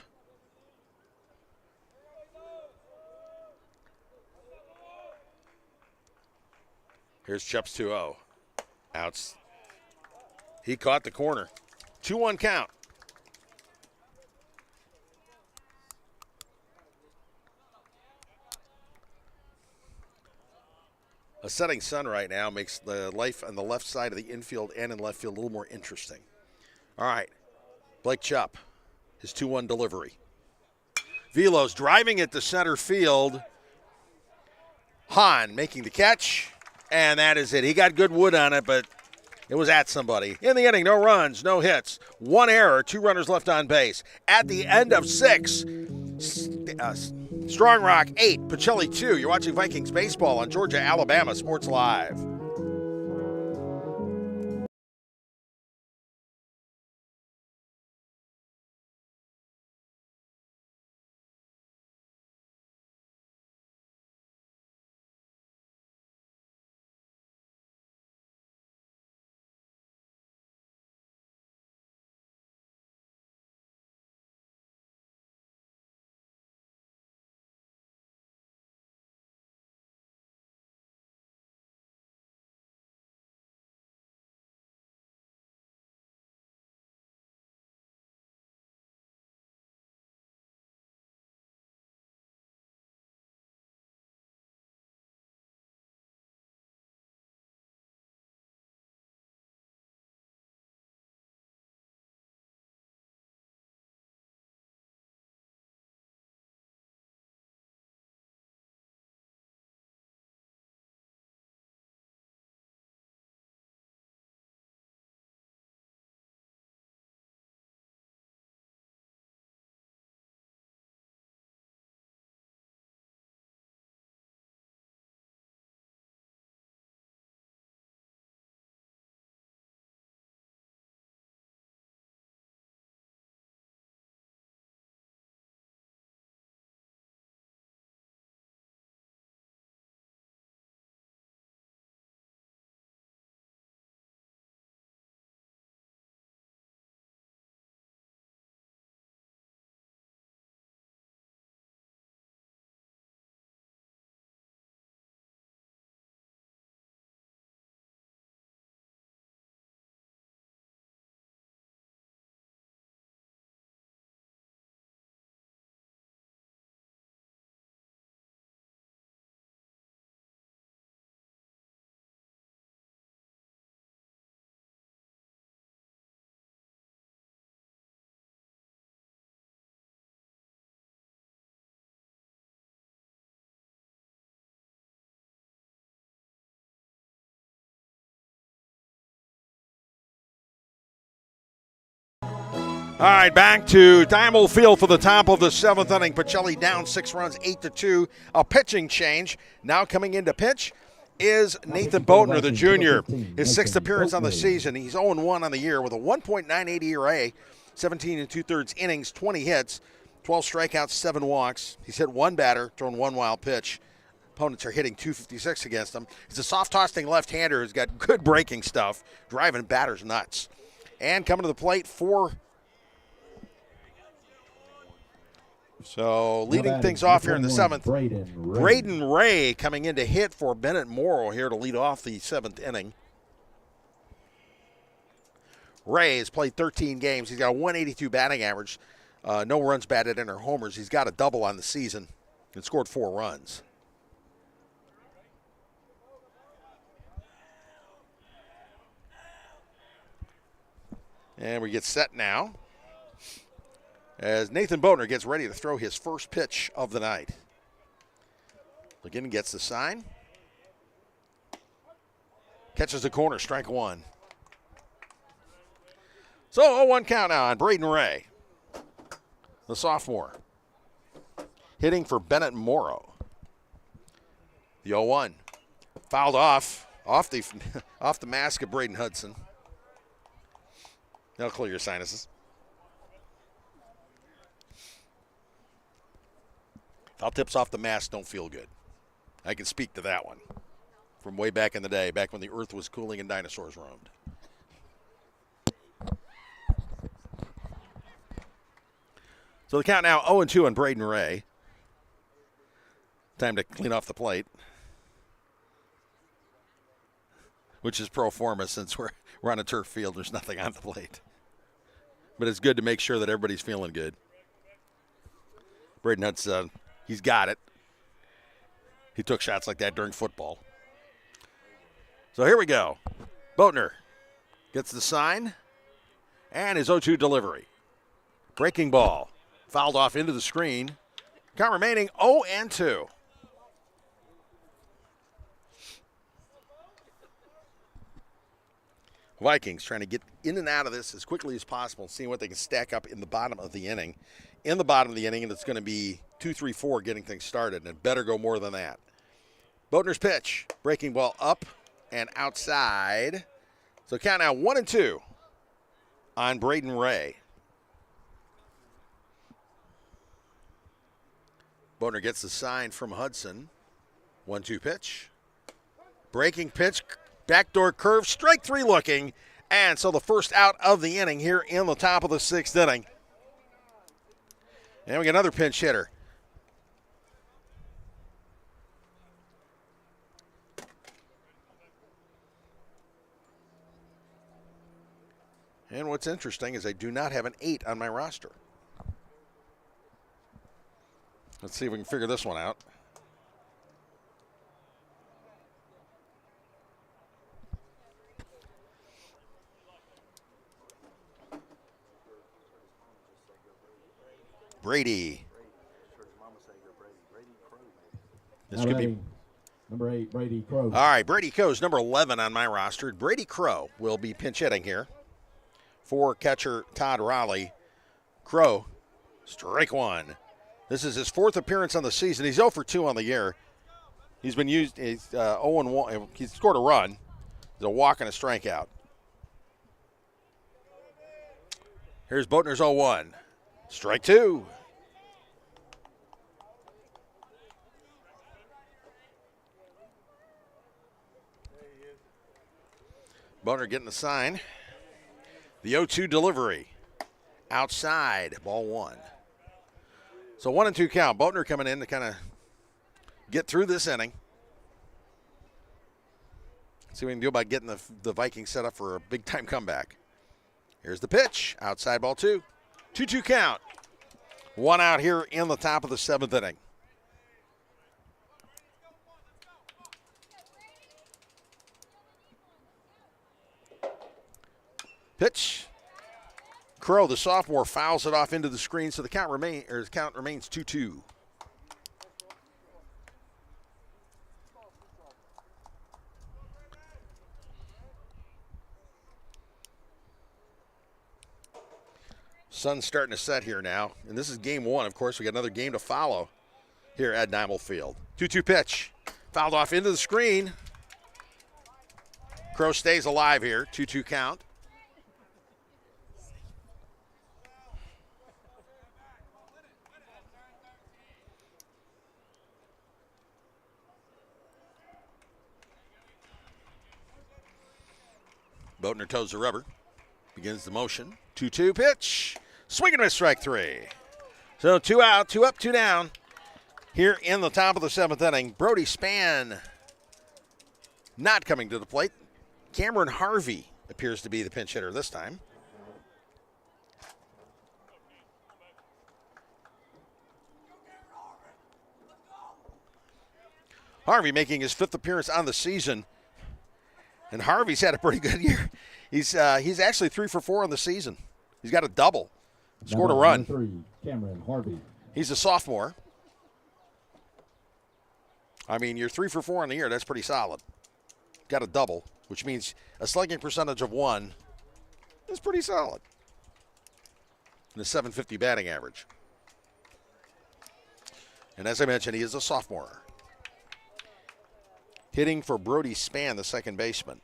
Here's Chups 2-0. Outs. He caught the corner. 2-1 count. A setting sun right now makes the life on the left side of the infield and in left field a little more interesting. All right, Blake Chupp, his 2-1 delivery. Velos driving it to center field. Hahn making the catch, and that is it. He got good wood on it, but it was at somebody. In the inning, no runs, no hits, 1 error, 2 runners left on base. At the end of 6, Strong Rock 8, Pacelli 2. You're watching Vikings baseball on Georgia, Alabama Sports Live. All right, back to Diamond Field for the top of the 7th inning. Pacelli down 6 runs, 8-2. A pitching change. Now coming into pitch is Nathan Boatner, the junior. His 6th appearance on the season. He's 0-1 on the year with a 1.98 ERA, 17 2/3 innings, 20 hits, 12 strikeouts, 7 walks. He's hit 1 batter, thrown 1 wild pitch. Opponents are hitting .256 against him. He's a soft-tossing left-hander who's got good breaking stuff, driving batters nuts. And coming to the plate for... So leading things off here in the 7th, Braden Ray coming in to hit for Bennett Morrow here to lead off the 7th inning. Ray has played 13 games. He's got a 182 batting average, no runs batted in or homers. He's got a double on the season and scored 4 runs. And we get set now as Nathan Boatner gets ready to throw his first pitch of the night. Again, gets the sign. Catches the corner, strike 1. So 0-1 count now on Braden Ray, the sophomore, hitting for Bennett Morrow. The 0-1. Fouled off the mask of Braden Hudson. That'll clear your sinuses. Foul tips off the mask don't feel good. I can speak to that one from way back in the day, back when the earth was cooling and dinosaurs roamed. So the count now 0-2 on Braden Ray. Time to clean off the plate. Which is pro forma since we're on a turf field. There's nothing on the plate. But it's good to make sure that everybody's feeling good. Braden Hunt's, he's got it. He took shots like that during football. So here we go. Boatner gets the sign and his 0-2 delivery. Breaking ball. Fouled off into the screen. Count remaining 0-2. Vikings trying to get in and out of this as quickly as possible, seeing what they can stack up in the bottom of the inning. In the bottom of the inning, and it's going to be 2-3-4 getting things started, and it better go more than that. Boatner's pitch. Breaking ball up and outside. So count now 1-2 on Braden Ray. Boatner gets the sign from Hudson. 1-2 pitch. Breaking pitch. Backdoor curve. Strike three looking. And so the first out of the inning here in the top of the sixth inning. And we got another pinch hitter. And what's interesting is I do not have an 8 on my roster. Let's see if we can figure this one out. Brady. This could be number 8, Brady Crow. All right, Brady Crow's number 11 on my roster. Brady Crow will be pinch hitting here for catcher Todd Raleigh. Crow, strike one. This is his fourth appearance on the season. He's 0 for 2 on the year. He's been used. He's 0-1. He's scored a run. He's a walk and a strikeout. Here's Boatner's 0-1. Strike two. Boatner getting the sign. The 0-2 delivery. Outside, ball one. So 1-2 count. Boatner coming in to kind of get through this inning. See what we can do about getting the Vikings set up for a big-time comeback. Here's the pitch. Outside, ball two. 2-2 count. One out here in the top of the seventh inning. Pitch. Crow, the sophomore, fouls it off into the screen, so the count remains 2-2. Sun's starting to set here now, and this is game one. Of course, we got another game to follow here at Dimel Field. 2-2 pitch. Fouled off into the screen. Crow stays alive here. 2-2 count. Boatner toes the rubber. Begins the motion. 2-2 pitch. Swing and miss, strike three. So 2 out, 2 up, 2 down. Here in the top of the seventh inning, Brody Spann not coming to the plate. Cameron Harvey appears to be the pinch hitter this time. Harvey making his 5th appearance on the season. And Harvey's had a pretty good year. He's actually 3 for 4 on the season. He's got a double. Scored a run. 3, Cameron Harvey. He's a sophomore. I mean, you're 3 for 4 on the year. That's pretty solid. Got a double, which means a slugging percentage of 1 is pretty solid. And a 750 batting average. And as I mentioned, he is a sophomore. Hitting for Brody Spann, the second baseman.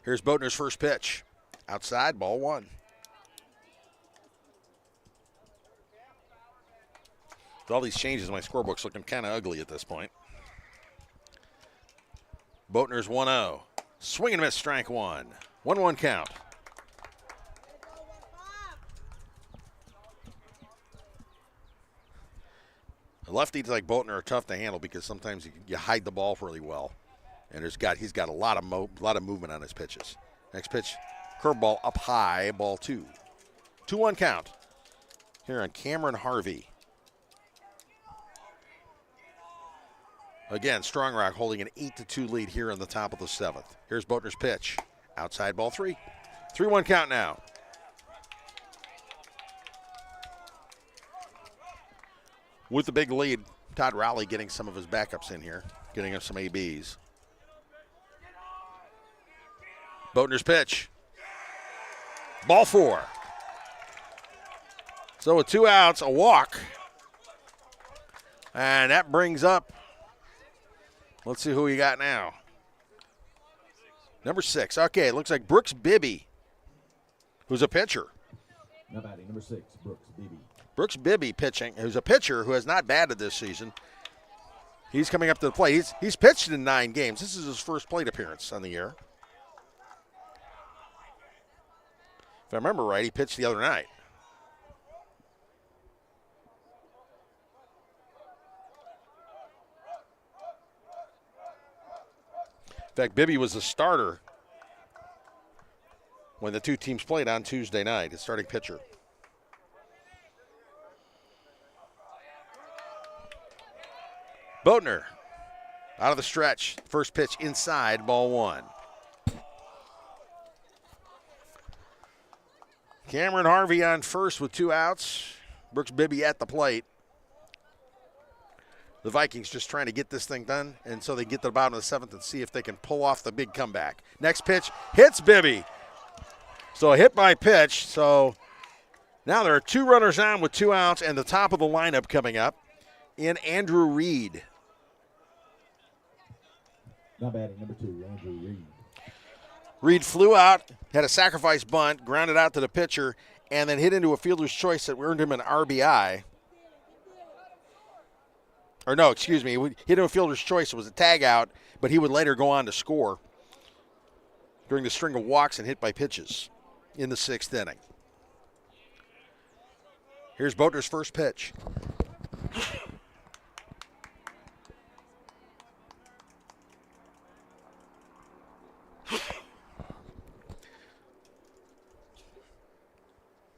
Here's Boatner's first pitch. Outside, ball one. With all these changes, my scorebook's looking kind of ugly at this point. Boatner's 1-0. Swing and miss, strike one. 1-1 count. Lefties like Boatner are tough to handle because sometimes you hide the ball really well. And he's got a lot of movement on his pitches. Next pitch, curveball up high, ball 2. 2-1 count here on Cameron Harvey. Again, Strong Rock holding an 8-2 lead here in the top of the 7th. Here's Boatner's pitch. Outside ball 3. 3-1 count now. With the big lead, Todd Rowley getting some of his backups in here, getting him some ABs. Boatner's pitch. Ball 4. So with 2 outs, a walk. And that brings up, let's see who we got now. Number 6. Okay, it looks like Brooks Bibby, who's a pitcher. Now batting, number 6, Brooks Bibby. Brooks Bibby pitching, who's a pitcher who has not batted this season. He's coming up to the plate. He's pitched in 9 games. This is his first plate appearance on the year. If I remember right, he pitched the other night. In fact, Bibby was the starter when the 2 teams played on Tuesday night, his starting pitcher. Boatner out of the stretch. First pitch inside, ball 1. Cameron Harvey on first with 2 outs. Brooks Bibby at the plate. The Vikings just trying to get this thing done, and so they get to the bottom of the 7th and see if they can pull off the big comeback. Next pitch hits Bibby. So a hit by pitch. So now there are 2 runners on with 2 outs, and the top of the lineup coming up in Andrew Reed. Now batting, number 2, Andrew Reed. Reed flew out, had a sacrifice bunt, grounded out to the pitcher, and then hit into a fielder's choice that earned him an RBI. Or no, excuse me, he hit into a fielder's choice. It was a tag out, but he would later go on to score during the string of walks and hit by pitches in the 6th inning. Here's Boatner's first pitch.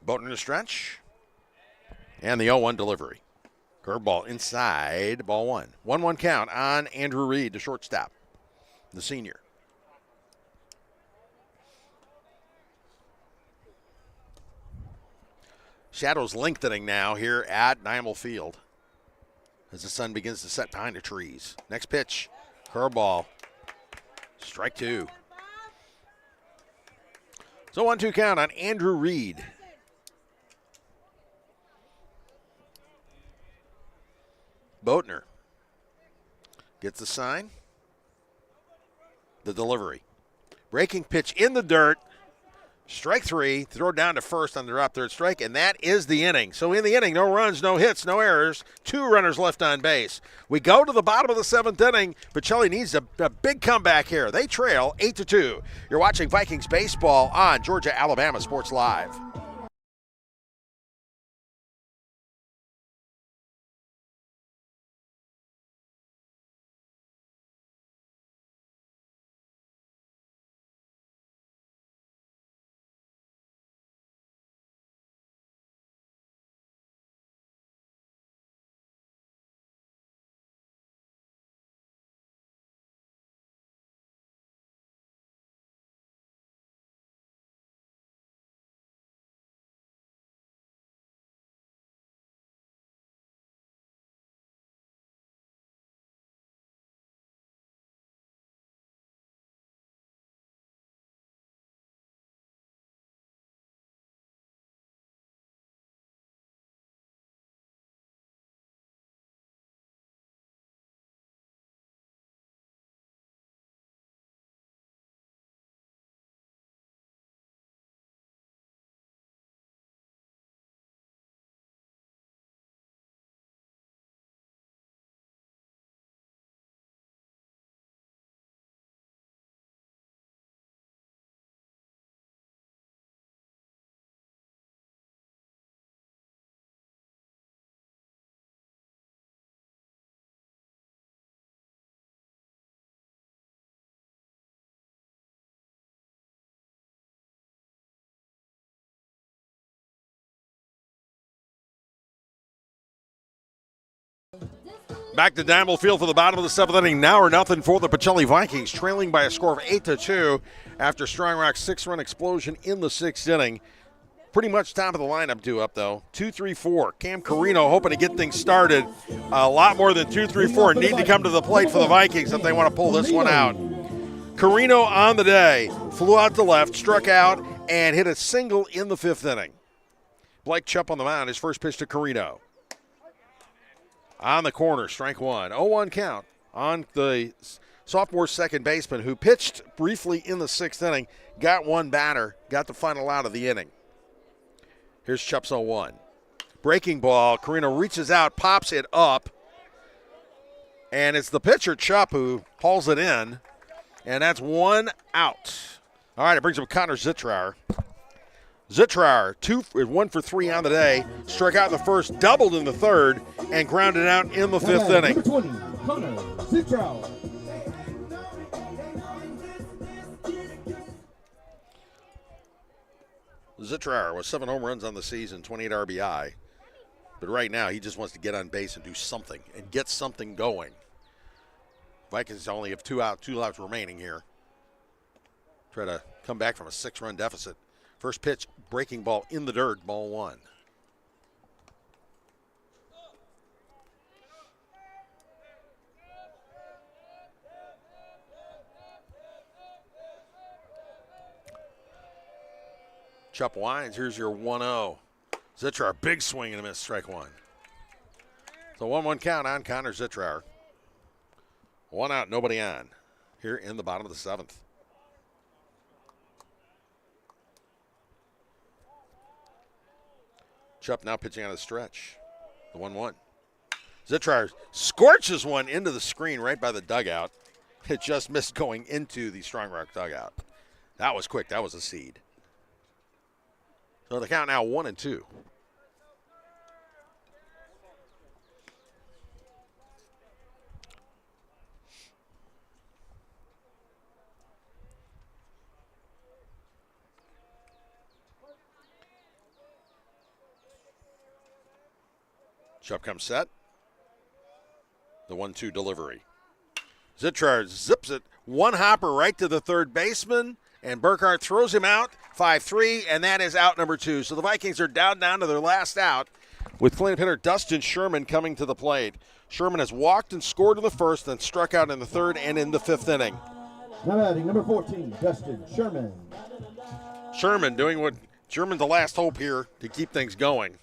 Boatner to stretch. And the 0-1 delivery. Curveball inside, ball 1. 1-1 count on Andrew Reed, the shortstop, the senior. Shadows lengthening now here at Nimel Field as the sun begins to set behind the trees. Next pitch, curveball, strike 2. So 1-2 count on Andrew Reed. Boatner gets the sign. The delivery. Breaking pitch in the dirt. Strike 3. Throw down to first on the drop third strike, and that is the inning. So in the inning, no runs, no hits, no errors. 2 runners left on base. We go to the bottom of the 7th inning. Pacelli needs a big comeback here. They trail 8-2. You're watching Vikings baseball on Georgia-Alabama Sports Live. Back to Diamond Field for the bottom of the 7th inning. Now or nothing for the Pacelli Vikings, trailing by a score of 8-2 after Strong Rock's 6-run explosion in the 6th inning. Pretty much top of the lineup due up, though. 2-3-4. Cam Carino hoping to get things started. A lot more than 2-3-4 need to come to the plate for the Vikings if they want to pull this one out. Carino on the day. Flew out to left, struck out, and hit a single in the 5th inning. Blake Chupp on the mound. His first pitch to Carino. On the corner, strike one. 0-1 count on the sophomore second baseman who pitched briefly in the 6th inning, got one batter, got the final out of the inning. Here's Chupp's 0-1. Breaking ball, Carino reaches out, pops it up, and it's the pitcher, Chupp, who hauls it in, and that's 1 out. All right, it brings up Connor Zittrauer. Zittrauer, 1 for 3 on the day, struck out in the 1st, doubled in the 3rd, and grounded out in the 5th inning. Number 20, Connor Zittrauer. Zittrauer with 7 home runs on the season, 28 RBI. But right now, he just wants to get on base and do something and get something going. Vikings only have 2 outs remaining here. Try to come back from a 6-run deficit. First pitch, breaking ball in the dirt, ball 1. Chupp winds, here's your 1-0. Zittrauer, big swing and a miss, strike 1. So 1-1 count on Connor Zittrauer. 1 out, nobody on. Here in the bottom of the 7th. Chupp now pitching on the stretch. The 1-1. Zittrauer scorches one into the screen right by the dugout. It just missed going into the Strong Rock dugout. That was quick. That was a seed. So the count now 1-2. Chupp comes set. The 1-2 delivery. Zittrauer zips it. One hopper right to the 3rd baseman, and Burkhart throws him out. 5-3, and that is out number 2. So the Vikings are down to their last out with cleanup hitter Dustin Sherman coming to the plate. Sherman has walked and scored in the 1st, then struck out in the 3rd and in the 5th inning. Now batting number 14, Dustin Sherman. Sherman doing what Sherman's the last hope here to keep things going.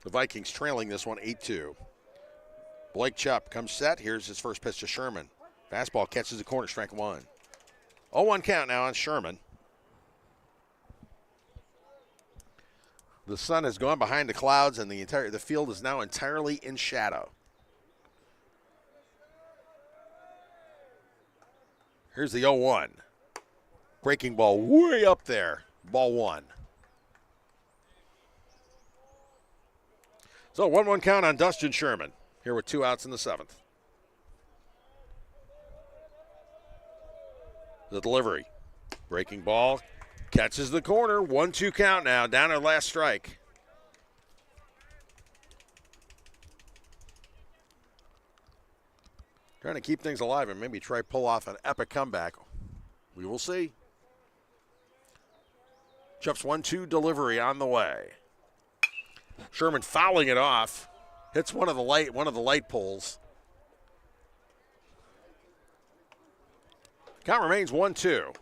The Vikings trailing this one 8-2. Blake Chupp comes set. Here's his first pitch to Sherman. Fastball catches the corner, strike 1. 0-1 count now on Sherman. The sun has gone behind the clouds, and the field is now entirely in shadow. Here's the 0-1. Breaking ball way up there. Ball 1. So 1-1 count on Dustin Sherman. Here with 2 outs in the 7th. The delivery. Breaking ball. Catches the corner. 1-2 count now. Down at last strike. Trying to keep things alive and maybe try pull off an epic comeback. We will see. Chupp's 1-2 delivery on the way. Sherman fouling it off. Hits one of the light poles. Count remains 1-2.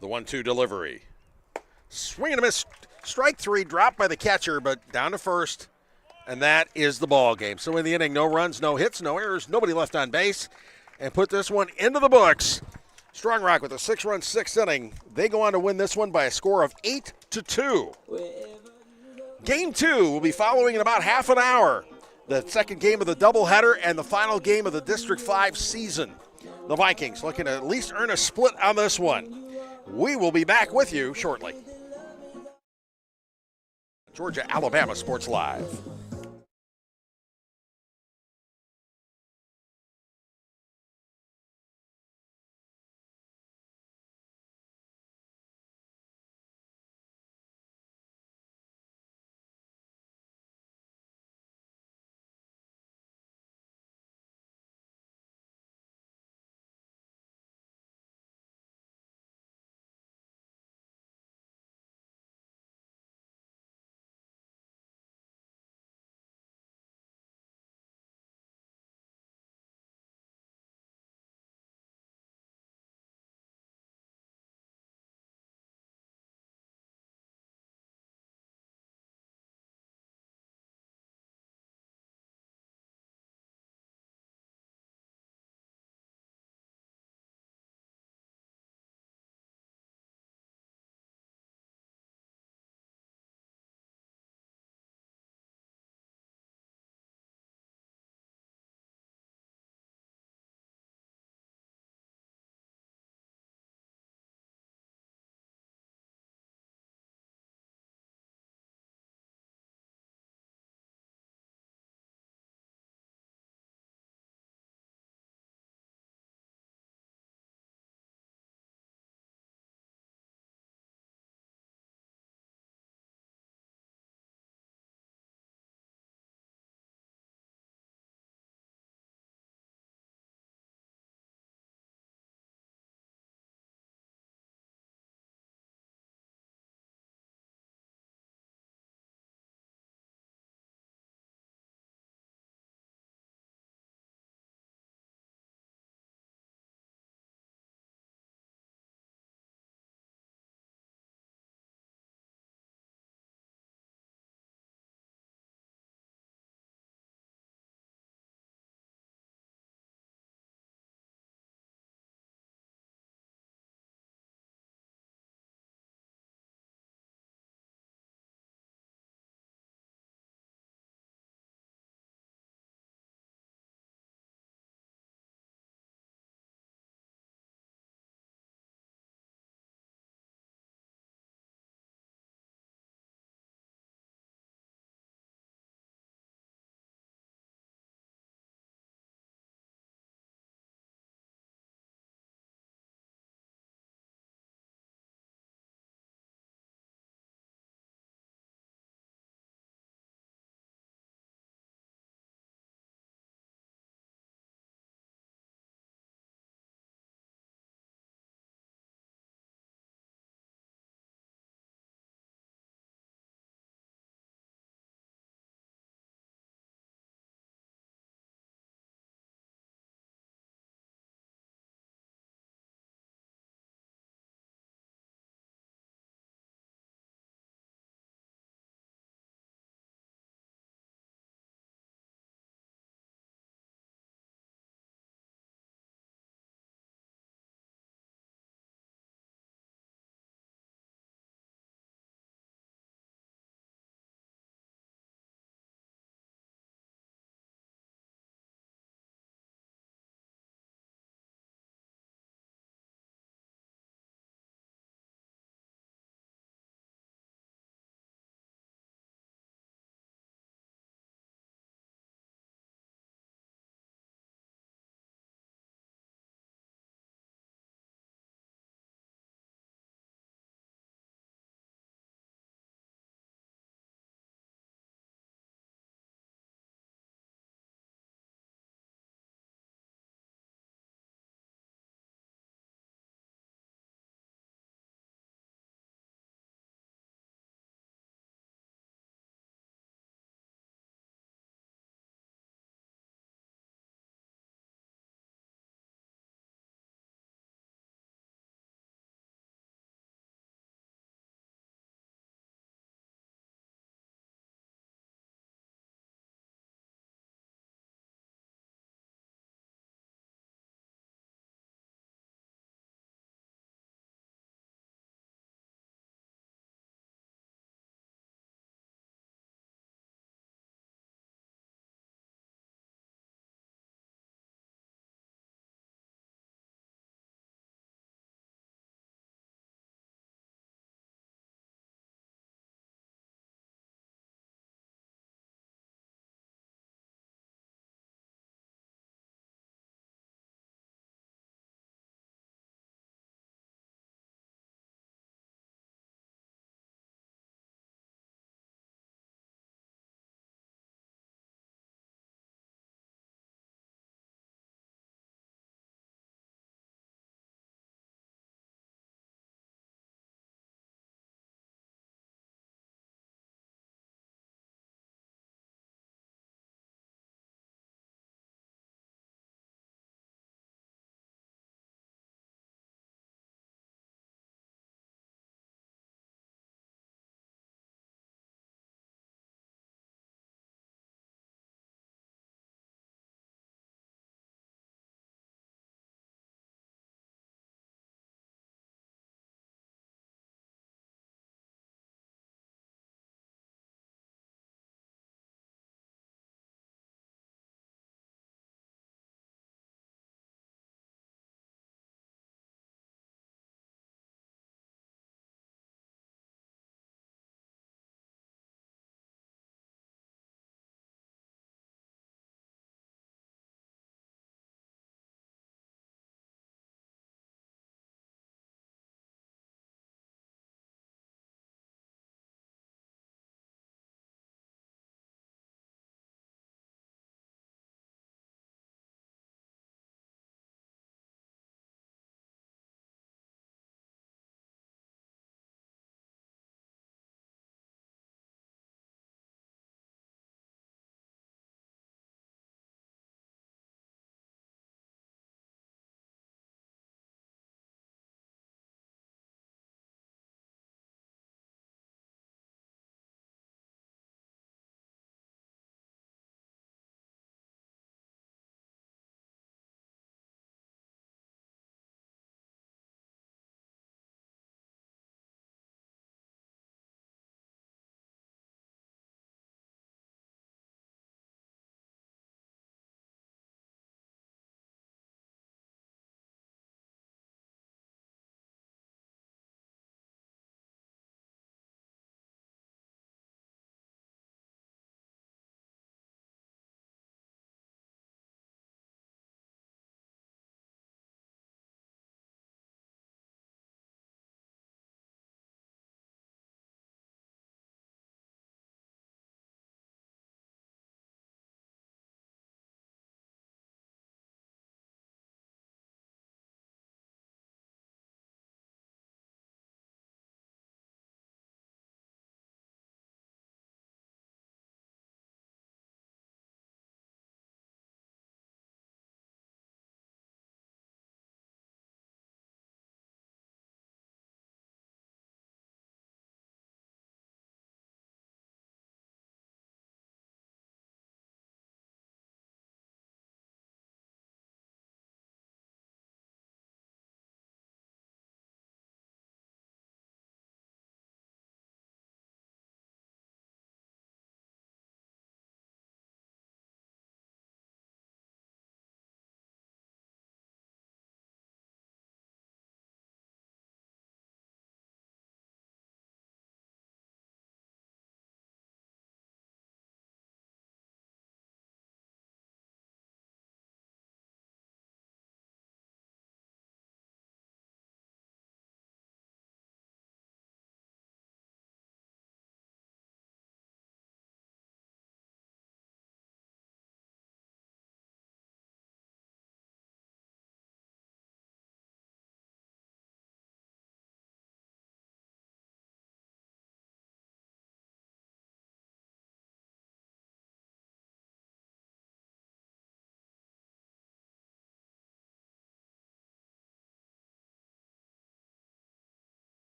The 1-2 delivery. Swing and a miss. Strike 3, dropped by the catcher, but down to 1st. And that is the ball game. So in the inning, no runs, no hits, no errors, nobody left on base. And put this one into the books. Strong Rock with a 6-run 6th inning. They go on to win this one by a score of 8-2. Game 2 will be following in about half an hour. The second game of the doubleheader and the final game of the District 5 season. The Vikings looking to at least earn a split on this one. We will be back with you shortly. Georgia, Alabama Sports Live.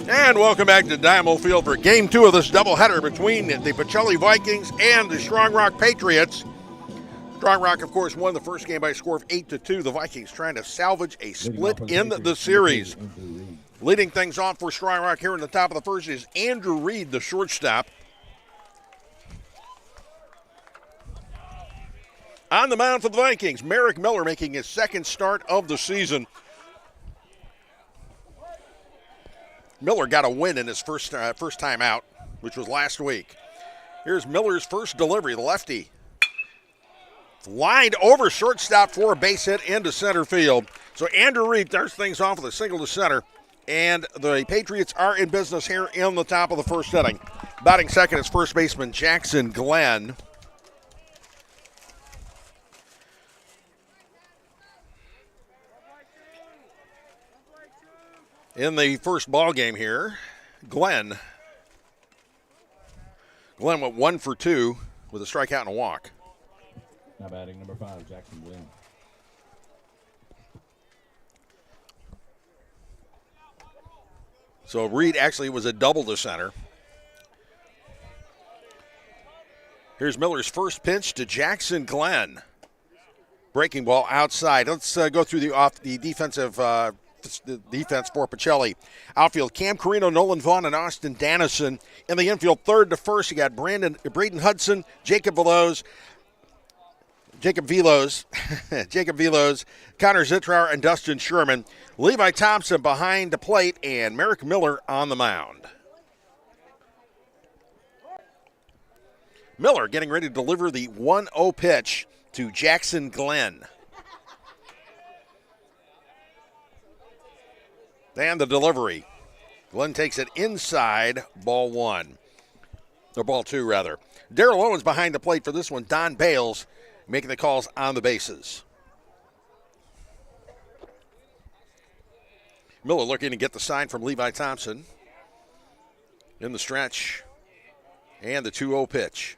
And welcome back to Diamond Field for Game 2 of this doubleheader between the Pacelli Vikings and the Strong Rock Patriots. Strong Rock, of course, won the first game by a score of 8-2. The Vikings trying to salvage a split in the series. Leading things off for Strong Rock here in the top of the first is Andrew Reed, the shortstop. On the mound for the Vikings, Merrick Miller making his second start of the season. Miller got a win in his first time out, which was last week. Here's Miller's first delivery, the lefty. Lined over shortstop for a base hit into center field. So Andrew Reed starts things off with a single to center, and the Patriots are in business here in the top of the first inning. Batting second is first baseman Jackson Glenn. In the first ball game here, Glenn went 1 for 2 with a strikeout and a walk. Now batting number 5, Jackson Glenn. So Reed actually was a double to center. Here's Miller's first pitch to Jackson Glenn. Breaking ball outside. Let's go through the defensive defense for Pacelli. Outfield, Cam Carino, Nolan Vaughn, and Austin Dannison. In the infield, third to first, you got Braden Hudson, Jacob Veloz, Connor Zittrauer, and Dustin Sherman. Levi Thompson behind the plate, and Merrick Miller on the mound. Miller getting ready to deliver the 1-0 pitch to Jackson Glenn. And the delivery. Glenn takes it inside, ball 1. Or ball 2, rather. Darrell Owens behind the plate for this one. Don Bales making the calls on the bases. Miller looking to get the sign from Levi Thompson. In the stretch. And the 2-0 pitch.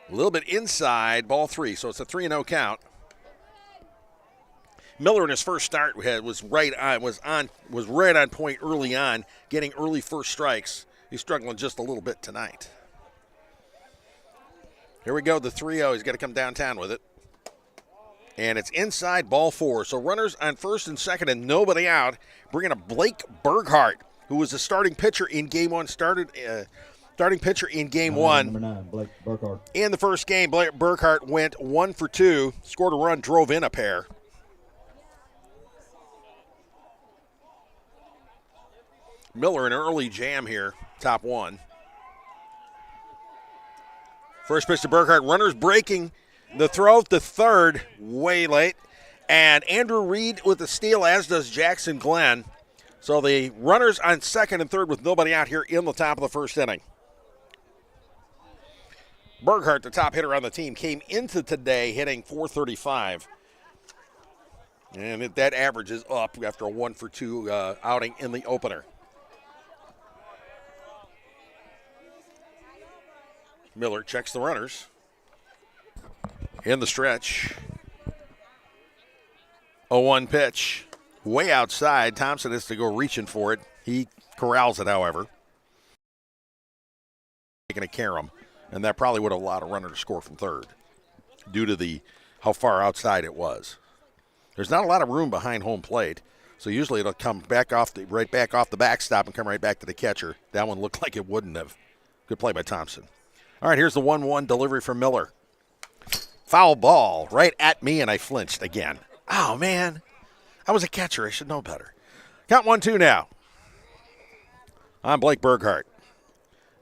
A little bit inside, ball 3, so it's a 3-0 count. Miller in his first start was right on point early on, getting early first strikes. He's struggling just a little bit tonight. Here we go, the 3-0. He's got to come downtown with it. And it's inside, ball 4. So runners on first and second and nobody out, bringing up Blake Burghardt, who was the starting pitcher in Game 1, starting pitcher in Game 1. Number 9, Blake Burkhardt. In the first game, Blake Burghardt went 1 for 2, scored a run, drove in a pair. Miller an early jam here, top 1. First pitch to Burkhardt, runners breaking. The throw to third, way late. And Andrew Reed with the steal, as does Jackson Glenn. So the runners on second and third with nobody out here in the top of the first inning. Burghardt, the top hitter on the team, came into today hitting .435. And that average is up after a 1 for 2 outing in the opener. Miller checks the runners. In the stretch. 0-1 pitch. Way outside. Thompson has to go reaching for it. He corrals it, however. Taking a carom. And that probably would have allowed a runner to score from third due to how far outside it was. There's not a lot of room behind home plate, so usually it'll come right back off the backstop and come right back to the catcher. That one looked like it wouldn't have. Good play by Thompson. All right, here's the 1-1 delivery from Miller. Foul ball right at me, and I flinched again. Oh, man. I was a catcher. I should know better. Count 1-2 now. I'm Blake Burghardt.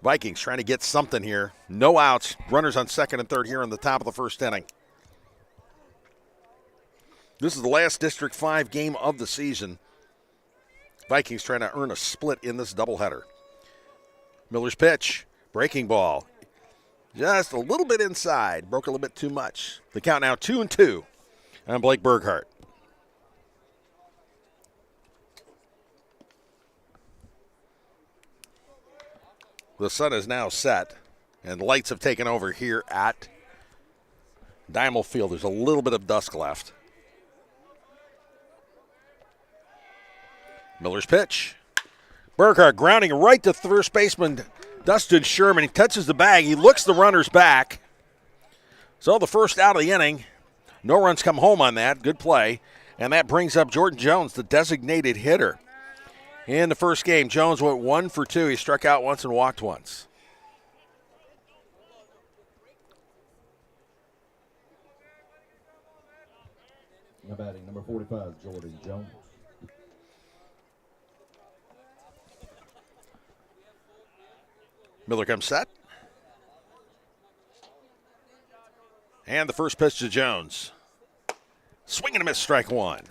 Vikings trying to get something here. No outs. Runners on second and third here in the top of the first inning. This is the last District 5 game of the season. Vikings trying to earn a split in this doubleheader. Miller's pitch. Breaking ball. Just a little bit inside. Broke a little bit too much. The count now 2-2. I'm Blake Burghardt. The sun is now set, and lights have taken over here at Diamond Field. There's a little bit of dusk left. Miller's pitch. Burkhart grounding right to first baseman Dustin Sherman. He touches the bag. He looks the runners back. So the first out of the inning. No runs come home on that. Good play. And that brings up Jordan Jones, the designated hitter. In the first game, Jones went 1 for 2. He struck out once and walked once. Now batting, number 45, Jordan Jones. Miller comes set. And the first pitch to Jones. Swing and a miss, strike one.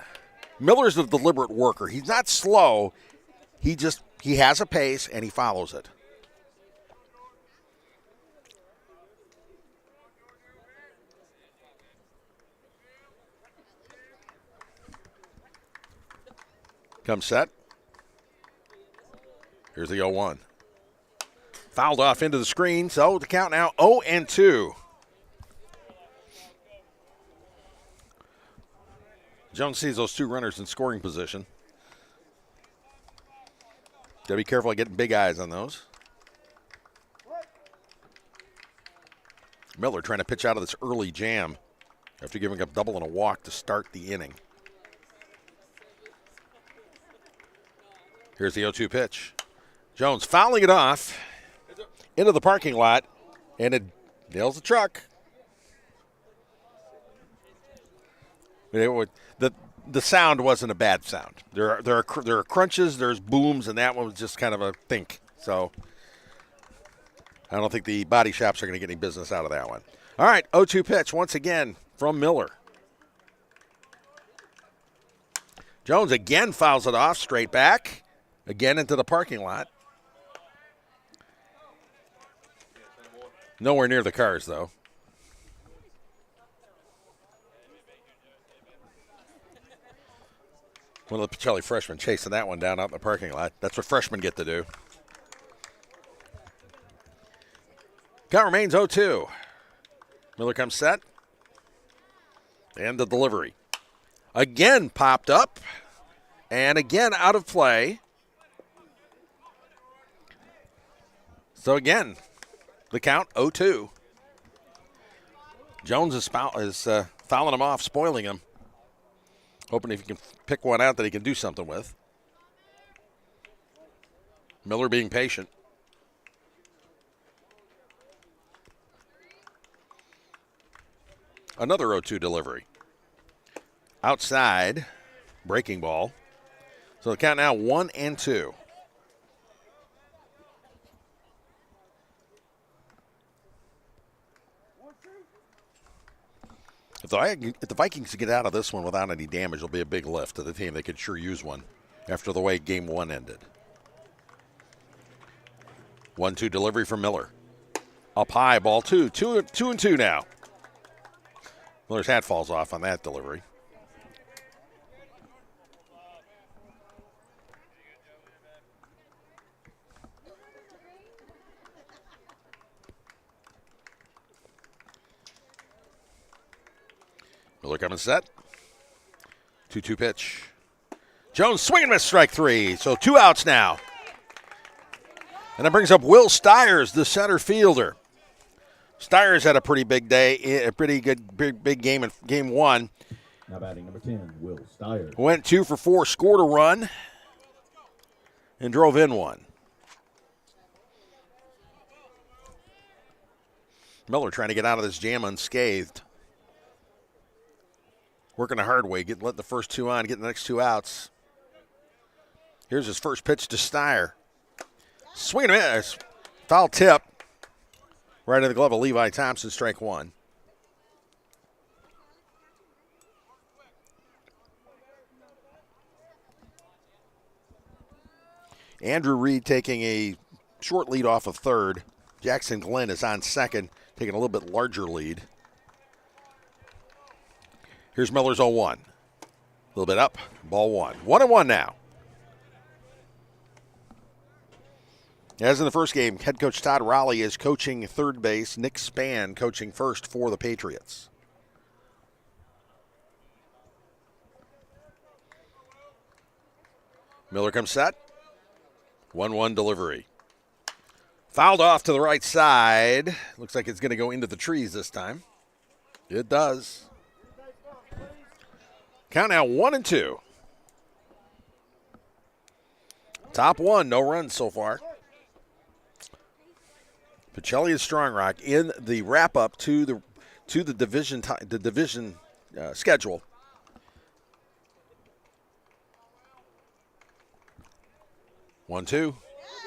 Miller's a deliberate worker. He's not slow. He has a pace and he follows it. Comes set. Here's the 0-1. Fouled off into the screen, so the count now 0-2. Jones sees those two runners in scoring position. Got to be careful of getting big eyes on those. Miller trying to pitch out of this early jam after giving up double and a walk to start the inning. Here's the 0-2 pitch. Jones fouling it off into the parking lot, and it nails the truck. The sound wasn't a bad sound. There are crunches, there's booms, and that one was just kind of a think. So I don't think the body shops are going to get any business out of that one. All right, 0-2 pitch once again from Miller. Jones again fouls it off, straight back, again into the parking lot. Nowhere near the cars, though. One of the Pacelli freshmen chasing that one down out in the parking lot. That's what freshmen get to do. Count remains 0-2. Miller comes set. And the delivery. Again popped up. And again out of play. So again, the count 0-2. Jones is fouling him off, spoiling him. Hoping if he can pick one out that he can do something with. Miller being patient. Another 0-2 delivery. Outside, breaking ball. So the count now 1-2. If the Vikings get out of this one without any damage, it'll be a big lift to the team. They could sure use one after the way game one ended. 1-2 delivery from Miller. Up high, ball two. 2-2 now. Miller's hat falls off on that delivery. Miller coming set. 2-2 pitch. Jones swinging miss, strike three. So 2 outs now. And that brings up Will Stiers, the center fielder. Stiers had a pretty big day, a pretty good big game in game one. Now batting number 10, Will Stiers. Went 2 for 4, scored a run, and drove in one. Miller trying to get out of this jam unscathed. Working the hard way, letting the first 2 on, getting the next 2 outs. Here's his first pitch to Stier. Swing and a miss. Foul tip. Right in the glove of Levi Thompson, strike one. Andrew Reed taking a short lead off of third. Jackson Glenn is on second, taking a little bit larger lead. Here's Miller's 0-1. A little bit up, ball one. 1-1 now. As in the first game, head coach Todd Raleigh is coaching third base. Nick Spann coaching first for the Patriots. Miller comes set. 1-1 delivery. Fouled off to the right side. Looks like it's going to go into the trees this time. It does. Count now 1-2. Top one, no runs so far. Pacelli and Strong Rock in the wrap-up to the division schedule. One, two.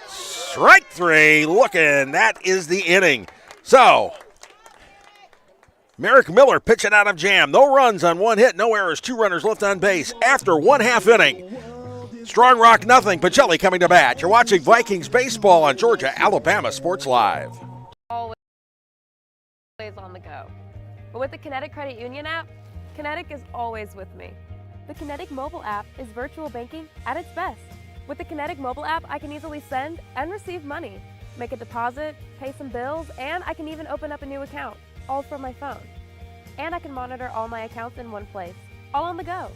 Strike three. Looking. That is the inning. So, Merrick Miller pitching out of jam. No runs on one hit, no errors, 2 runners left on base after 1/2 inning. Strong Rock nothing. Pacelli coming to bat. You're watching Vikings baseball on Georgia Alabama Sports Live. Always on the go. But with the Kinetic Credit Union app, Kinetic is always with me. The Kinetic mobile app is virtual banking at its best. With the Kinetic mobile app, I can easily send and receive money, make a deposit, pay some bills, and I can even open up a new account, all from my phone. And I can monitor all my accounts in one place, all on the go.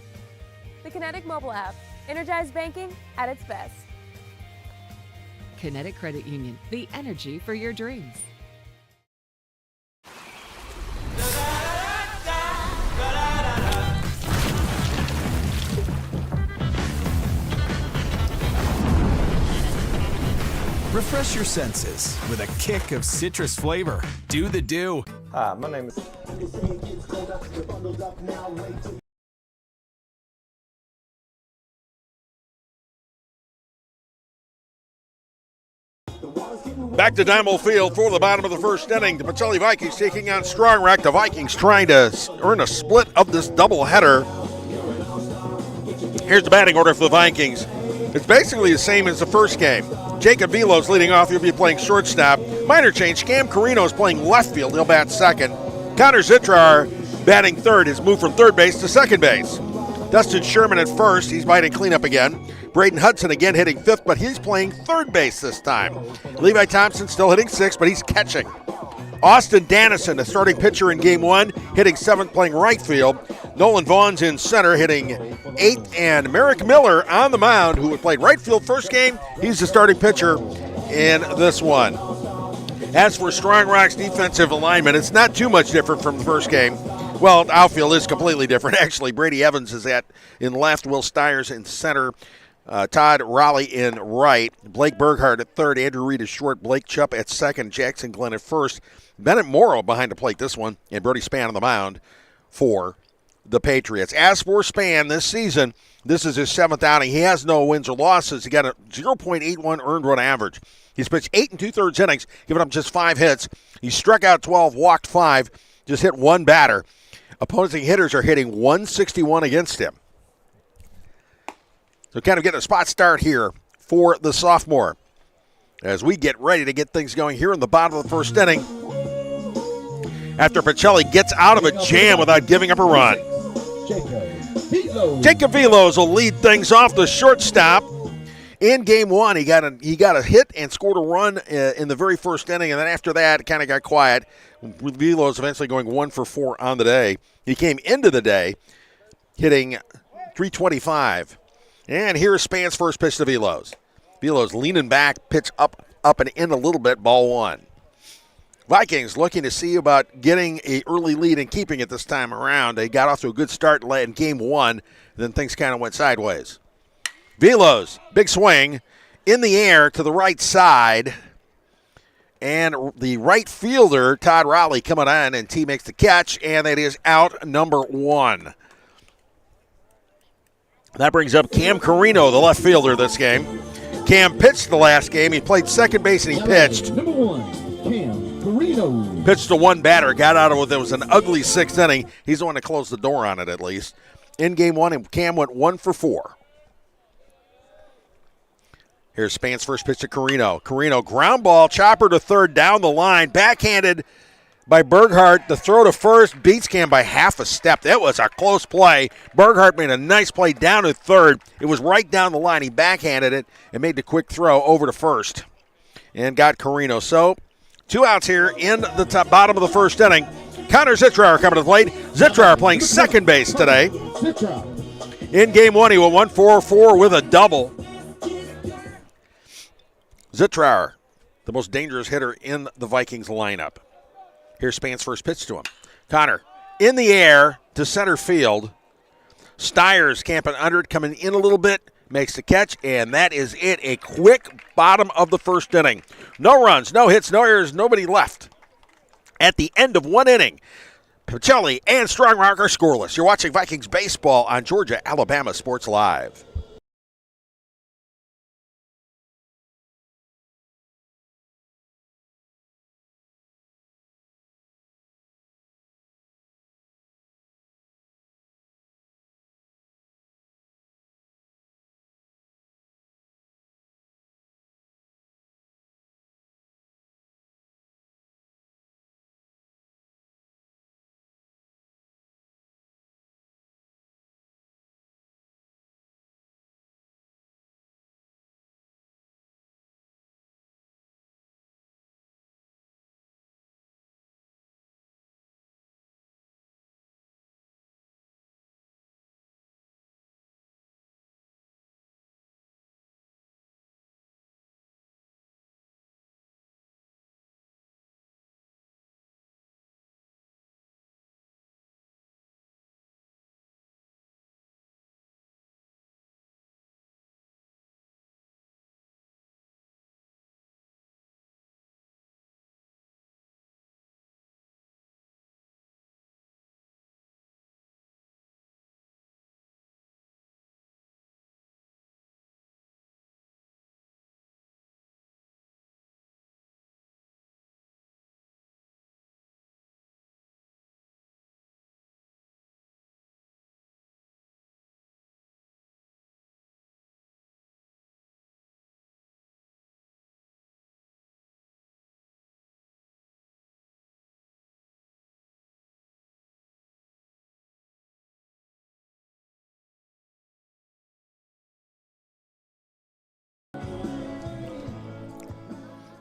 The Kinetic mobile app, energized banking at its best. Kinetic Credit Union, the energy for your dreams. Refresh your senses with a kick of citrus flavor. Do the do. Hi, my name is... Back to Dynamo Field for the bottom of the first inning. The Pacelli Vikings taking on Strong Rock. The Vikings trying to earn a split of this doubleheader. Here's the batting order for the Vikings. It's basically the same as the first game. Jacob Velos leading off. He'll be playing shortstop. Minor change. Cam Carino is playing left field. He'll bat second. Connor Zitrar batting third. His move from third base to second base. Dustin Sherman at first. He's batting cleanup again. Braden Hudson again hitting fifth, but he's playing third base this time. Levi Thompson still hitting sixth, but he's catching. Austin Dannison, the starting pitcher in game one, hitting seventh, playing right field. Nolan Vaughn's in center, hitting eighth, and Merrick Miller on the mound, who had played right field first game. He's the starting pitcher in this one. As for Strong Rock's defensive alignment, it's not too much different from the first game. Well, outfield is completely different. Actually, Brady Evans is in left, Will Stiers in center, Todd Raleigh in right, Blake Burghardt at third, Andrew Reed is short, Blake Chupp at second, Jackson Glenn at first, Bennett Morrow behind the plate this one, and Brody Spann on the mound for the Patriots. As for Spann this season, this is his 7th outing. He has no wins or losses. He got a 0.81 earned run average. He's pitched 8 2/3 innings, giving up just 5 hits. He struck out 12, walked 5, just hit 1 batter. Opposing hitters are hitting 161 against him. So kind of getting a spot start here for the sophomore as we get ready to get things going here in the bottom of the first inning after Pacelli gets out of a jam without giving up a run. Jacob Velos will lead things off, the shortstop. In game one, he got a hit and scored a run in the very first inning, and then after that, it kind of got quiet, with Velos eventually going 1 for 4 on the day. He came into the day hitting .325. And here's Spann's first pitch to Velos. Velos leaning back, pitch up and in a little bit, ball 1. Vikings looking to see about getting an early lead and keeping it this time around. They got off to a good start in game 1, then things kind of went sideways. Velos, big swing, in the air to the right side. And the right fielder, Todd Raleigh, coming on, and T makes the catch, and it is out number 1. That brings up Cam Carino, the left fielder this game. Cam pitched the last game. He played second base and he pitched. Number 1, Cam Carino. Pitched to 1 batter, got out of it. It was an ugly 6th inning. He's the one that closed the door on it at least. In game 1, Cam went 1 for 4. Here's Spann's first pitch to Carino. Carino, ground ball, chopper to third, down the line, backhanded by Burghardt. The throw to first beats Cam by half a step. That was a close play. Burghardt made a nice play down to third. It was right down the line. He backhanded it and made the quick throw over to first and got Carino. So 2 outs here in the bottom of the first inning. Connor Zitrar coming to the plate. Zitrar playing second base today. In game 1, he went 1 for 4 with a double. Zittrauer, the most dangerous hitter in the Vikings lineup. Here's Spain's first pitch to him. Connor in the air to center field. Steyer's camping under it, coming in a little bit, makes the catch, and that is it. A quick bottom of the first inning. No runs, no hits, no errors, nobody left. At the end of one inning, Pacelli and Strong Rock are scoreless. You're watching Vikings baseball on Georgia Alabama Sports Live.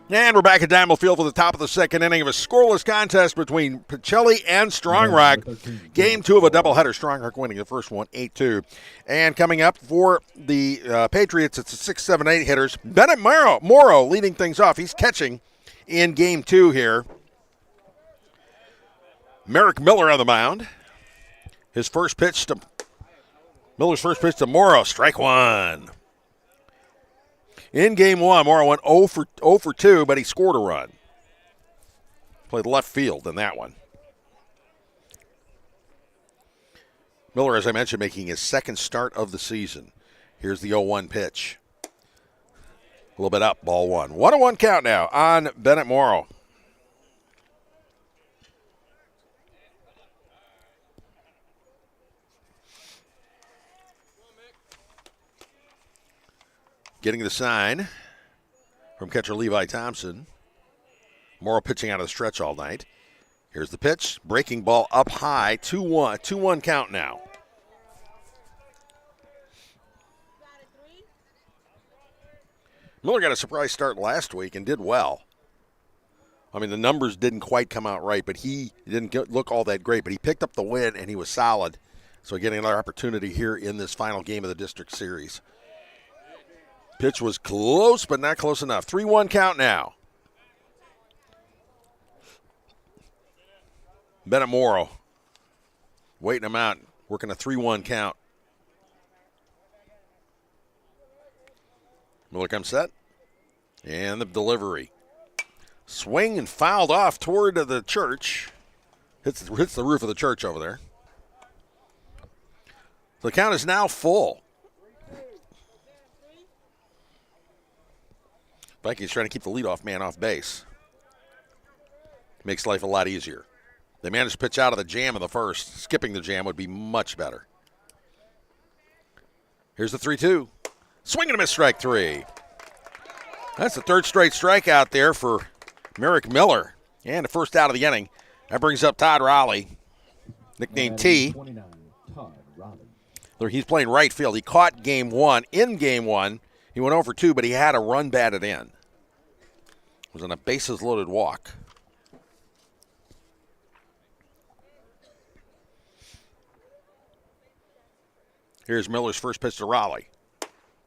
And we're back at Diamond Field for the top of the second inning of a scoreless contest between Pacelli and Strong Rock. Game 2 of a doubleheader. Strong Rock winning the first one 8-2. And coming up for the Patriots, it's the 6, 7, 8 hitters. Bennett Morrow leading things off. He's catching in Game 2 here. Merrick Miller on the mound. Miller's first pitch to Morrow, strike one. In Game 1, Morrow went 0 for 2, but he scored a run. Played left field in that one. Miller, as I mentioned, making his second start of the season. Here's the 0-1 pitch. A little bit up, ball one. 1-1 count now on Bennett Morrow. Getting the sign from catcher Levi Thompson. Morrow pitching out of the stretch all night. Here's the pitch. Breaking ball up high. 2-1. 2-1 count now. Miller got a surprise start last week and did well. I mean, the numbers didn't quite come out right, but he didn't look all that great. But he picked up the win, and he was solid. So getting another opportunity here in this final game of the district series. Pitch was close, but not close enough. 3-1 count now. Bennett Morrow waiting him out, working a 3-1 count. Miller comes set. And the delivery. Swing and fouled off toward the church. Hits the roof of the church over there. The count is now full. Vikings trying to keep the leadoff man off base. Makes life a lot easier. They managed to pitch out of the jam in the first. Skipping the jam would be much better. Here's the 3-2. Swing and a miss, strike three. That's the third straight strikeout there for Merrick Miller. And the first out of the inning. That brings up Todd Raleigh, nicknamed T. He's playing right field. He caught Game 1. In Game 1, he went 0 for 2, but he had a run batted in. It was on a bases-loaded walk. Here's Miller's first pitch to Raleigh.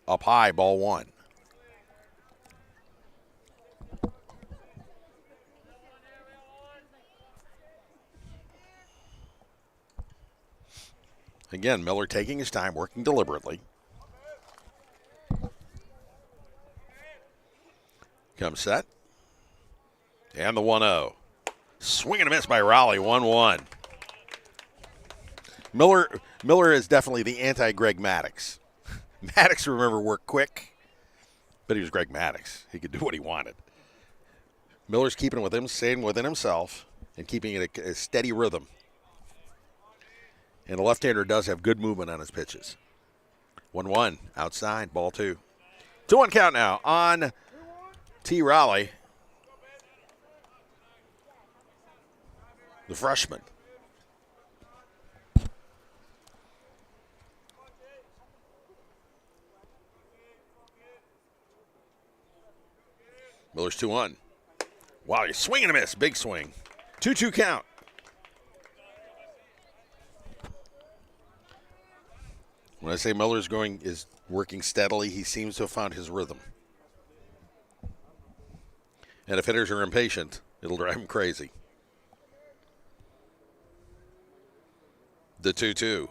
Up high, ball one. Again, Miller taking his time, working deliberately. Comes set. And the 1-0. Swing and a miss by Raleigh, 1-1. Miller is definitely the anti-Greg Maddux. Maddux, remember, worked quick, but he was Greg Maddux. He could do what he wanted. Miller's keeping it with him, staying within himself, and keeping it a steady rhythm. And the left-hander does have good movement on his pitches. 1-1, outside, ball 2. 2-1 count now on T. Raleigh, the freshman. Miller's 2-1. Wow, you're swinging a miss. Big swing. 2-2 count. When I say Miller's is working steadily, he seems to have found his rhythm. And if hitters are impatient, it'll drive him crazy. The 2-2. A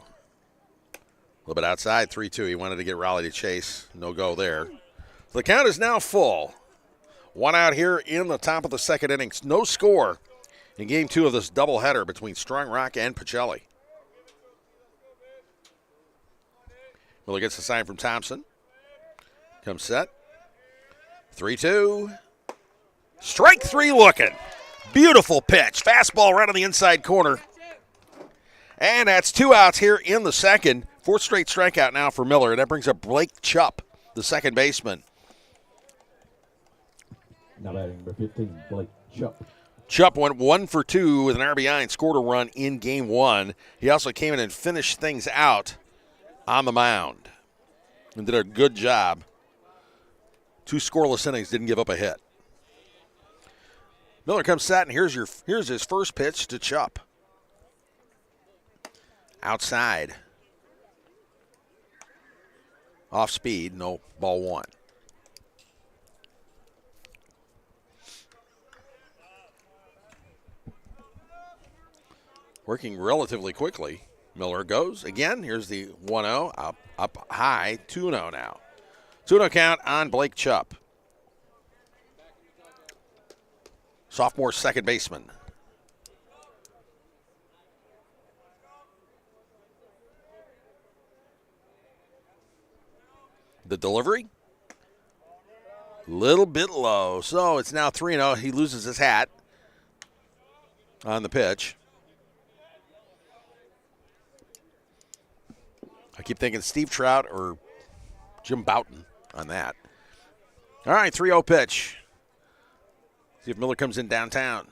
little bit outside, 3-2. He wanted to get Raleigh to chase. No go there. The count is now full. One out here in the top of the second inning. No score in game 2 of this doubleheader between Strong Rock and Pacelli. Miller gets the sign from Thompson. Comes set. 3-2. Strike 3 looking. Beautiful pitch. Fastball right on the inside corner. And that's 2 outs here in the second. 4th straight strikeout now for Miller. And that brings up Blake Chupp, the second baseman. Now batting number 15, Blake Chupp. Chupp went 1 for 2 with an RBI and scored a run in game 1. He also came in and finished things out on the mound and did a good job. 2 scoreless innings, didn't give up a hit. Miller comes set, and here's his first pitch to Chupp. Outside. Off speed, no, ball 1. Working relatively quickly. Miller goes again. Here's the 1-0. Up high. 2-0 now. 2-0 count on Blake Chupp. Sophomore second baseman. The delivery. Little bit low. So it's now 3-0. He loses his hat on the pitch. I keep thinking Steve Trout or Jim Bouton on that. All right, 3-0 pitch. See if Miller comes in downtown.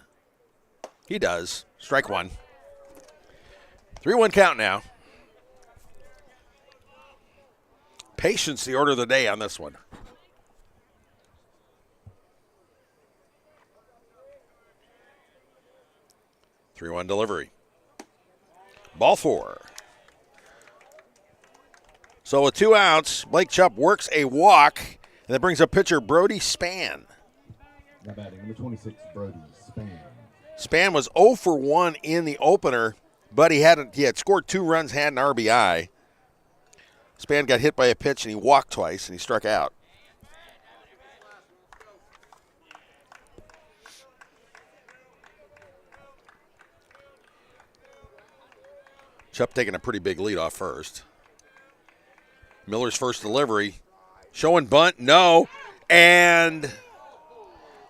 He does. Strike 1. 3-1 count now. Patience, the order of the day on this one. Three-one delivery. Ball 4. So with 2 outs, Blake Chupp works a walk, and that brings up pitcher Brody Spann. Now batting number 26, Brody Spann. Spann was 0 for 1 in the opener, but he had scored 2 runs, had an RBI. Spann got hit by a pitch, and he walked twice, and he struck out. Chupp taking a pretty big lead off first. Miller's first delivery. Showing bunt, no. And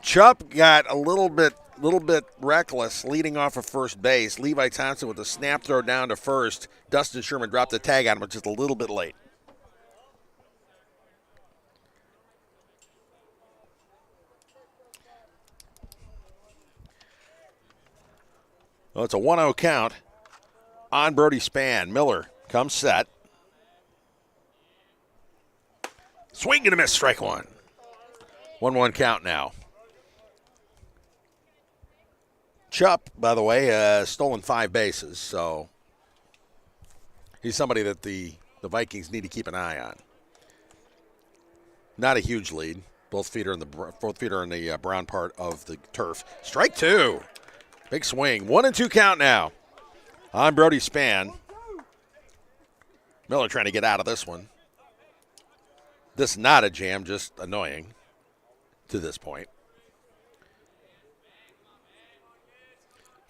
Chupp got a little bit reckless leading off of first base. Levi Thompson with a snap throw down to first. Dustin Sherman dropped the tag on him, but just a little bit late. Well, it's a 1-0 count on Brody Spann. Miller comes set. Swing and a miss, strike 1. 1-1 count now. Chupp, by the way, has stolen 5 bases, so he's somebody that the Vikings need to keep an eye on. Not a huge lead. Both feet are in the brown part of the turf. Strike 2. Big swing. 1-2 count now on Brody Spann. Miller trying to get out of this one. This is not a jam, just annoying to this point.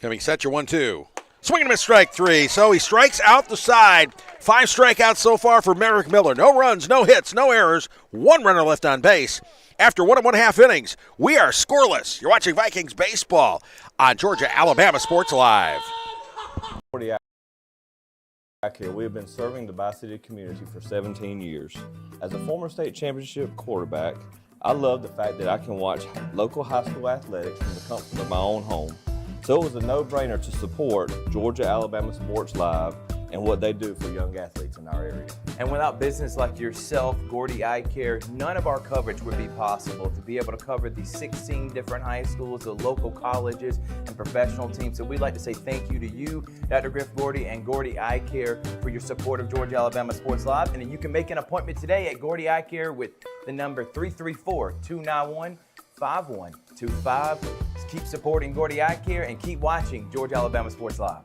Coming set, your 1-2. Swing and a miss, strike 3. So he strikes out the side. 5 strikeouts so far for Merrick Miller. No runs, no hits, no errors. 1 runner left on base. After 1 1/2 innings, we are scoreless. You're watching Vikings baseball on Georgia-Alabama Sports Live. Here, we have been serving the Bi-City community for 17 years. As a former state championship quarterback, I love the fact that I can watch local high school athletics from the comfort of my own home. So it was a no-brainer to support Georgia-Alabama Sports Live and what they do for young athletes in our area. And without business like yourself, Gordy Eye Care, none of our coverage would be possible to be able to cover the 16 different high schools, the local colleges, and professional teams. So we'd like to say thank you to you, Dr. Griff Gordy and Gordy Eye Care, for your support of Georgia-Alabama Sports Live. And then you can make an appointment today at Gordy Eye Care with the number 334-291-5125. Keep supporting Gordy Eye Care and keep watching Georgia-Alabama Sports Live.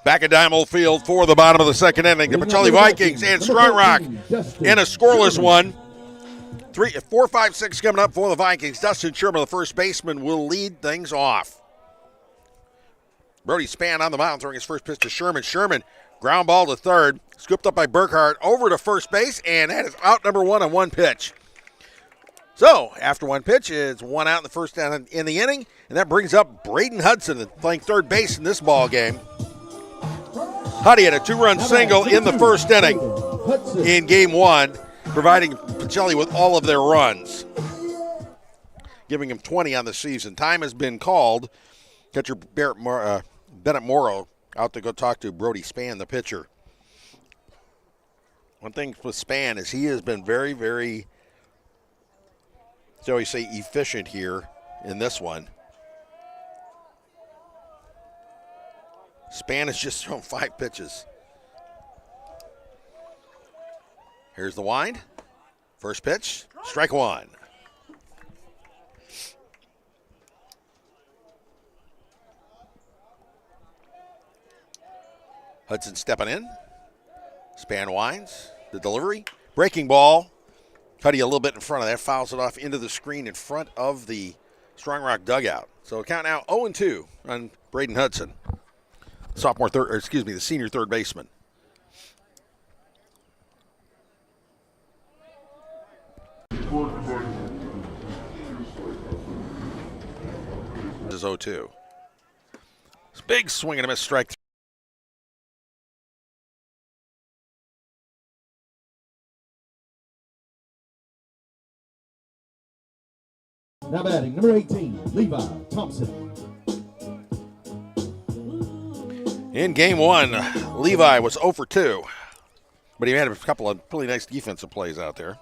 Back at Diamond Field for the bottom of the second inning. The Pacelli Vikings and Strong Rock in a scoreless one. 4, 5, 6 coming up for the Vikings. Dustin Sherman, the first baseman, will lead things off. Brody Spann on the mound throwing his first pitch to Sherman. Sherman, ground ball to third. Scooped up by Burkhart over to first base, and that is out number 1 on 1 pitch. So, after 1 pitch, it's 1 out in the first down in the inning, and that brings up Braden Hudson playing third base in this ball game. Huddy had a 2-run single in the first inning in game 1, providing Pacelli with all of their runs, giving him 20 on the season. Time has been called. Catcher Bennett Morrow out to go talk to Brody Spann, the pitcher. One thing with Spann is he has been very, very, shall we say, efficient here in this one. Spann has just thrown 5 pitches. Here's the wind. First pitch, strike 1. Hudson stepping in. Spann winds. The delivery. Breaking ball. Cuddy a little bit in front of that. Fouls it off into the screen in front of the Strong Rock dugout. So count now 0-2 on Braden Hudson. The senior third baseman. This is 0-2. It's big swing and a miss, strike 3. Now batting, number 18, Levi Thompson. In game 1, Levi was 0 for 2, but he had a couple of really nice defensive plays out there.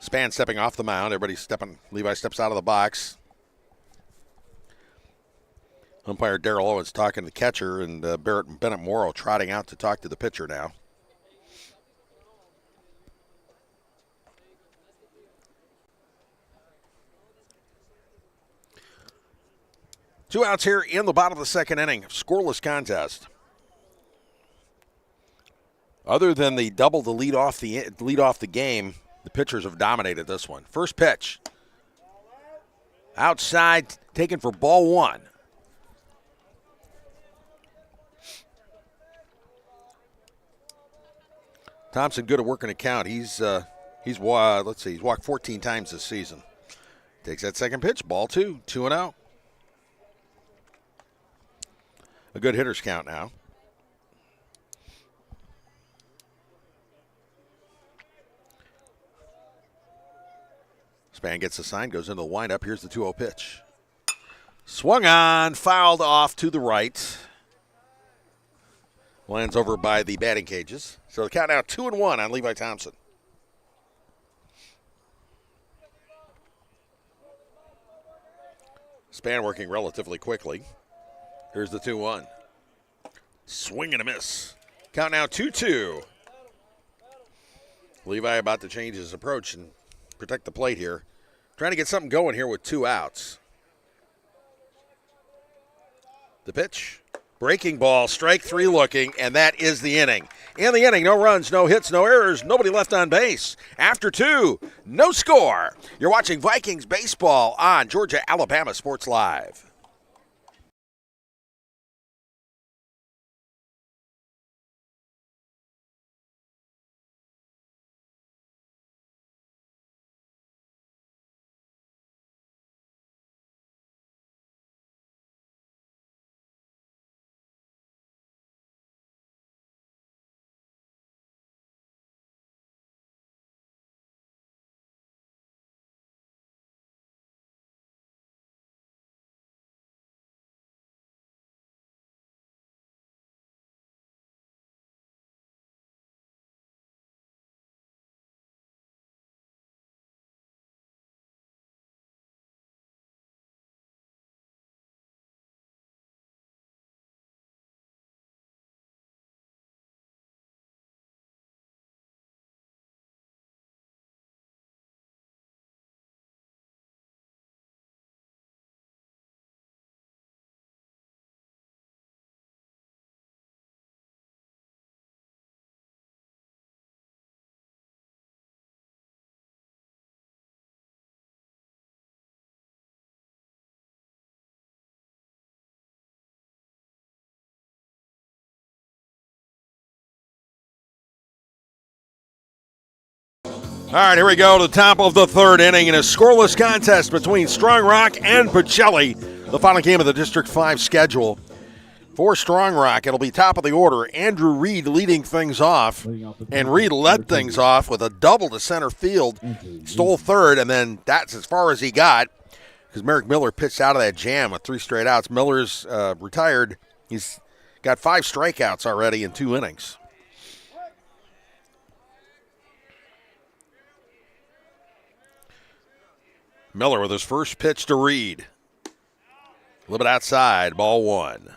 Spann stepping off the mound. Levi steps out of the box. Umpire Darrell Owens talking to the catcher, and Bennett Morrow trotting out to talk to the pitcher now. Two outs here in the bottom of the second inning. Scoreless contest. Other than the double to lead off the game, the pitchers have dominated this one. First pitch. Outside, taken for ball 1. Thompson good at working a count. He's walked 14 times this season. Takes that second pitch, ball 2, 2-0. A good hitter's count now. Span gets the sign, goes into the windup. Here's the 2-0 pitch. Swung on, fouled off to the right. Lands over by the batting cages. So the count now 2-1 on Levi Thompson. Span working relatively quickly. Here's the 2-1. Swing and a miss. Count now 2-2. Levi about to change his approach and protect the plate here. Trying to get something going here with 2 outs. The pitch. Breaking ball, strike 3 looking, and that is the inning. In the inning, no runs, no hits, no errors, nobody left on base. After 2, no score. You're watching Vikings baseball on Georgia-Alabama Sports Live. All right, here we go to the top of the 3rd inning in a scoreless contest between Strong Rock and Pacelli, the final game of the District 5 schedule. For Strong Rock, it'll be top of the order. Andrew Reed leading things off, and Reed led things off with a double to center field, stole 3rd, and then that's as far as he got because Merrick Miller pitched out of that jam with 3 straight outs. Miller's retired. He's got 5 strikeouts already in 2 innings. Miller with his first pitch to Reed. A little bit outside, ball 1.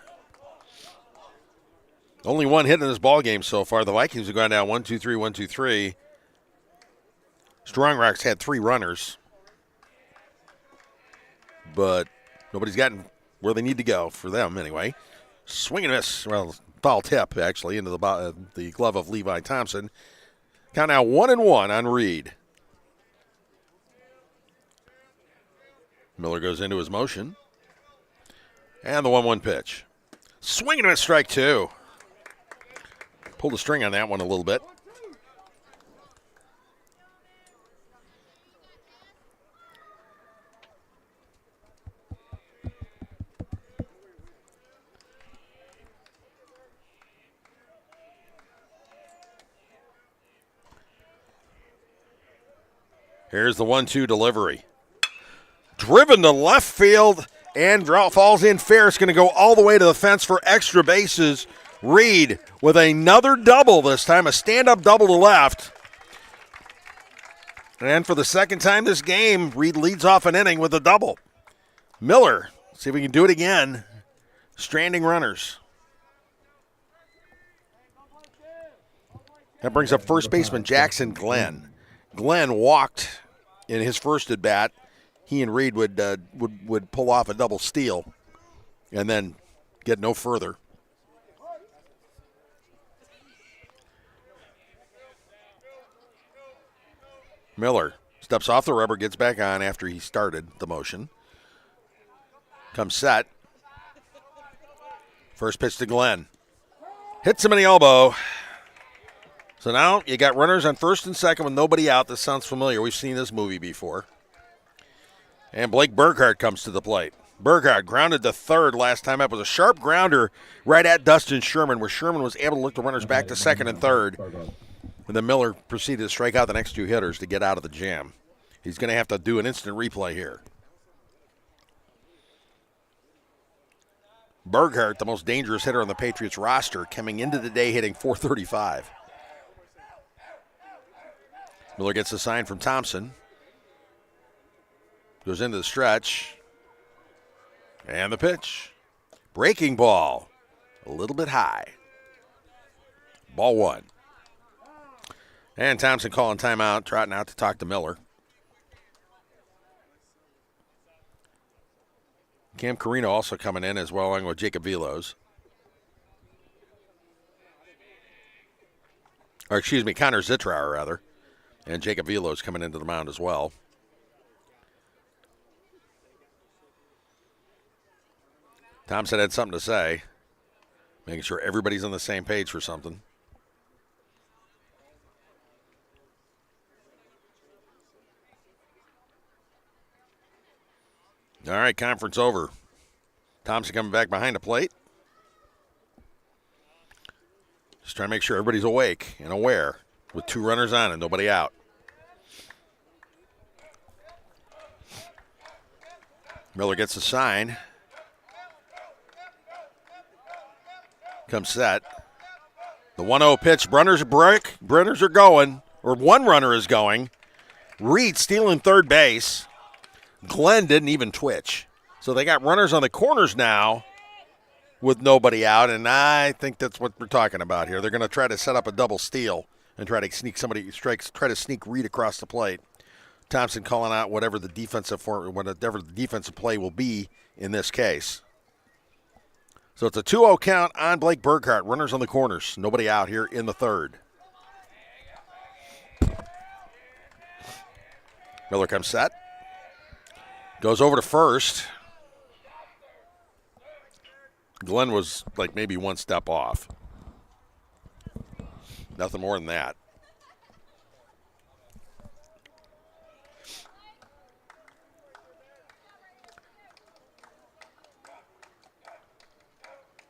Only 1 hit in this ball game so far. The Vikings have gone down 1-2-3, 1-2-3. Strong Rock's had 3 runners, but nobody's gotten where they need to go for them anyway. Swing and miss. Well, foul tip actually into the glove of Levi Thompson. Count now 1-1 on Reed. Miller goes into his motion. And the 1-1 pitch. Swing and a miss, strike 2. Pulled the string on that one a little bit. Here's the 1-2 delivery. Driven to left field and falls in fair. It's going to go all the way to the fence for extra bases. Reed with another double this time, a stand-up double to left. And for the second time this game, Reed leads off an inning with a double. Miller, see if we can do it again. Stranding runners. That brings up first baseman Jackson Glenn. Glenn walked in his first at bat. He and Reed would pull off a double steal and then get no further. Miller steps off the rubber, gets back on after he started the motion. Comes set. First pitch to Glenn. Hits him in the elbow. So now you got runners on first and second with nobody out. This sounds familiar. We've seen this movie before. And Blake Burkhart comes to the plate. Burkhart grounded to third last time up. It was a sharp grounder right at Dustin Sherman, where Sherman was able to lift the runners back to second and third. And then Miller proceeded to strike out the next two hitters to get out of the jam. He's going to have to do an instant replay here. Burkhart, the most dangerous hitter on the Patriots roster, coming into the day hitting .435. Miller gets a sign from Thompson. Goes into the stretch. And the pitch. Breaking ball. A little bit high. Ball one. And Thompson calling timeout, trotting out to talk to Miller. Cam Carino also coming in as well, along with Jacob Velos. Or excuse me, Connor Zitrauer, rather. And Jacob Velos coming into the mound as well. Thompson had something to say, making sure everybody's on the same page for something. All right, conference over. Thompson coming back behind the plate. Just trying to make sure everybody's awake and aware with two runners on and nobody out. Miller gets a sign. Comes set. The 1-0 pitch. Runners break. Runners are going, or one runner is going. Reed stealing third base. Glenn didn't even twitch. So they got runners on the corners now with nobody out, and I think that's what we're talking about here. They're going to try to set up a double steal and try to sneak somebody, try to sneak Reed across the plate. Thompson calling out whatever the defensive play will be in this case. So it's a 2-0 count on Blake Burkhart. Runners on the corners. Nobody out here in the third. Miller comes set. Goes over to first. Glenn was like maybe one step off. Nothing more than that.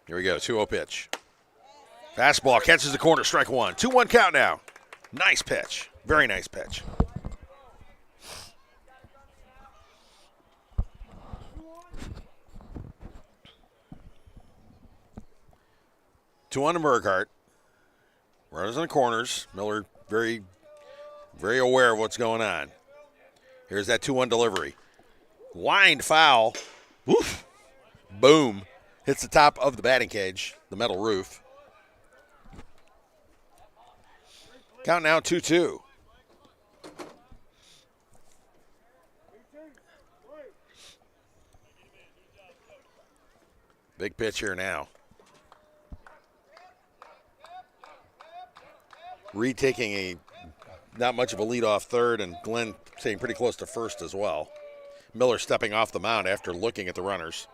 Here we go, 2-0 pitch. Fastball catches the corner, strike one. 2-1 count now. Nice pitch. Very nice pitch. Two on to Burkhart. Runners in the corners. Miller very, very aware of what's going on. Here's that 2-1 delivery. Wind foul. Woof. Boom. Hits the top of the batting cage, the metal roof. Count now 2-2. Big pitch here now. Reed taking not much of a lead off third, and Glenn staying pretty close to first as well. Miller stepping off the mound after looking at the runners.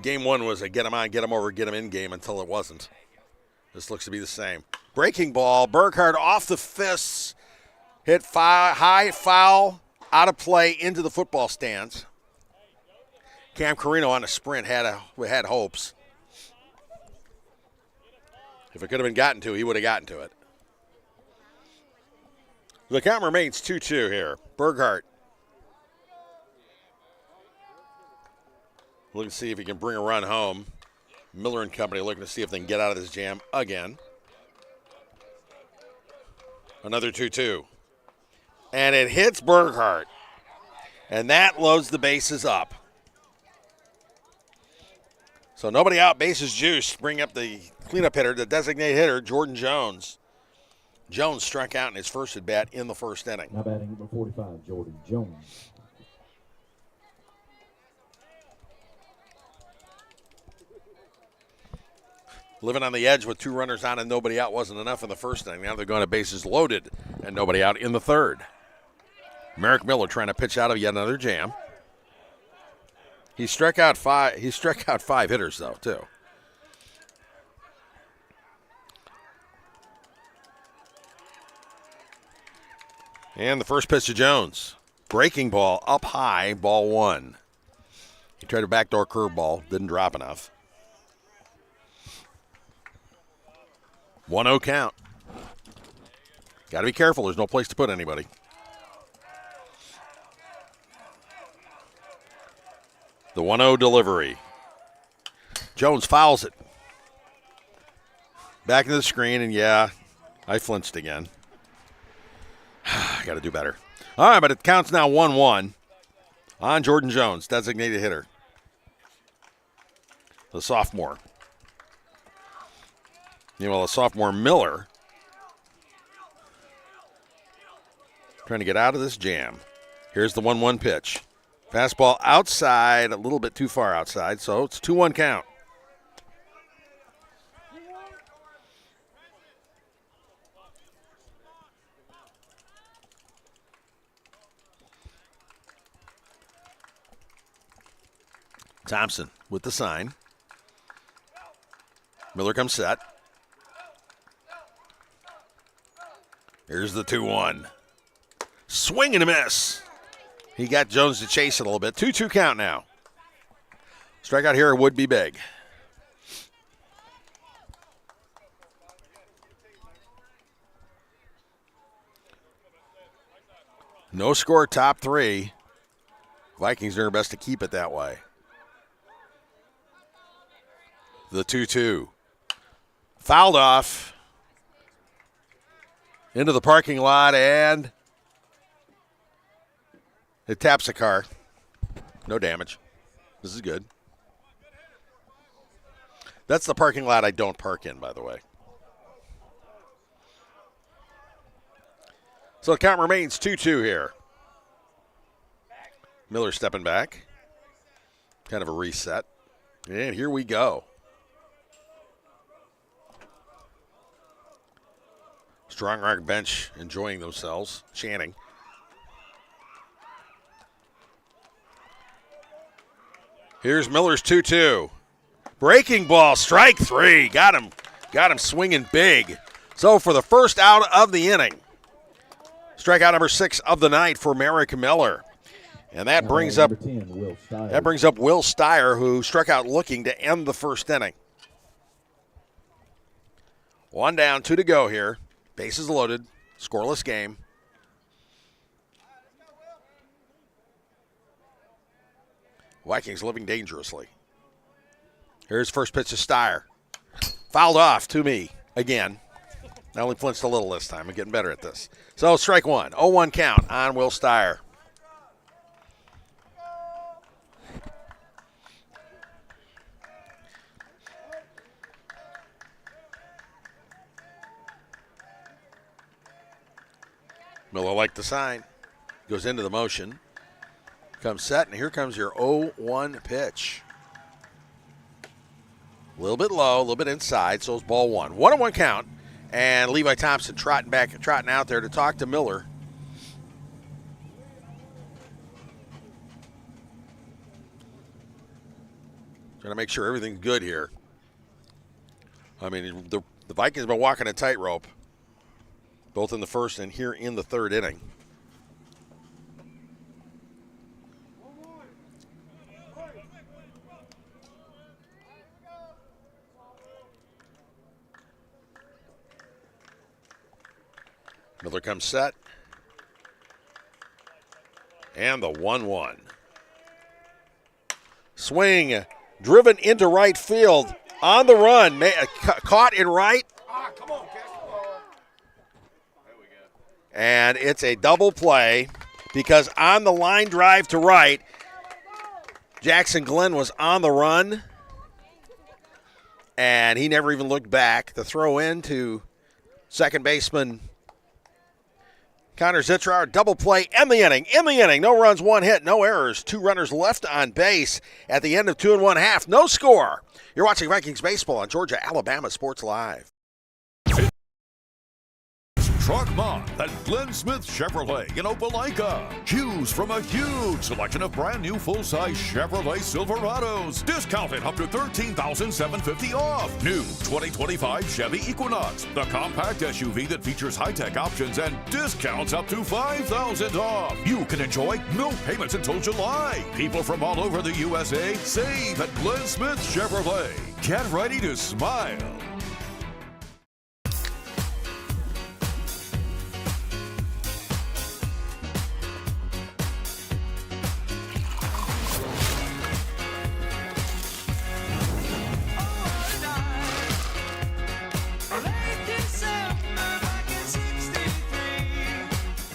Game one was a get him on, get him over, get him in game until it wasn't. This looks to be the same. Breaking ball, Burkhart off the fists, hit high foul, out of play into the football stands. Cam Carino on a sprint had hopes. If it could have been gotten to, he would have gotten to it. The count remains 2-2 here. Burkhart looking to see if he can bring a run home. Miller and company looking to see if they can get out of this jam again. Another 2-2. And it hits Burkhart. And that loads the bases up. So nobody out, bases juiced. Bring up the cleanup hitter, the designated hitter, Jordan Jones. Jones struck out in his first at bat in the first inning. Now batting number 45, Jordan Jones. Living on the edge with two runners on and nobody out wasn't enough in the first inning. Now they're going to bases loaded and nobody out in the third. Merrick Miller trying to pitch out of yet another jam. He struck out five hitters, though, too. And the first pitch to Jones. Breaking ball up high, ball one. He tried a backdoor curveball, didn't drop enough. 1-0 count. Got to be careful. There's no place to put anybody. The 1-0 delivery. Jones fouls it. Back into the screen, and yeah, I flinched again. Got to do better. All right, but it counts now 1-1 on Jordan Jones, designated hitter. The sophomore. Meanwhile, the sophomore Miller trying to get out of this jam. Here's the 1-1 pitch. Fastball outside, a little bit too far outside, so it's 2-1 count. Thompson with the sign. Miller comes set. Here's the 2-1. Swing and a miss. He got Jones to chase it a little bit. 2-2 count now. Strikeout here would be big. No score, top three. Vikings doing their best to keep it that way. The 2-2. Fouled off. Into the parking lot, and it taps a car. No damage. This is good. That's the parking lot I don't park in, by the way. So the count remains 2-2 here. Miller stepping back. Kind of a reset. And here we go. Strong arm bench enjoying themselves, chanting. Here's Miller's 2-2. Breaking ball, strike three. Got him swinging big. So for the first out of the inning, strikeout number 6 of the night for Merrick Miller. And that brings up 10, Will Steyer. That brings up Will Steyer, who struck out looking to end the first inning. 1 down, 2 to go here. Bases loaded, scoreless game. Vikings living dangerously. Here's first pitch to Steyer. Fouled off to me again. I only flinched a little this time. I'm getting better at this. So strike one. 0-1 count on Will Steyer. Miller liked the sign. Goes into the motion. Comes set, and here comes your 0-1 pitch. A little bit low, a little bit inside, so it's ball one. 1-1 count, and Levi Thompson trotting out there to talk to Miller. Trying to make sure everything's good here. I mean, the Vikings have been walking a tightrope, both in the first and here in the third inning. Miller comes set. And the 1-1. Swing, driven into right field. On the run, caught in right. And it's a double play because on the line drive to right, Jackson Glenn was on the run, and he never even looked back. The throw in to second baseman Connor Zitrow, double play, end the inning. In the inning, no runs, 1 hit, no errors, 2 runners left on base at the end of 2 1/2. No score. You're watching Vikings baseball on Georgia Alabama Sports Live. Truck Month at Glenn Smith Chevrolet in Opelika. Choose from a huge selection of brand new full-size Chevrolet Silverados. Discounted up to $13,750 off. New 2025 Chevy Equinox, the compact SUV that features high-tech options and discounts up to $5,000 off. You can enjoy no payments until July. People from all over the USA save at Glenn Smith Chevrolet. Get ready to smile.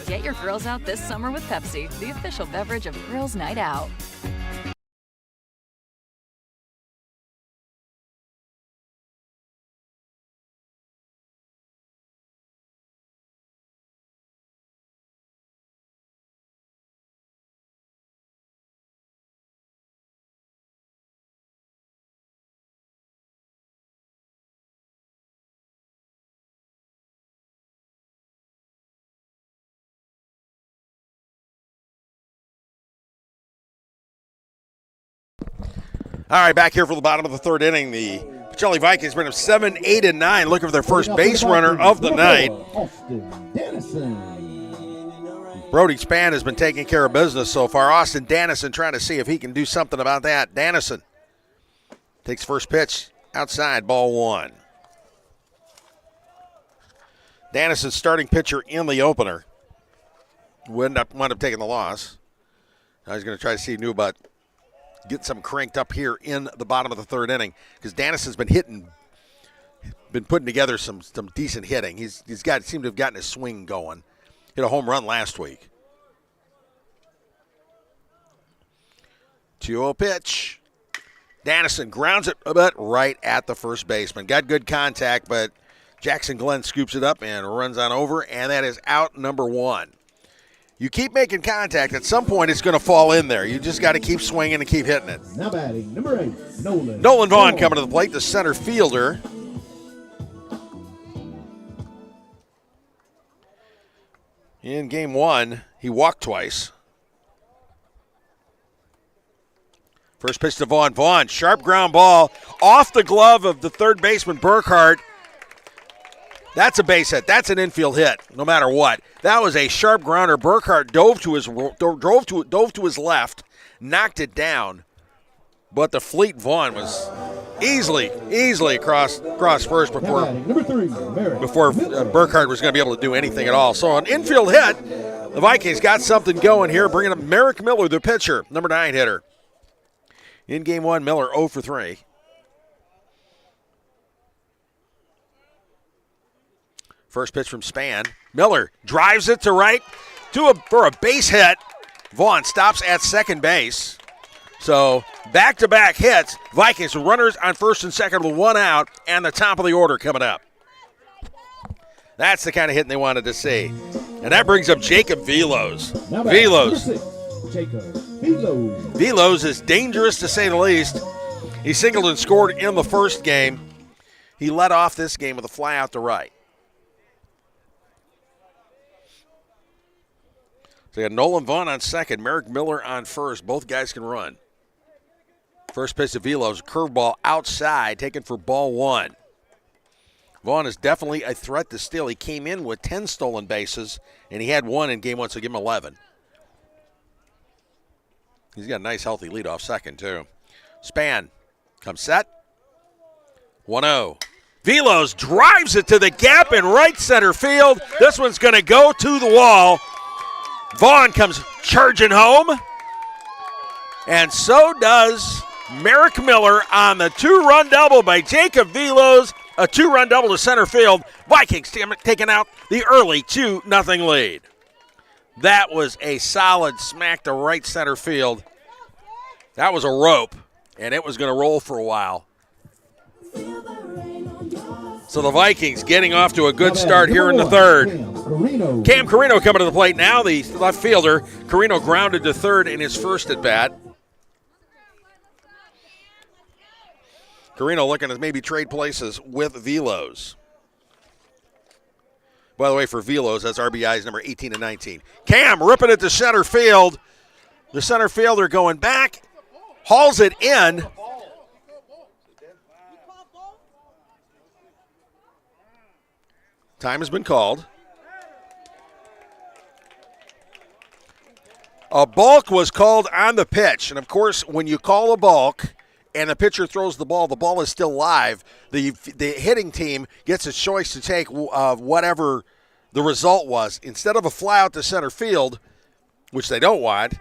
Get your grills out this summer with Pepsi, the official beverage of Grills Night Out. All right, back here for the bottom of the third inning. The Pacelli Vikings bring up 7, 8, and 9, looking for their first base runner of the night. Brody Spann has been taking care of business so far. Austin Dannison trying to see if he can do something about that. Dannison takes first pitch outside, ball one. Dannison, starting pitcher in the opener, wound up taking the loss. Now he's going to try to see if he knew about get some cranked up here in the bottom of the third inning because Dannison's been putting together some decent hitting. He's seemed to have gotten his swing going. Hit a home run last week. 2-0 pitch. Dannison grounds it a bit right at the first baseman. Got good contact, but Jackson Glenn scoops it up and runs on over, and that is out number one. You keep making contact, at some point it's going to fall in there. You just got to keep swinging and keep hitting it. Now batting, number 8, Nolan. Nolan Vaughn coming to the plate, the center fielder. In game one, he walked twice. First pitch to Vaughn. Vaughn, sharp ground ball off the glove of the third baseman, Burkhart. That's a base hit. That's an infield hit, no matter what. That was a sharp grounder. Burkhart dove to his left, knocked it down, but the fleet Vaughn was easily across first before Burkhart was going to be able to do anything at all. So an infield hit. The Vikings got something going here, bringing up Merrick Miller, the pitcher, number 9 hitter. In game one, Miller 0 for 3. First pitch from Spann. Miller drives it to right for a base hit. Vaughn stops at second base. So back-to-back hits. Vikings with runners on first and second with one out and the top of the order coming up. That's the kind of hitting they wanted to see. And that brings up Jacob Velos. Velos is dangerous to say the least. He singled and scored in the first game. He led off this game with a fly out to right. So you got Nolan Vaughn on second, Merrick Miller on first. Both guys can run. First pitch to Velos, curveball outside, taken for ball one. Vaughn is definitely a threat to steal. He came in with 10 stolen bases, and he had one in game one, so give him 11. He's got a nice, healthy lead off second, too. Spann comes set. 1-0. Velos drives it to the gap in right center field. This one's going to go to the wall. Vaughn comes charging home, and so does Merrick Miller on the 2-run double by Jacob Velos, a 2-run double to center field. Vikings taking out the early 2-0 lead. That was a solid smack to right center field. That was a rope, and it was going to roll for a while. So the Vikings getting off to a good start here in the third. Cam Carino coming to the plate now, the left fielder. Carino grounded to third in his first at-bat. Carino looking to maybe trade places with Velos. By the way, for Velos, that's RBIs number 18 and 19. Cam ripping it to center field. The center fielder going back, hauls it in. Time has been called. A balk was called on the pitch. And, of course, when you call a balk and the pitcher throws the ball is still live. The hitting team gets a choice to take whatever the result was. Instead of a fly out to center field, which they don't want,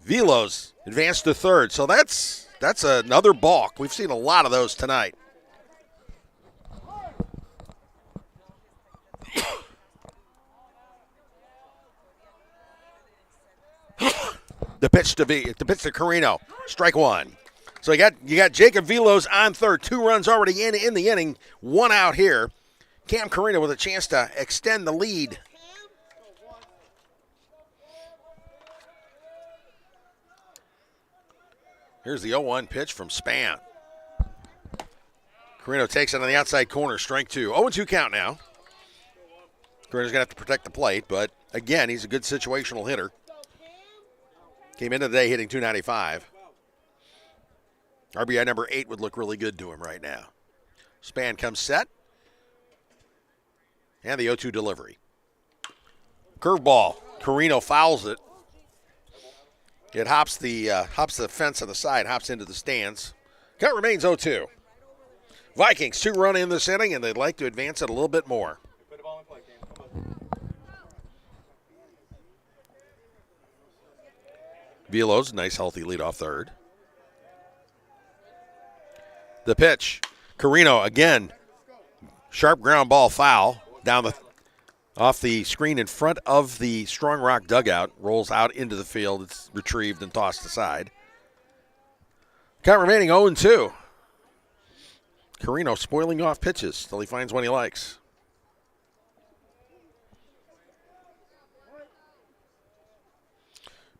Velos advanced to third. So that's another balk. We've seen a lot of those tonight. The pitch to Carino, strike one. So you got Jacob Velos on third, 2 runs already in the inning, 1 out here. Cam Carino with a chance to extend the lead. Here's the 0-1 pitch from Span. Carino takes it on the outside corner, strike 2. 0-2 count now. Carino's going to have to protect the plate, but again, he's a good situational hitter. Came into the day hitting .295. RBI number 8 would look really good to him right now. Span comes set. And the 0-2 delivery. Curveball. Carino fouls it. It hops the fence on the side, hops into the stands. Count remains 0-2. Vikings 2-run in this inning, and they'd like to advance it a little bit more. Velos, nice healthy lead off third. The pitch. Carino again. Sharp ground ball foul off the screen in front of the Strong Rock dugout. Rolls out into the field. It's retrieved and tossed aside. Count remaining 0-2. Carino spoiling off pitches till he finds one he likes.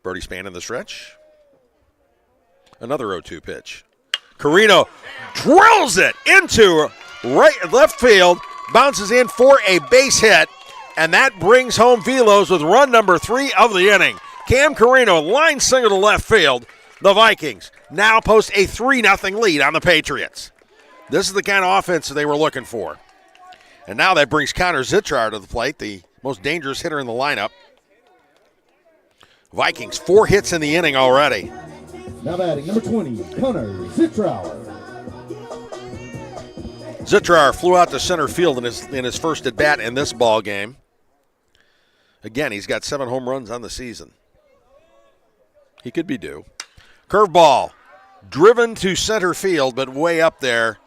Brody Span in the stretch. Another 0-2 pitch. Carino drills it into left field, bounces in for a base hit, and that brings home Velos with run number 3 of the inning. Cam Carino, line single to left field. The Vikings now post a 3-0 lead on the Patriots. This is the kind of offense they were looking for. And now that brings Connor Zitrar to the plate, the most dangerous hitter in the lineup. Vikings, 4 hits in the inning already. Now batting number 20, Connor Zitrar. Zitrar flew out to center field in his first at bat in this ball game. Again, he's got 7 home runs on the season. He could be due. Curveball, driven to center field, but way up there.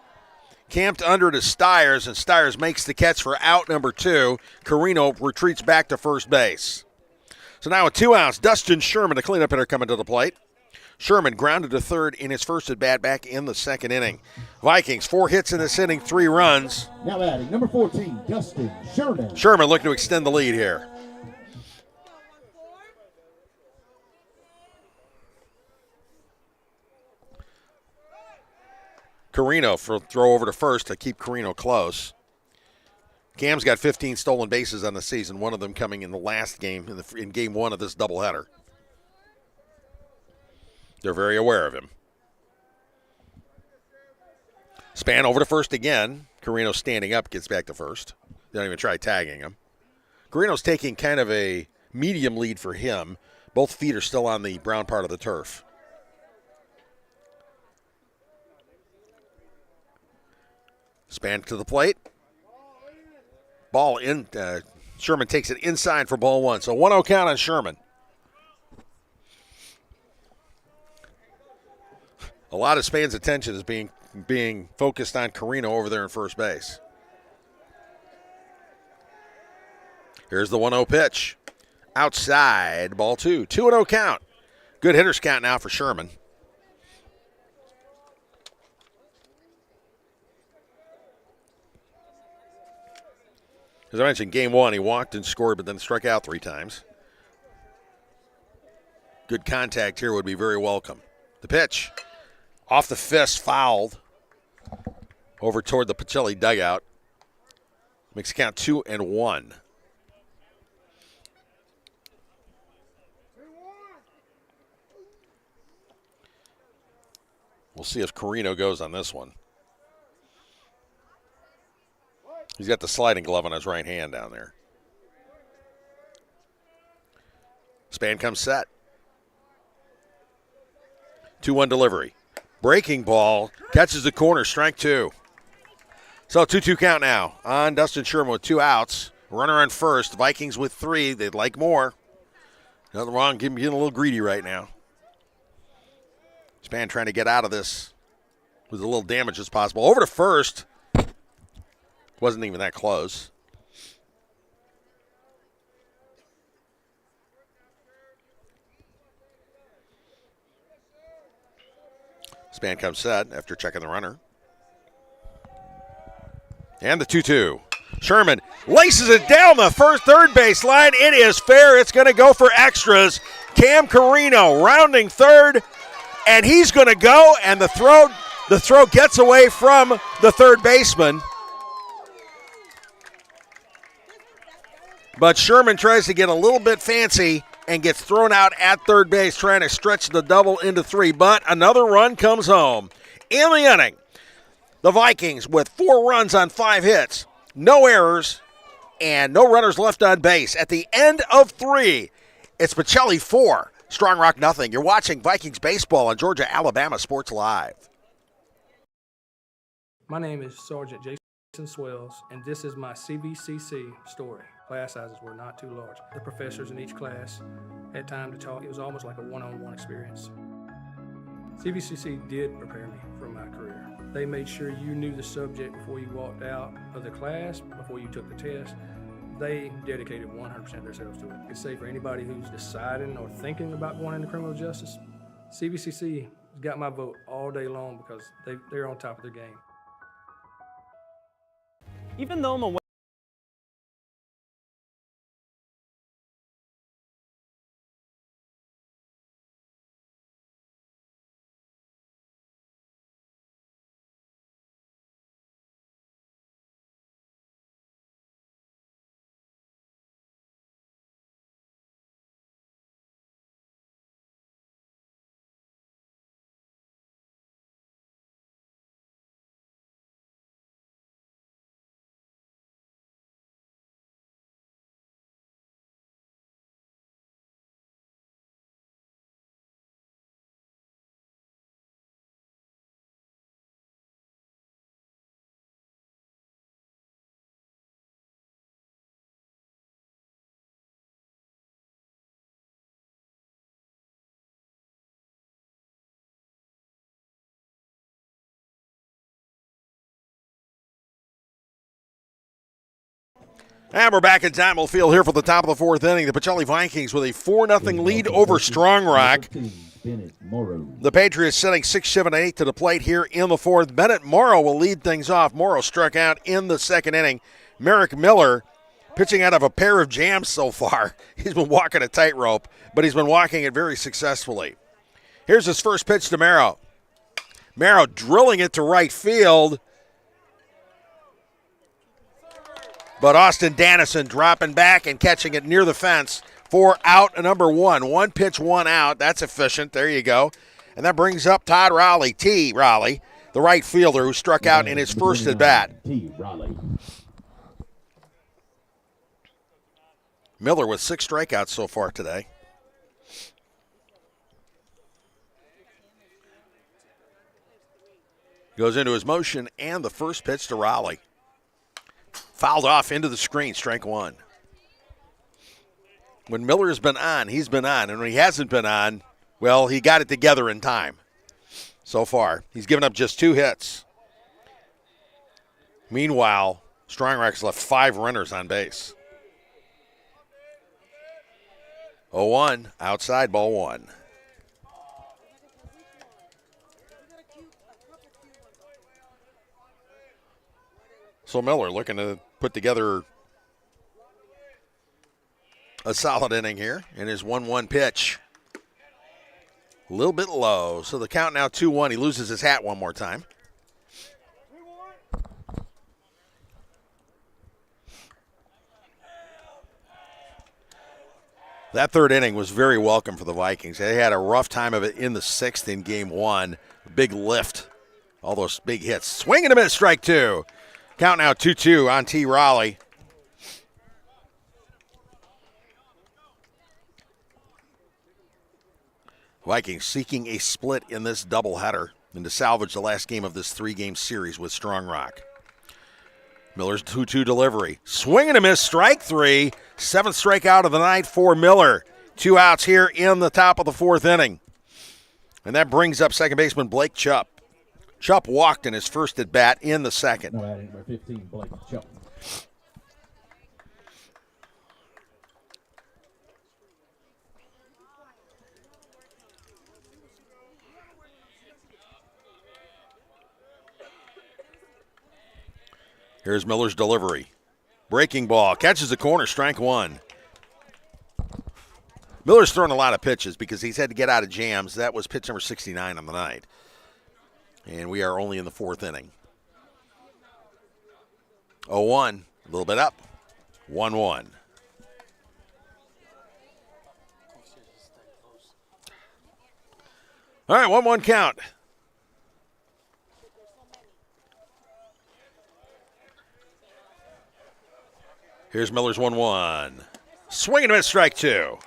Camped under to Stiers, and Stiers makes the catch for out number 2. Carino retreats back to first base. So now with 2 outs, Dustin Sherman, the cleanup hitter, coming to the plate. Sherman grounded to third in his first at-bat back in the second inning. Vikings, 4 hits in this inning, 3 runs. Now batting number 14, Dustin Sherman. Sherman looking to extend the lead here. Carino for throw over to first to keep Carino close. Cam's got 15 stolen bases on the season, one of them coming in the last game, in game 1 of this doubleheader. They're very aware of him. Span over to first again. Carino standing up, gets back to first. They don't even try tagging him. Carino's taking kind of a medium lead for him. Both feet are still on the brown part of the turf. Span to the plate. Ball in. Sherman takes it inside for ball 1. So 1-0 count on Sherman. A lot of Span's attention is being focused on Carino over there in first base. Here's the 1-0 pitch. Outside, ball 2. 2-0 count. Good hitters count now for Sherman. As I mentioned, game 1, he walked and scored, but then struck out 3 times. Good contact here would be very welcome. The pitch. Off the fist, fouled. Over toward the Pacelli dugout. Makes it count 2-1. We'll see if Carino goes on this one. He's got the sliding glove on his right hand down there. Span comes set. 2-1 delivery. Breaking ball. Catches the corner. Strike 2. So 2-2 count now on Dustin Sherman with 2 outs. Runner on first. Vikings with 3. They'd like more. Nothing wrong. Getting a little greedy right now. Span trying to get out of this with as little damage as possible. Over to first. Wasn't even that close. Span comes set after checking the runner. And the 2-2. Sherman laces it down the third base line. It is fair. It's going to go for extras. Cam Carino rounding third, and he's going to go, and the throw gets away from the third baseman. But Sherman tries to get a little bit fancy and gets thrown out at third base, trying to stretch the double into 3. But another run comes home. In the inning, the Vikings with 4 runs on 5 hits, no errors, and no runners left on base. At the end of 3, it's Pacelli 4, Strong Rock nothing. You're watching Vikings baseball on Georgia Alabama Sports Live. My name is Sergeant Jason Swells, and this is my CVCC story. Class sizes were not too large. The professors in each class had time to talk. It was almost like a one-on-one experience. CVCC did prepare me for my career. They made sure you knew the subject before you walked out of the class, before you took the test. They dedicated 100% of themselves to it. I could say for anybody who's deciding or thinking about going into criminal justice, CVCC has got my vote all day long because they're on top of their game. Even though I'm a And we're back in Time Field here for the top of the 4th inning. The Pacelli Vikings with a 4-0 lead over Strong Rock. The Patriots sending 6, 7, and 8 to the plate here in the 4th. Bennett Morrow will lead things off. Morrow struck out in the 2nd inning. Merrick Miller pitching out of a pair of jams so far. He's been walking a tightrope, but he's been walking it very successfully. Here's his first pitch to Morrow. Morrow drilling it to right field. But Austin Dannison dropping back and catching it near the fence for out number 1. 1 pitch, 1 out. That's efficient. There you go. And that brings up Todd Raleigh, T. Raleigh, the right fielder who struck out in his first at bat. T. Raleigh. Miller with 6 strikeouts so far today. Goes into his motion and the first pitch to Raleigh. Fouled off into the screen, strike 1. When Miller has been on, he's been on. And when he hasn't been on, well, he got it together in time so far. He's given up just 2 hits. Meanwhile, Strong Rock's left 5 runners on base. 0-1, outside, ball 1. So Miller looking to put together a solid inning here in his 1-1 pitch. A little bit low, so the count now 2-1. He loses his hat one more time. That third inning was very welcome for the Vikings. They had a rough time of it in the sixth in game one. Big lift. All those big hits. Swing and a miss, strike two. Count now 2-2 on T. Raleigh. Vikings seeking a split in this doubleheader and to salvage the last game of this three-game series with Strong Rock. Miller's 2-2 delivery. Swing and a miss, strike three. Seventh strikeout of the night for Miller. 2 outs here in the top of the fourth inning. And that brings up second baseman Blake Chupp. Chupp walked in his first at bat in the second. Number 15, Blake Chupp. Here's Miller's delivery. Breaking ball. Catches the corner. Strike one. Miller's thrown a lot of pitches because he's had to get out of jams. That was pitch number 69 on the night. And we are only in the fourth inning. 0-1. A little bit up. 1-1. All right, 1-1 count. Here's Miller's 1-1. Swing and a miss, strike two.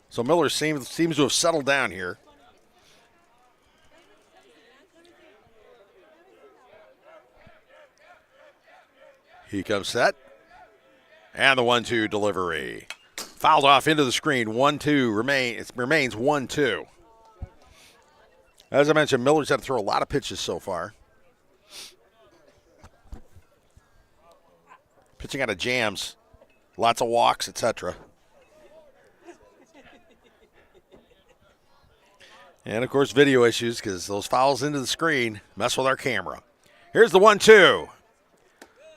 So Miller seems to have settled down here. He comes set. And the 1-2 delivery. Fouled off into the screen. 1-2 remains 1-2. As I mentioned, Miller's had to throw a lot of pitches so far. Pitching out of jams, lots of walks, etc. And, of course, video issues because those fouls into the screen mess with our camera. Here's the 1-2.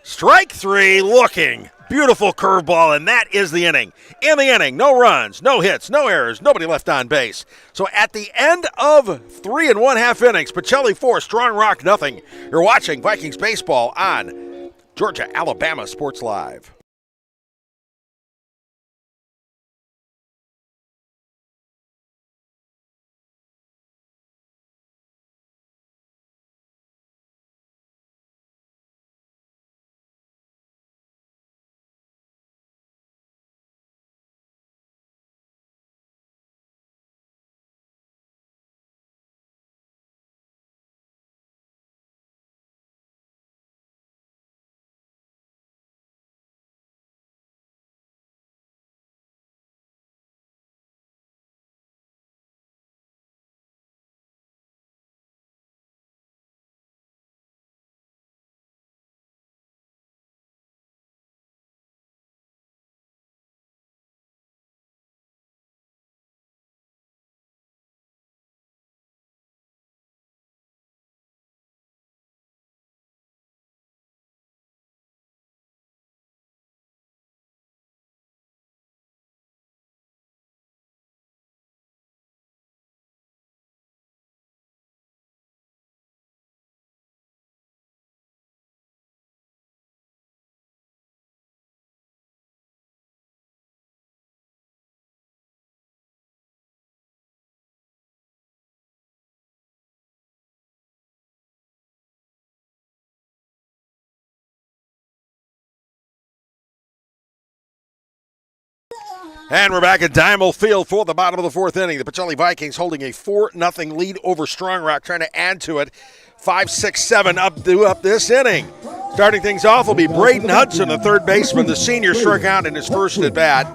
Strike three, looking. Beautiful curveball, and that is the inning. In the inning, no runs, no hits, no errors, nobody left on base. So at the end of 3 1/2 innings, Pacelli 4, Strong Rock nothing. You're watching Vikings baseball on Georgia Alabama Sports Live. And we're back at Diamond Field for the bottom of the fourth inning. The Pacelli Vikings holding a 4-0 lead over Strong Rock, trying to add to it. 5, 6, 7 up this inning. Starting things off will be Braden Hudson, the third baseman. The senior struck out in his first at bat.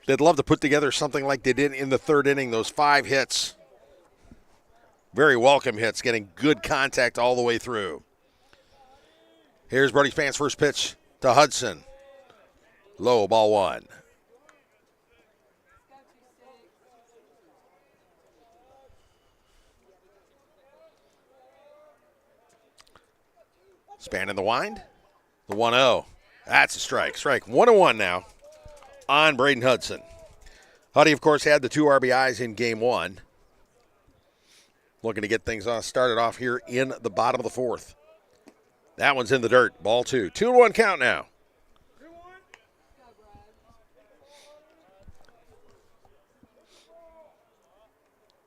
They'd love to put together something like they did in the third inning, those 5 hits. Very welcome hits, getting good contact all the way through. Here's Brody Span's first pitch to Hudson. Low, ball 1. Span in the wind. The 1-0. That's a strike. Strike 1-1 now on Braden Hudson. Huddy, of course, had the 2 RBIs in game 1. looking to get things started off here in the bottom of the fourth. That one's in the dirt. Ball 2. 2-1 count now.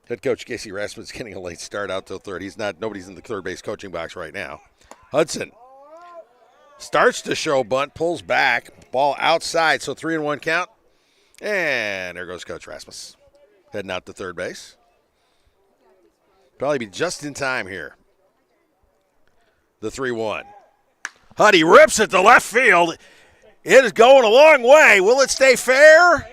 Head coach Casey Rasmus getting a late start out till third. Nobody's in the third base coaching box right now. Hudson starts to show bunt, pulls back, ball outside, so 3-1 count. And there goes Coach Rasmus, heading out to third base. Probably be just in time here. The 3-1. Huddy rips it to left field. It is going a long way. Will it stay fair?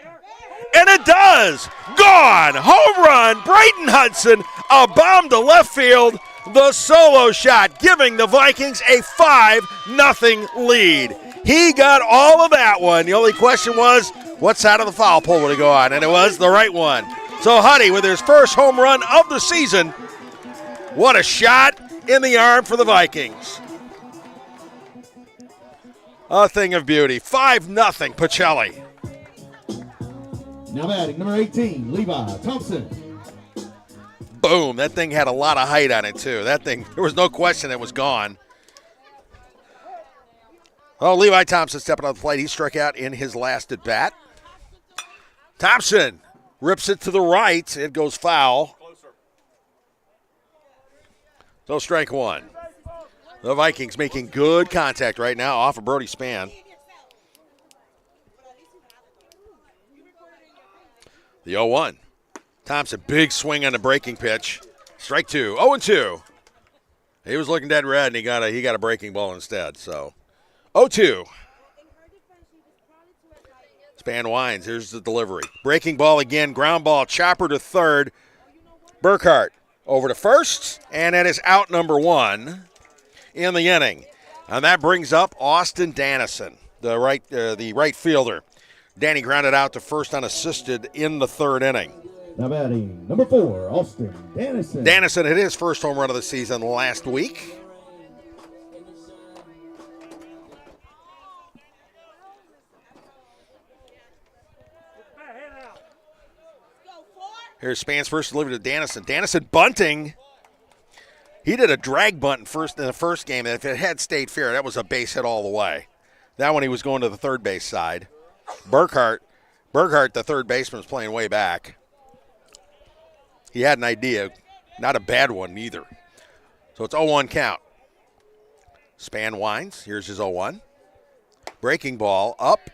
And it does. Gone. Home run. Brayden Hudson. A bomb to left field. The solo shot giving the Vikings a 5-0 lead. He got all of that one. The only question was, what side of the foul pole would it go on? And it was the right one. So Huddy with his first home run of the season. What a shot in the arm for the Vikings. A thing of beauty. 5-0 Pacelli. Now batting, number 18, Levi Thompson. Boom. That thing had a lot of height on it, too. That thing, there was no question it was gone. Oh, Levi Thompson stepping on the plate. He struck out in his last at bat. Thompson rips it to the right. It goes foul. So strike one. The Vikings making good contact right now off of Brody Spann. The 0-1. Thompson, big swing on the breaking pitch. Strike 2. 0-2. He was looking dead red, and he got a breaking ball instead. So 0-2. Spann winds. Here's the delivery. Breaking ball again. Ground ball. Chopper to third. Burkhart over to first, and that is out number 1 in the inning. And that brings up Austin Dannison, the right fielder. Danny grounded out to first unassisted in the third inning. Now batting, number 4, Austin Dannison. Dannison hit his first home run of the season last week. Here's Spann's first delivery to Dannison. Dannison bunting. He did a drag bunt in the first game, and if it had stayed fair, that was a base hit all the way. That one he was going to the third base side. Burkhart, the third baseman, was playing way back. He had an idea. Not a bad one either. So it's 0-1 count. Spann winds. Here's his 0-1. Breaking ball up.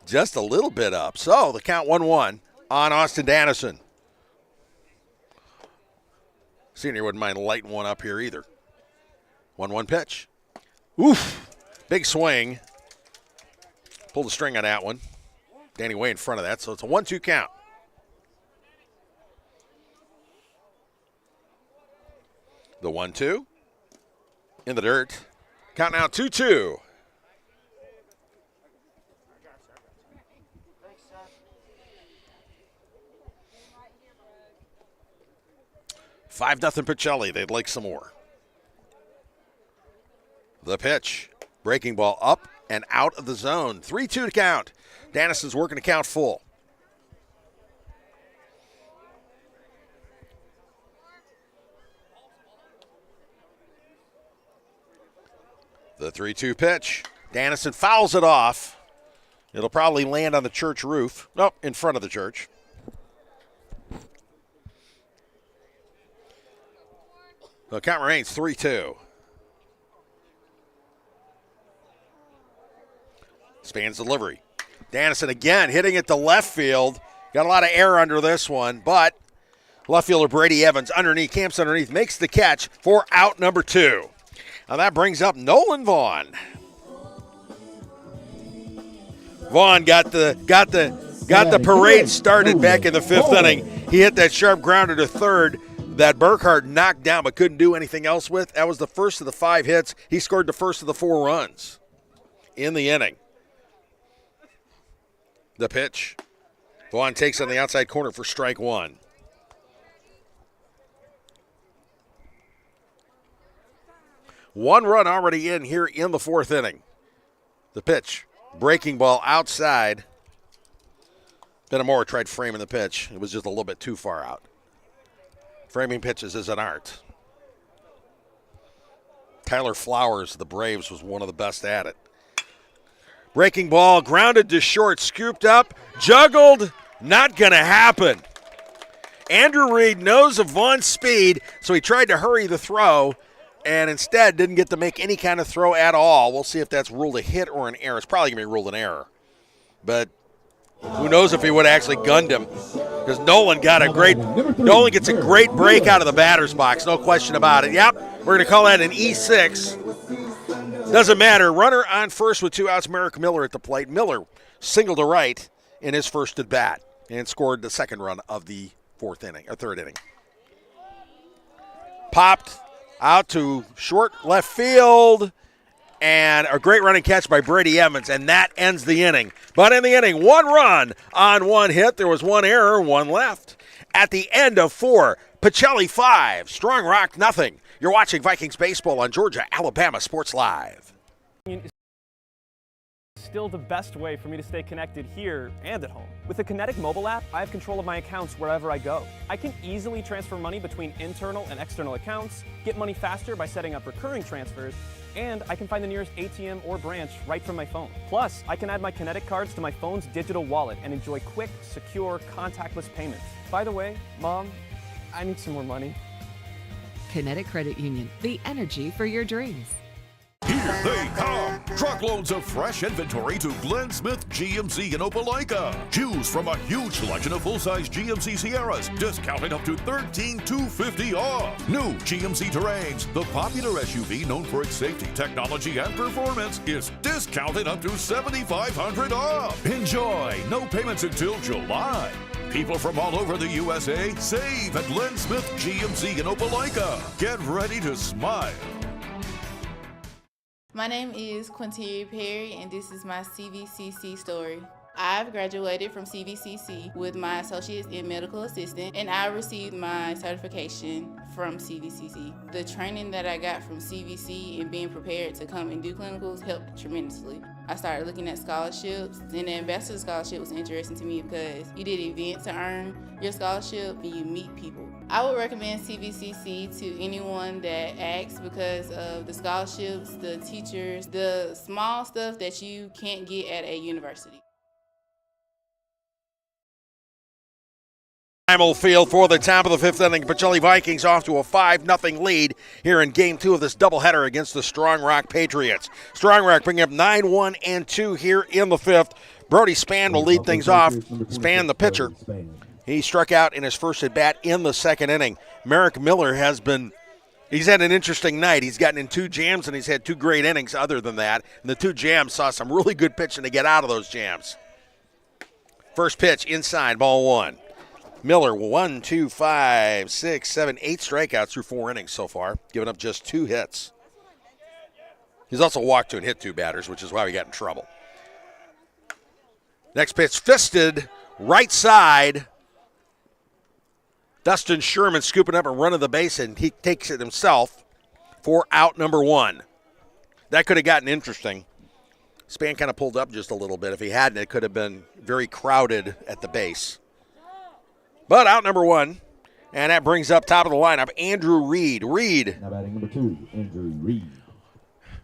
Just a little bit up. So the count 1-1 on Austin Dannison. Senior wouldn't mind lighting one up here either. 1-1 pitch. Oof. Big swing. Pulled the string on that one. Danny way in front of that, so it's a 1-2 count. The 1-2 in the dirt. Count now 2-2. Five nothing Pacelli. They'd like some more. The pitch. Breaking ball up and out of the zone. 3-2 to count. Dannison's working to count full. The 3-2 pitch. Dannison fouls it off. It'll probably land on the church roof. Nope, in front of the church. The count remains 3-2. Spann's delivery. Dannison again hitting it to left field. Got a lot of air under this one, but left fielder Brady Evans camps underneath, makes the catch for out number 2. Now that brings up Nolan Vaughn. Vaughn got the parade started back in the 5th inning. He hit that sharp grounder to third that Burkhart knocked down but couldn't do anything else with. That was the first of the 5 hits. He scored the first of the 4 runs in the inning. The pitch. Vaughn takes on the outside corner for strike 1. One run already in here in the 4th inning. The pitch. Breaking ball outside. Benamora tried framing the pitch. It was just a little bit too far out. Framing pitches is an art. Tyler Flowers, the Braves, was one of the best at it. Breaking ball, grounded to short, scooped up, juggled, not going to happen. Andrew Reed knows of Vaughn's speed, so he tried to hurry the throw and instead didn't get to make any kind of throw at all. We'll see if that's ruled a hit or an error. It's probably going to be ruled an error. But who knows if he would have actually gunned him, because Nolan gets a great break out of the batter's box, no question about it. Yep, we're going to call that an E6. Doesn't matter. Runner on first with 2 outs, Merrick Miller at the plate. Miller singled to right in his first at bat and scored the second run of the third inning. Popped out to short left field, and a great running catch by Brady Evans, and that ends the inning. But in the inning, 1 run on 1 hit. There was 1 error, 1 left. At the end of 4, Pacelli 5, Strong Rock nothing. You're watching Vikings baseball on Georgia Alabama Sports Live. Still the best way for me to stay connected here and at home. With the Kinetic mobile app, I have control of my accounts wherever I go. I can easily transfer money between internal and external accounts, get money faster by setting up recurring transfers, and I can find the nearest ATM or branch right from my phone. Plus, I can add my Kinetic cards to my phone's digital wallet and enjoy quick, secure, contactless payments. By the way, Mom, I need some more money. Kinetic Credit Union, the energy for your dreams. Here they come. Truckloads of fresh inventory to Glenn Smith GMC in Opelika. Choose from a huge selection of full-size GMC Sierras, discounted up to $13,250 off. New GMC Terrains, the popular SUV known for its safety, technology, and performance, is discounted up to $7,500 off. Enjoy. No payments until July. People from all over the USA save at Glenn Smith GMC in Opelika. Get ready to smile. My name is Quinteria Perry, and this is my CVCC story. I've graduated from CVCC with my associates in medical assistant, and I received my certification from CVCC. The training that I got from CVC and being prepared to come and do clinicals helped tremendously. I started looking at scholarships, and the Ambassador Scholarship was interesting to me because you did an event to earn your scholarship and you meet people. I would recommend CVCC to anyone that asks because of the scholarships, the teachers, the small stuff that you can't get at a university. Primal field for the top of the 5th inning. Pacelli Vikings off to a 5-0 lead here in Game 2 of this doubleheader against the Strong Rock Patriots. Strong Rock bringing up 9-1 and 2 here in the 5th. Brody Spann will lead things off. Spann, the pitcher, he struck out in his first at bat in the 2nd inning. Merrick Miller he's had an interesting night. He's gotten in 2 jams and he's had 2 great innings other than that. And the 2 jams saw some really good pitching to get out of those jams. First pitch inside, ball 1. Miller, 1, 2, 5, 6, 7, 8 strikeouts through 4 innings so far, giving up just 2 hits. He's also walked 2 and hit 2 batters, which is why we got in trouble. Next pitch, fisted, right side. Dustin Sherman scooping up and running the base, and he takes it himself for out number 1. That could have gotten interesting. Spann kind of pulled up just a little bit. If he hadn't, it could have been very crowded at the base. But out number 1, and that brings up top of the lineup, Andrew Reed. Now batting number 2, Andrew Reed.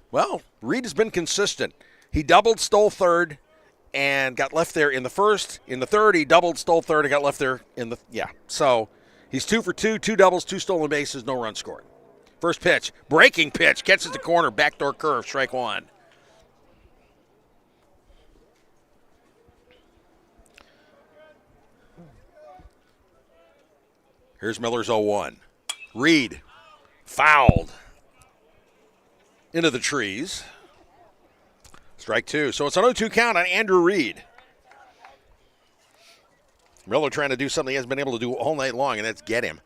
Well, Reed has been consistent. He doubled, stole third, and got left there in the first. In the third, he doubled, stole third, and got left there in the, So he's 2 for 2, 2 doubles, 2 stolen bases, no run scored. First pitch, breaking pitch, catches the corner, backdoor curve, strike 1. Here's Miller's 0-1. Reed fouled into the trees. Strike 2. So it's an 0-2 count on Andrew Reed. Miller trying to do something he hasn't been able to do all night long, and that's get him.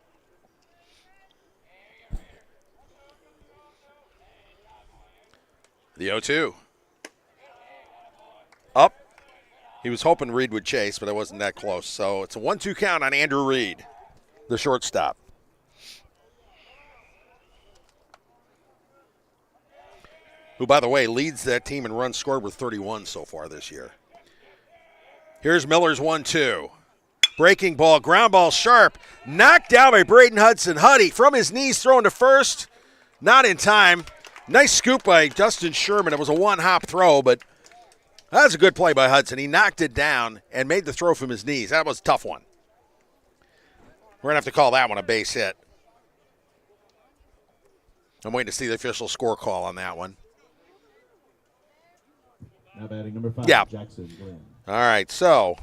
The 0-2. Up. He was hoping Reed would chase, but it wasn't that close. So it's a 1-2 count on Andrew Reed, the shortstop. Who, by the way, leads that team in runs scored with 31 so far this year. Here's Miller's 1-2. Breaking ball, ground ball sharp. Knocked down by Braden Hudson. Huddy from his knees throwing to first. Not in time. Nice scoop by Dustin Sherman. It was a one-hop throw, but that was a good play by Hudson. He knocked it down and made the throw from his knees. That was a tough one. We're going to have to call that one a base hit. I'm waiting to see the official score call on that one. Now batting number 5, Yeah. Jackson Glenn. All right, so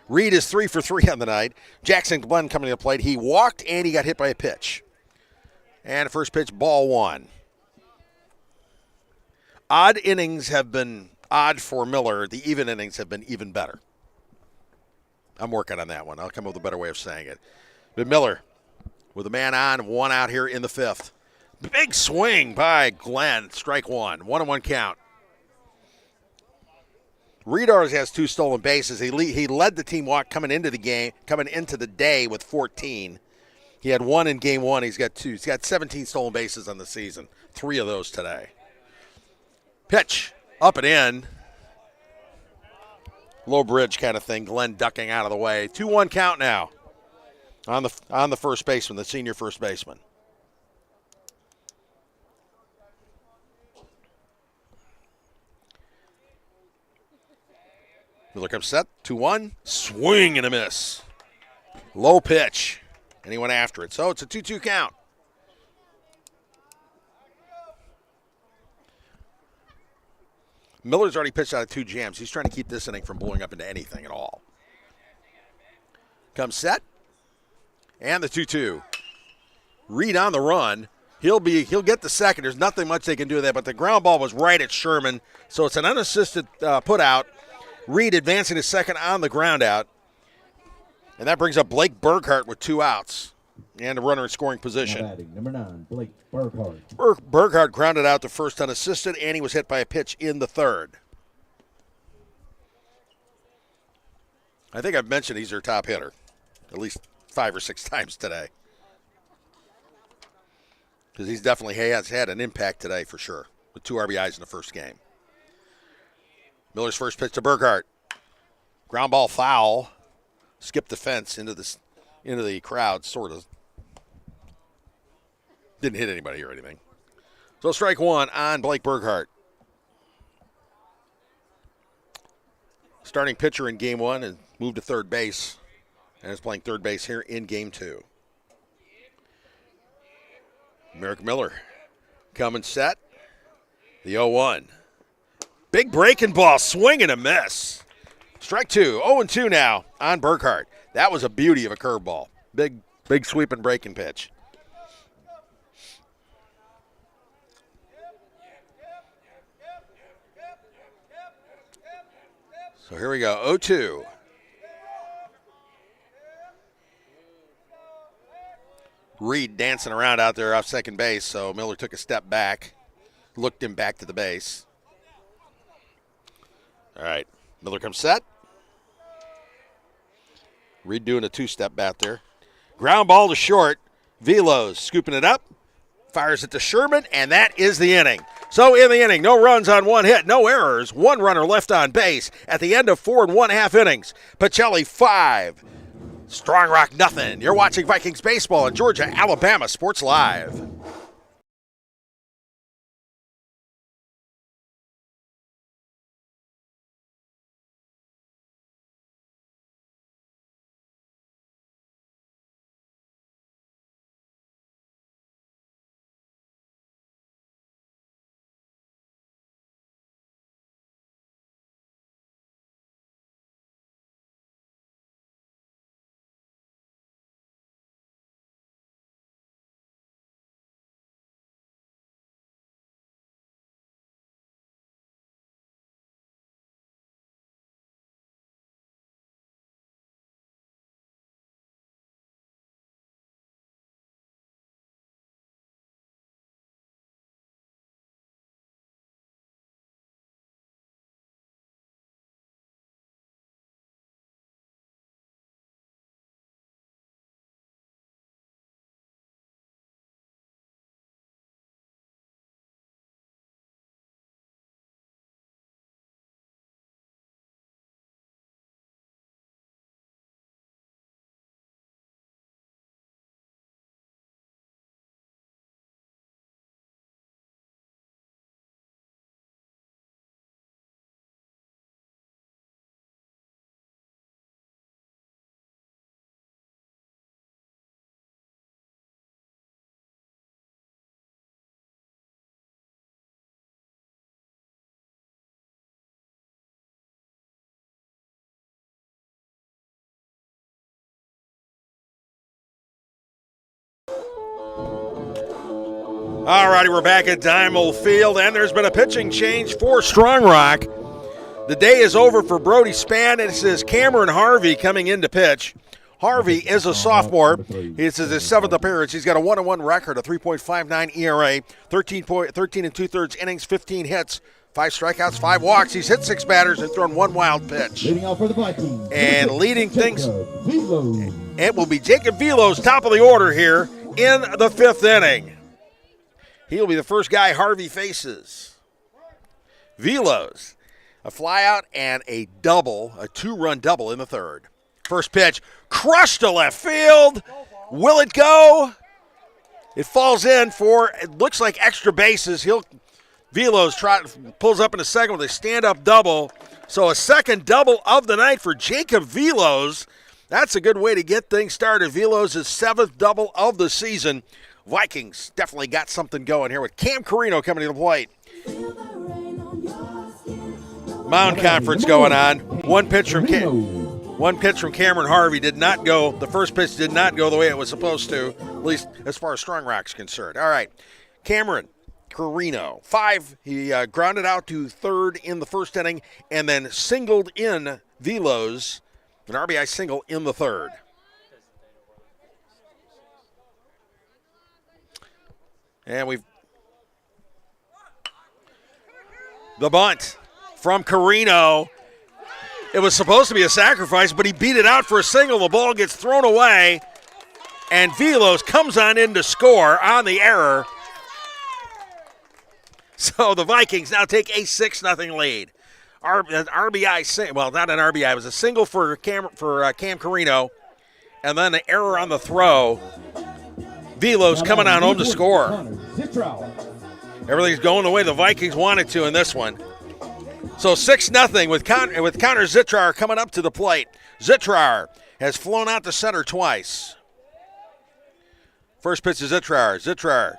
Reed is 3 for 3 on the night. Jackson Glenn coming to the plate. He walked and he got hit by a pitch. And the first pitch, ball 1. Odd innings have been odd for Miller. The even innings have been even better. I'm working on that one. I'll come up with a better way of saying it. But Miller, with a man on, 1 out here in the 5th. Big swing by Glenn. Strike 1. 1-1 count. Reed already has 2 stolen bases. He led the team walk coming into the day with 14. He had 1 in game 1. He's got 2. He's got 17 stolen bases on the season. 3 of those today. Pitch, up and in. Low bridge kind of thing. Glenn ducking out of the way. 2-1 count now on the first baseman, the senior first baseman. Miller comes set. 2-1. Swing and a miss. Low pitch. And he went after it. So it's a 2-2 count. Miller's already pitched out of 2 jams. He's trying to keep this inning from blowing up into anything at all. Comes set. And the 2-2. Reed on the run. He'll get the second. There's nothing much they can do with that, but the ground ball was right at Sherman. So it's an unassisted put out. Reed advancing to second on the ground out. And that brings up Blake Burkhart with 2 outs and a runner in scoring position. Batting number 9, Blake Burkhart. Burkhart grounded out the first unassisted, and he was hit by a pitch in the 3rd. I think I've mentioned he's their top hitter at least 5 or 6 times today. Because he has had an impact today for sure, with 2 RBIs in the first game. Miller's first pitch to Burkhart. Ground ball foul. Skipped the fence into the crowd, sort of. Didn't hit anybody or anything. So strike 1 on Blake Burkhart. Starting pitcher in game 1 and moved to third base. And is playing third base here in game 2. Merrick Miller coming set. The 0-1. Big breaking ball, swing and a miss. Strike 2, 0-2 now on Burkhart. That was a beauty of a curveball. Big sweep and breaking pitch. So here we go, 0-2. Reed dancing around out there off second base, so Miller took a step back, looked him back to the base. All right, Miller comes set. Reed doing a 2-step bat there. Ground ball to short. Velos scooping it up. Fires it to Sherman, and that is the inning. So in the inning, no runs on 1 hit, no errors, 1 runner left on base at the end of 4 1/2 innings. Pacelli 5, Strong Rock nothing. You're watching Vikings baseball on Georgia, Alabama Sports Live. All righty, we're back at Diamond Field, and there's been a pitching change for Strong Rock. The day is over for Brody Spann. It says Cameron Harvey coming in to pitch. Harvey is a sophomore. This is his 7th appearance. He's got a 1-1 record, a 3.59 ERA, 13 2/3 innings, 15 hits, 5 strikeouts, 5 walks. He's hit 6 batters and thrown 1 wild pitch. Leading off for the Vikings. And leading things, it will be Jacob Velos, top of the order here in the 5th inning. He'll be the first guy Harvey faces. Velos, a flyout and a double, a 2-run double in the 3rd. First pitch, crushed to left field. Will it go? It falls in for, it looks like extra bases. Velos pulls up in a second with a stand-up double. So a second double of the night for Jacob Velos. That's a good way to get things started. Velos' 7th double of the season. Vikings definitely got something going here with Cam Carino coming to the plate. Mound conference going on. One pitch from Cameron Harvey did not go. The first pitch did not go the way it was supposed to, at least as far as Strong Rock's concerned. All right, Cameron Carino, 5. He grounded out to 3rd in the 1st inning and then singled in Velos, an RBI single in the 3rd. And the bunt from Carino. It was supposed to be a sacrifice, but he beat it out for a single. The ball gets thrown away, and Velos comes on in to score on the error. So the Vikings now take a 6-0 lead. An RBI, well, not an RBI. It was a single for Cam Carino, and then the error on the throw. Velos coming on home to score. Everything's going the way the Vikings wanted to in this one. So 6-0 with Connor Zitrar coming up to the plate. Zitrar has flown out to center twice. First pitch to Zitrar. Zitrar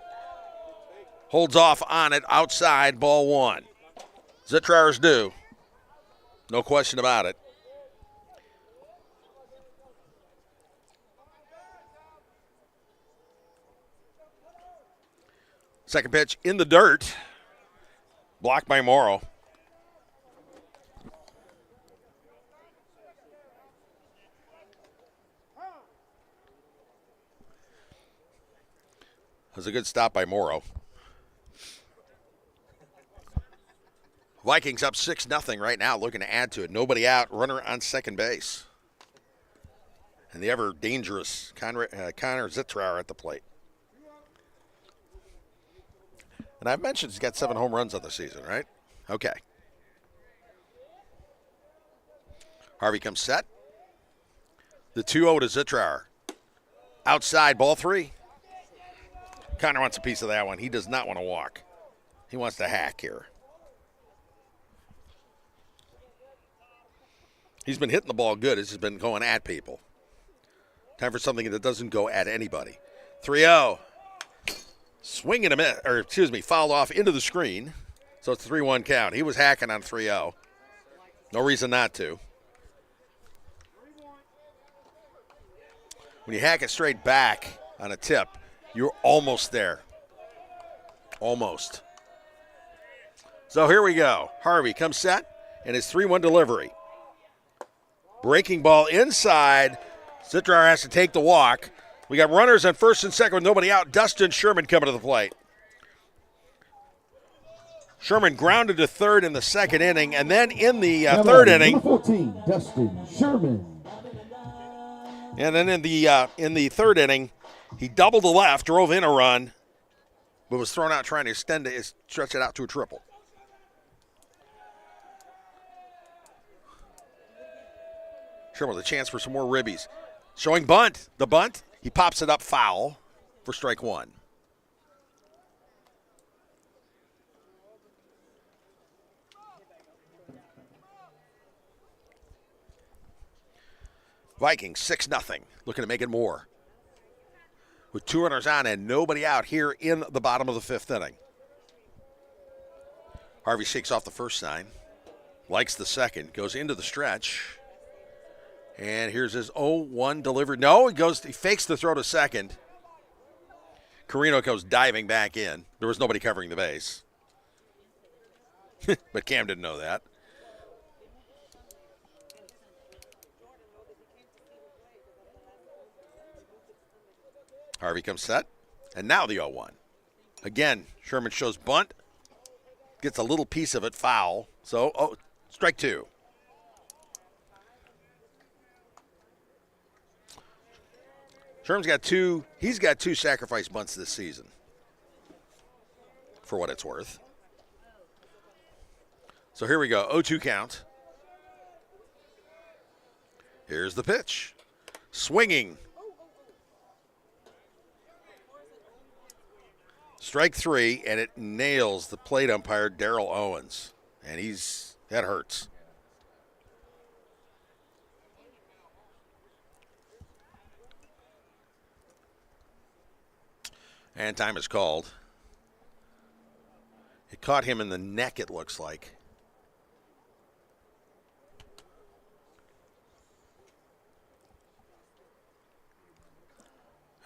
holds off on it outside, ball 1. Zitrar's due. No question about it. Second pitch in the dirt. Blocked by Morrow. That was a good stop by Morrow. Vikings up 6-0 right now, looking to add to it. Nobody out, runner on second base. And the ever dangerous Connor Zitrar at the plate. And I've mentioned he's got 7 home runs on the season, right? Okay. Harvey comes set. The 2-0 to Zitrar. Outside, ball 3. Connor wants a piece of that one. He does not want to walk. He wants to hack here. He's been hitting the ball good. This has been going at people. Time for something that doesn't go at anybody. 3-0. Swing and a miss, or excuse me, fouled off into the screen. So it's a 3-1 count. He was hacking on 3-0. No reason not to. When you hack it straight back on a tip, you're almost there. Almost. So here we go. Harvey comes set, and his 3-1 delivery. Breaking ball inside. Zitrar has to take the walk. We got runners on first and second with nobody out. Dustin Sherman coming to the plate. Sherman grounded to 3rd in the 2nd inning, and then in the 3rd inning. 14, Dustin Sherman. And then in the 3rd inning, he doubled to left, drove in a run, but was thrown out trying to stretch it out to a triple. Sherman with a chance for some more ribbies. Showing bunt. The bunt. He pops it up foul for strike 1. Vikings 6-0. Looking to make it more. With 2 runners on and nobody out here in the bottom of the 5th inning. Harvey shakes off the first sign. Likes the second. Goes into the stretch. And here's his 0-1 delivery. No, he fakes the throw to second. Carino goes diving back in. There was nobody covering the base. But Cam didn't know that. Harvey comes set. And now the 0-1. Again, Sherman shows bunt. Gets a little piece of it foul. So, strike 2. Sherman's got he's got 2 sacrifice bunts this season, for what it's worth. So here we go, 0-2 count. Here's the pitch. Swinging. Strike 3, and it nails the plate umpire, Darrell Owens. And that hurts. And time is called. It caught him in the neck, it looks like.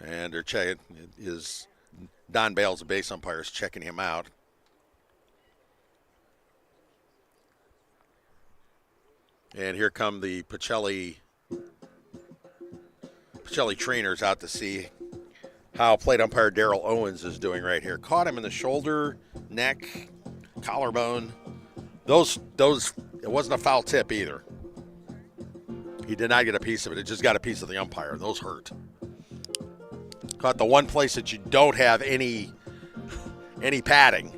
And they're checking. Don Bales, the base umpire, is checking him out. And here come the Pacelli trainers out to see how plate umpire Darrell Owens is doing right here. Caught him in the shoulder, neck, collarbone. Those it wasn't a foul tip either. He did not get a piece of it. It just got a piece of the umpire. Those hurt. Caught the one place that you don't have any padding,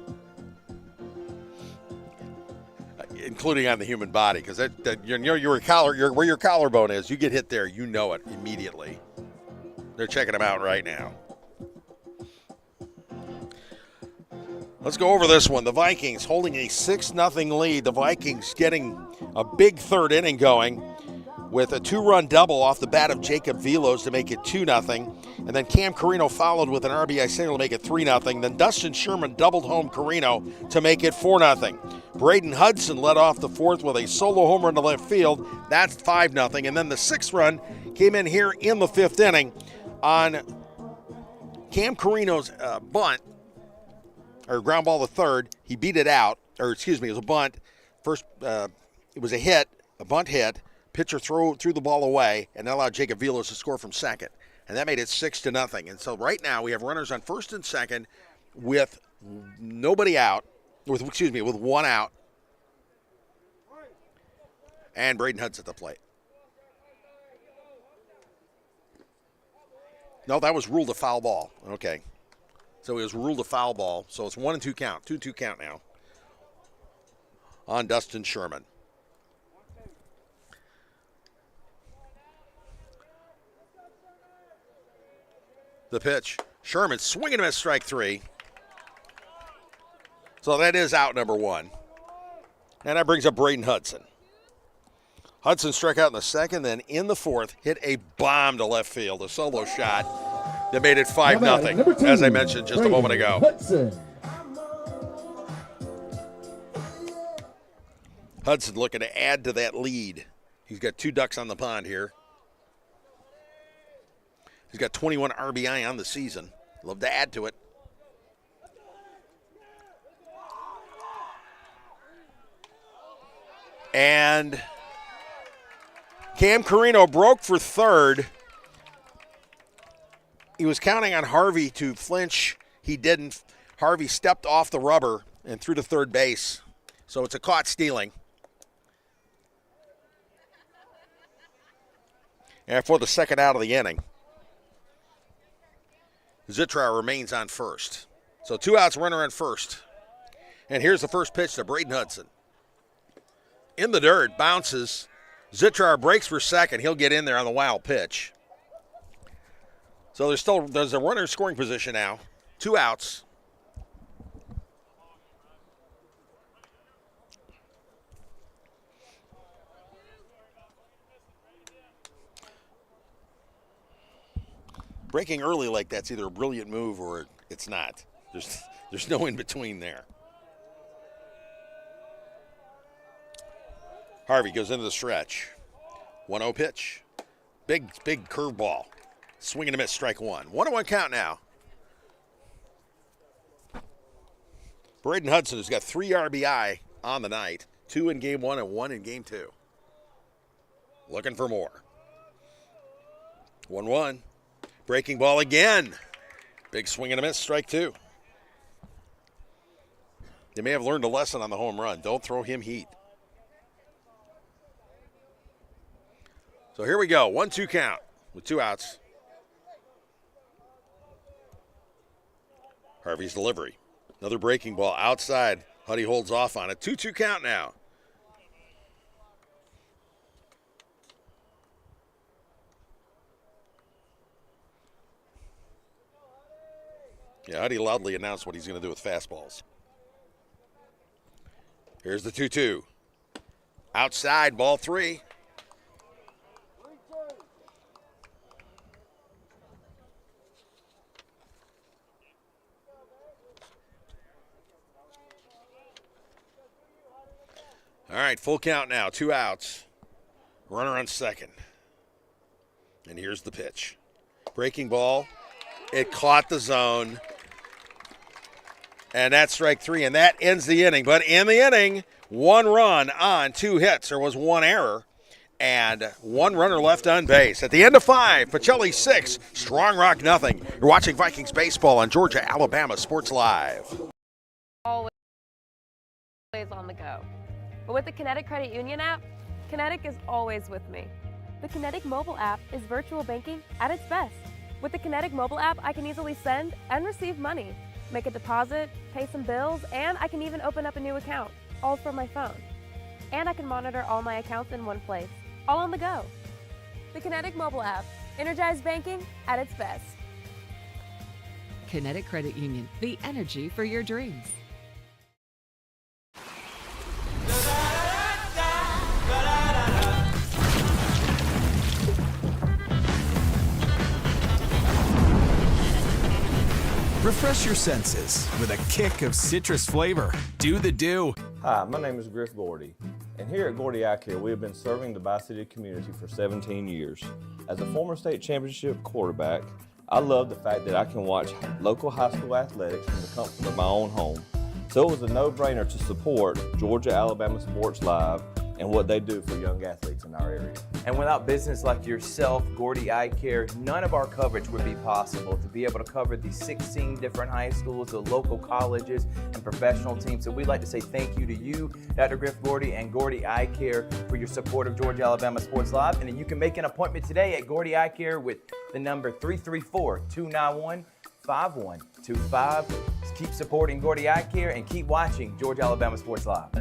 including on the human body, because where your collarbone is, you get hit there, you know it immediately. They're checking him out right now. Let's go over this one. The Vikings holding a 6-0 lead. The Vikings getting a big third inning going with a 2-run double off the bat of Jacob Velos to make it 2-0. And then Cam Carino followed with an RBI single to make it 3-0. Then Dustin Sherman doubled home Carino to make it 4-0. Braden Hudson led off the 4th with a solo homer in the left field. That's 5-0. And then the 6th run came in here in the 5th inning on Cam Carino's bunt, or ground ball the 3rd. He beat it out, or excuse me, it was a bunt. First, it was a hit, a bunt hit. Pitcher threw the ball away, and that allowed Jacob Velos to score from second. And that made it 6-0. And so right now we have runners on first and second with nobody out, with 1 out. And Braden Hudson at the plate. No, that was ruled a foul ball. Okay. So it was ruled a foul ball. So it's 1-2 count. 2-2 count now on Dustin Sherman. The pitch. Sherman swinging him at strike 3. So that is out number 1. And that brings up Braden Hudson. Hudson struck out in the 2nd, then in the 4th, hit a bomb to left field, a solo shot that made it 5-0, as I mentioned just a moment ago. Hudson looking to add to that lead. He's got 2 ducks on the pond here. He's got 21 RBI on the season. Love to add to it. And Cam Carino broke for 3rd. He was counting on Harvey to flinch. He didn't. Harvey stepped off the rubber and threw to 3rd base. So it's a caught stealing. And for the 2nd out of the inning, Zitrar remains on first. So 2 outs, runner on first. And here's the first pitch to Braden Hudson. In the dirt, bounces. Zitrar breaks for 2nd. He'll get in there on the wild pitch. So there's a runner in scoring position now. 2 outs. Breaking early like that's either a brilliant move or it's not. There's no in between there. Harvey goes into the stretch. 1-0 pitch. Big curveball. Swinging and a miss, strike 1. 1-1 count now. Braden Hudson has got 3 RBI on the night, 2 in game 1 and 1 in game 2. Looking for more. 1-1. Breaking ball again. Big swing and a miss, strike 2. They may have learned a lesson on the home run. Don't throw him heat. So here we go. 1-2 count with 2 outs. Harvey's delivery. Another breaking ball outside. Huddy holds off on it. 2-2 count now. Yeah, Huddy loudly announced what he's going to do with fastballs. Here's the 2-2. Outside, ball 3. All right, full count now, 2 outs. Runner on second. And here's the pitch. Breaking ball. It caught the zone. And that's strike 3, and that ends the inning. But in the inning, 1 run on 2 hits. There was 1 error and 1 runner left on base. At the end of 5, Pacelli 6, Strong Rock nothing. You're watching Vikings baseball on Georgia, Alabama Sports Live. Always on the go. But with the Kinetic Credit Union app, Kinetic is always with me. The Kinetic mobile app is virtual banking at its best. With the Kinetic mobile app, I can easily send and receive money, make a deposit, pay some bills, and I can even open up a new account, all from my phone. And I can monitor all my accounts in one place, all on the go. The Kinetic mobile app, energized banking at its best. Kinetic Credit Union, the energy for your dreams. Refresh your senses with a kick of citrus flavor. Do the do. Hi, my name is Griff Gordy, and here at Gordy Eye Care, we have been serving the Bi-City community for 17 years. As a former state championship quarterback, I love the fact that I can watch local high school athletics from the comfort of my own home. So it was a no-brainer to support Georgia, Alabama Sports Live and what they do for young athletes in our area. And without business like yourself, Gordy Eye Care, none of our coverage would be possible. To be able to cover the 16 different high schools, the local colleges, and professional teams. So we'd like to say thank you to you, Dr. Griff Gordy and Gordy Eye Care, for your support of Georgia, Alabama Sports Live. And then you can make an appointment today at Gordy Eye Care with the number 334-291-5125. Keep supporting Gordy Eye Care and keep watching Georgia, Alabama Sports Live.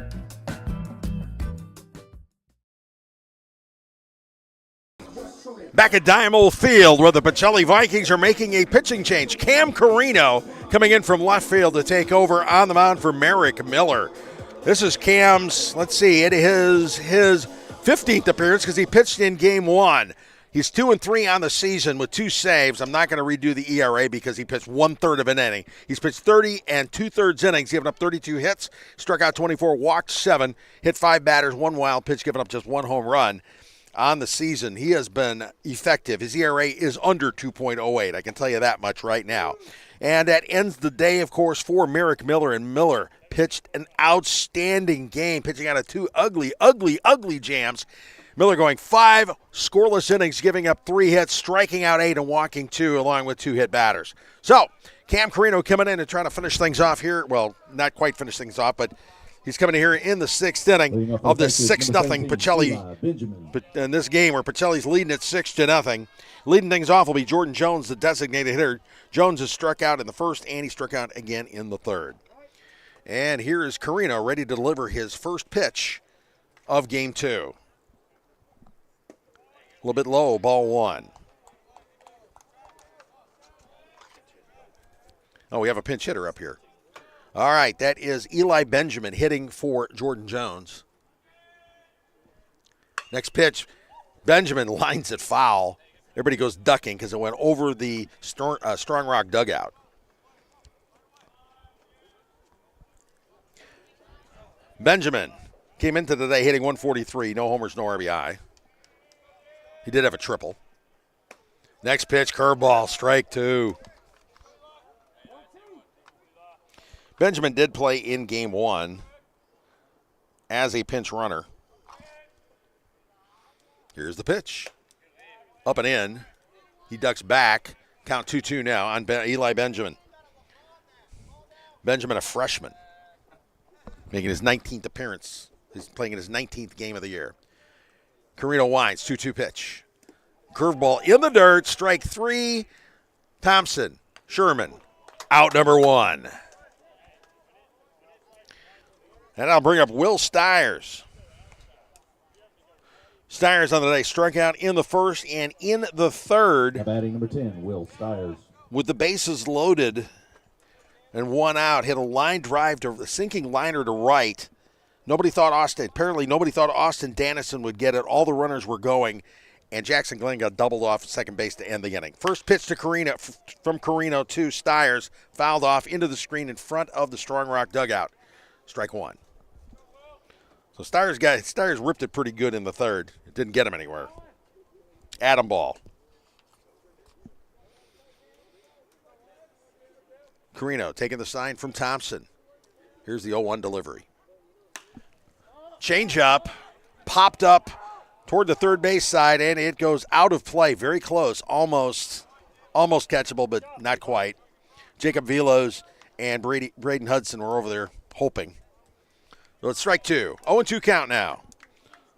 Back at Dynamo Field, where the Pacelli Vikings are making a pitching change. Cam Carino coming in from left field to take over on the mound for Merrick Miller. This is Cam's, let's see, it is his 15th appearance because he pitched in game 1. He's 2-3 on the season with 2 saves. I'm not going to redo the ERA because he pitched 1/3 of an inning. He's pitched 30 2/3 innings, giving up 32 hits, struck out 24, walked 7, hit 5 batters, 1 wild pitch, giving up just 1 home run. On the season, he has been effective. His ERA is under 2.08. I can tell you that much right now. And that ends the day, of course, for Merrick Miller. And Miller pitched an outstanding game, pitching out of 2 ugly jams. Miller going 5 scoreless innings, giving up 3 hits, striking out 8 and walking 2, along with 2 hit batters. So, Cam Carino coming in and trying to finish things off here. Well, not quite finish things off, but he's coming in here in the 6th inning of this 6-0 Pacelli. In this game where Pacelli's leading it 6-0. Leading things off will be Jordan Jones, the designated hitter. Jones has struck out in the 1st, and he struck out again in the 3rd. And here is Carino ready to deliver his first pitch of game 2. A little bit low, ball 1. Oh, we have a pinch hitter up here. All right, that is Eli Benjamin hitting for Jordan Jones. Next pitch, Benjamin lines it foul. Everybody goes ducking because it went over the Strong Rock dugout. Benjamin came into today hitting 143, no homers, no RBI. He did have a triple. Next pitch, curveball, strike 2. Benjamin did play in game 1 as a pinch runner. Here's the pitch. Up and in. He ducks back. Count 2-2 now on Eli Benjamin. Benjamin, a freshman, making his 19th appearance. He's playing in his 19th game of the year. Carino winds, 2-2 pitch. Curveball in the dirt, strike 3. Thompson, Sherman, out number 1. And I'll bring up Will Stiers. Stiers on the day struck out in the first and in the third. Batting number 10, Will Stiers. With the bases loaded and 1 out, hit a line drive to a sinking liner to right. Nobody thought Austin Dannison would get it. All the runners were going, and Jackson Glenn got doubled off at second base to end the inning. First pitch to Carino from Carino to Stiers, fouled off into the screen in front of the Strong Rock dugout. Strike 1. So Stiers ripped it pretty good in the third. It didn't get him anywhere. Adam ball. Carino taking the sign from Thompson. Here's the 0-1 delivery. Change up, popped up toward the third base side, and it goes out of play. Very close, almost catchable, but not quite. Jacob Velos and Braden Hudson were over there hoping. So it's strike 2. 0-2 count now.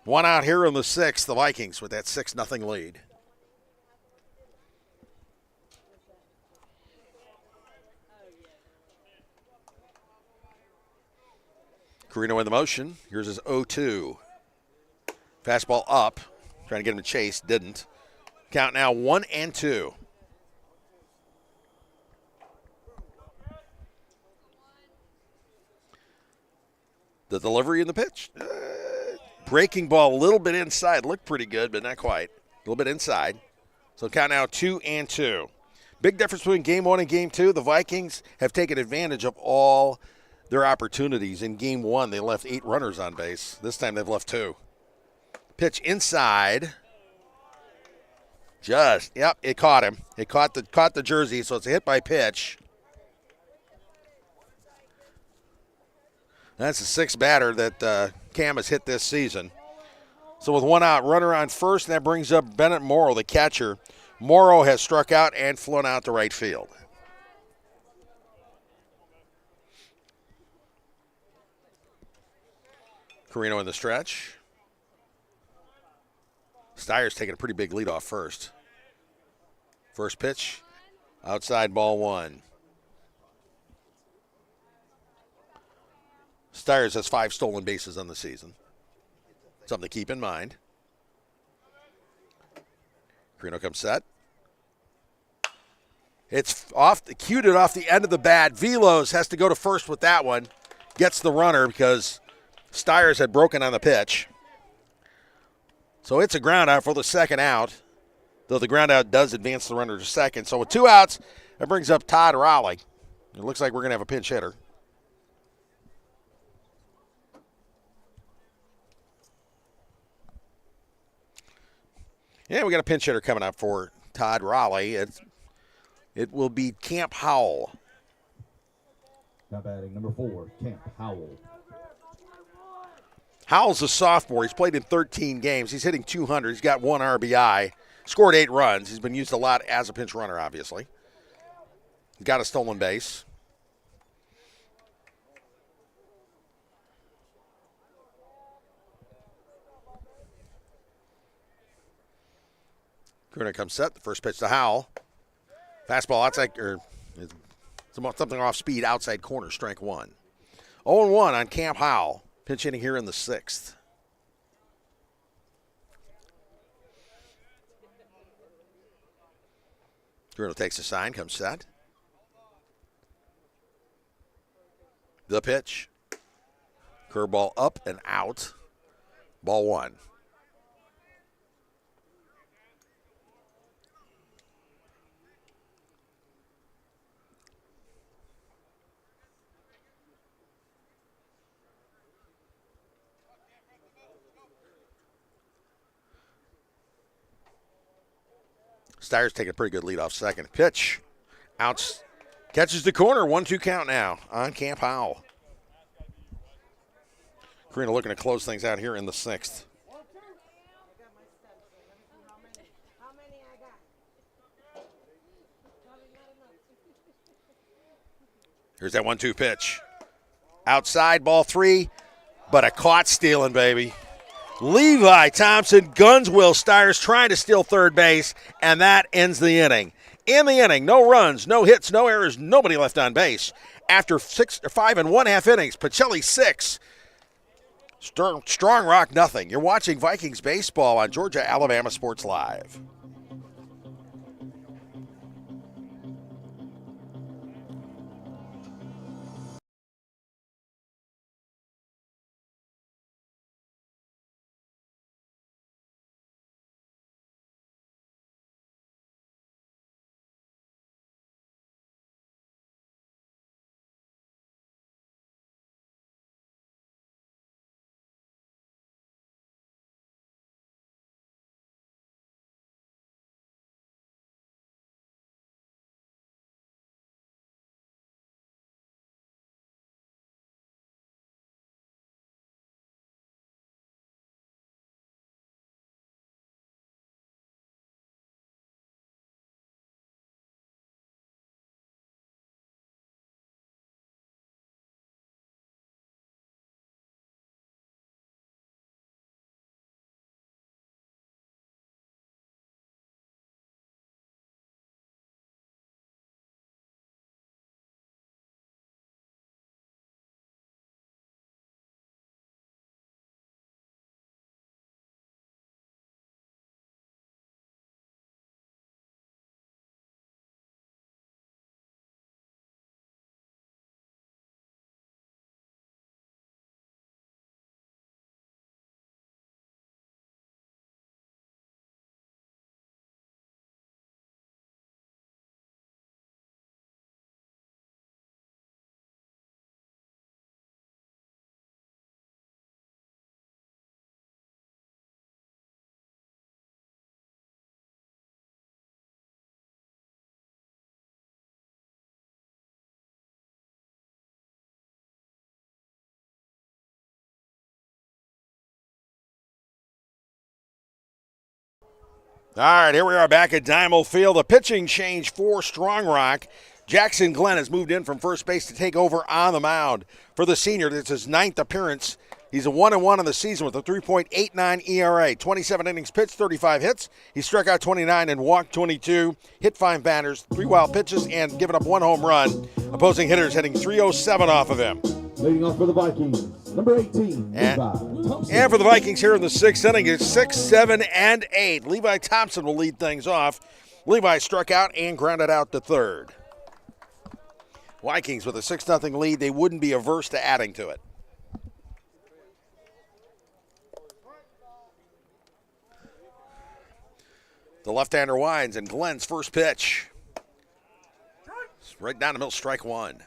1 out here in the 6th, the Vikings with that 6-0 lead. Carino in the motion. Here's his 0-2. Fastball up. Trying to get him to chase. Didn't. Count now 1-2. The delivery in the pitch. Breaking ball a little bit inside. Looked pretty good, but not quite. A little bit inside. So count now 2-2. Big difference between game 1 and game 2. The Vikings have taken advantage of all their opportunities. In game 1, they left 8 runners on base. This time they've left 2. Pitch inside. It caught him. It caught the jersey, so it's a hit by pitch. That's the 6th batter that Cam has hit this season. So with 1 out, runner on first, and that brings up Bennett Morrow, the catcher. Morrow has struck out and flown out to right field. Carino in the stretch. Stiers taking a pretty big lead off first. First pitch, outside, ball 1. Stiers has 5 stolen bases on the season. Something to keep in mind. Carino comes set. It's cued it off the end of the bat. Velos has to go to first with that one. Gets the runner because Stiers had broken on the pitch. So it's a ground out for the 2nd out, though the ground out does advance the runner to second. So with 2 outs, that brings up Todd Raleigh. It looks like we're going to have a pinch hitter. Yeah, we got a pinch hitter coming up for Todd Raleigh. It will be Camp Howell. Now batting number 4, Camp Howell. Howell's a sophomore. He's played in 13 games. He's hitting 200. He's got 1 RBI. Scored 8 runs. He's been used a lot as a pinch runner, obviously. He's got a stolen base. Carino comes set. The first pitch to Howell. Fastball outside, or something off speed, outside corner, strike 1. 0-1 on Camp Howell. Pinch hitting here in the 6th. Carino takes the sign, comes set. The pitch. Curveball up and out. Ball 1. Stiers taking a pretty good lead off second. Pitch. Catches the corner, 1-2 count now on Camp Howell. Karina looking to close things out here in the 6th. Here's that 1-2 pitch. Outside, ball 3, but a caught stealing, baby. Levi Thompson guns Will Stiers trying to steal third base, and that ends the inning. In the inning, no runs, no hits, no errors, nobody left on base. After 5 1/2 innings, Pacelli 6, Strong Rock nothing. You're watching Vikings baseball on Georgia Alabama Sports Live. All right, here we are back at Dynamo Field. A pitching change for Strong Rock. Jackson Glenn has moved in from first base to take over on the mound. For the senior, this is his 9th appearance. He's a 1-1 in the season with a 3.89 ERA. 27 innings pitched, 35 hits. He struck out 29 and walked 22. Hit 5 batters, 3 wild pitches, and given up 1 home run. Opposing hitters hitting .307 off of him. Leading off for the Vikings, number 18, and for the Vikings here in the 6th inning, it's 6, 7, and 8. Levi Thompson will lead things off. Levi struck out and grounded out to third. Vikings with a 6-0 lead. They wouldn't be averse to adding to it. The left-hander winds, and Glenn's first pitch. It's right down the middle, strike 1.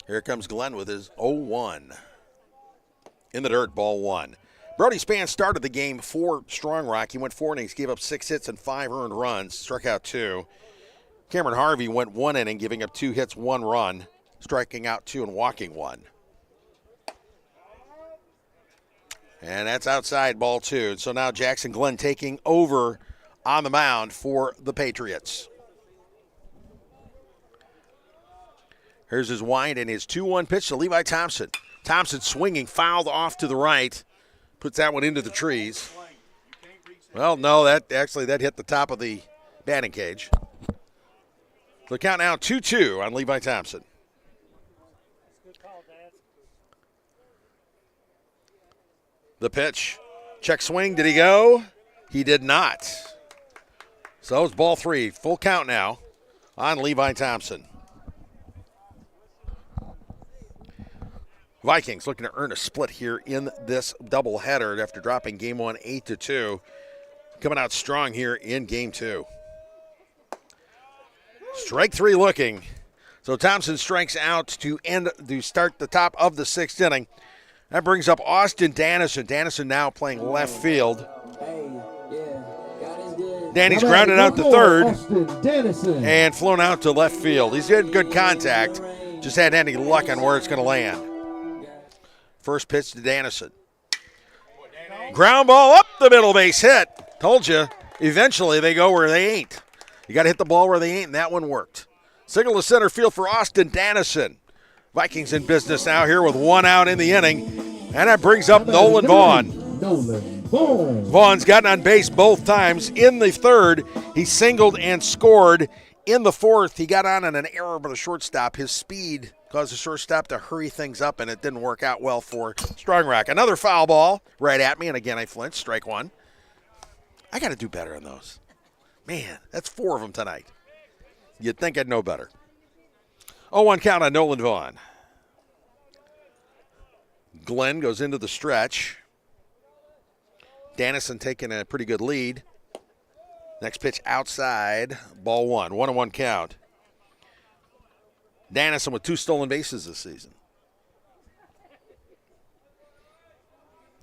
Here comes Glenn with his 0-1. In the dirt, ball 1. Brody Spann started the game for Strong Rock. He went 4 innings, gave up 6 hits and 5 earned runs, struck out 2. Cameron Harvey went 1 inning, giving up 2 hits, 1 run, striking out 2 and walking 1. And that's outside, ball 2. So now Jackson Glenn taking over on the mound for the Patriots. Here's his wind and his 2-1 pitch to Levi Thompson. Thompson swinging, fouled off to the right. Puts that one into the trees. Well, no, that hit the top of the batting cage. So count now 2-2 on Levi Thompson. The pitch. Check swing. Did he go? He did not. So it's ball 3. Full count now on Levi Thompson. Vikings looking to earn a split here in this doubleheader after dropping game 1 8-2. Coming out strong here in game 2. Strike 3 looking. So Thompson strikes out to start the top of the 6th inning. That brings up Austin Dannison. Dannison now playing left field. Danny's grounded out to third and flown out to left field. He's getting good contact. Just hadn't had any luck on where it's going to land. First pitch to Dannison. Ground ball up the middle, base hit. Told you, eventually they go where they ain't. You got to hit the ball where they ain't, and that one worked. Signal to center field for Austin Dannison. Vikings in business now here with one out in the inning, and that brings up Nolan Vaughn. Vaughn's gotten on base both times. In the third, he singled and scored. In the fourth, he got on an error by the shortstop. His speed caused the shortstop to hurry things up, and it didn't work out well for Strongrack. Another foul ball right at me, and again I flinched. Strike one. I got to do better on those. Man, that's 4 of them tonight. You'd think I'd know better. 0-1 count on Nolan Vaughn. Glenn goes into the stretch. Dannison taking a pretty good lead. Next pitch outside, ball 1. 1-1 count. Dannison with 2 stolen bases this season.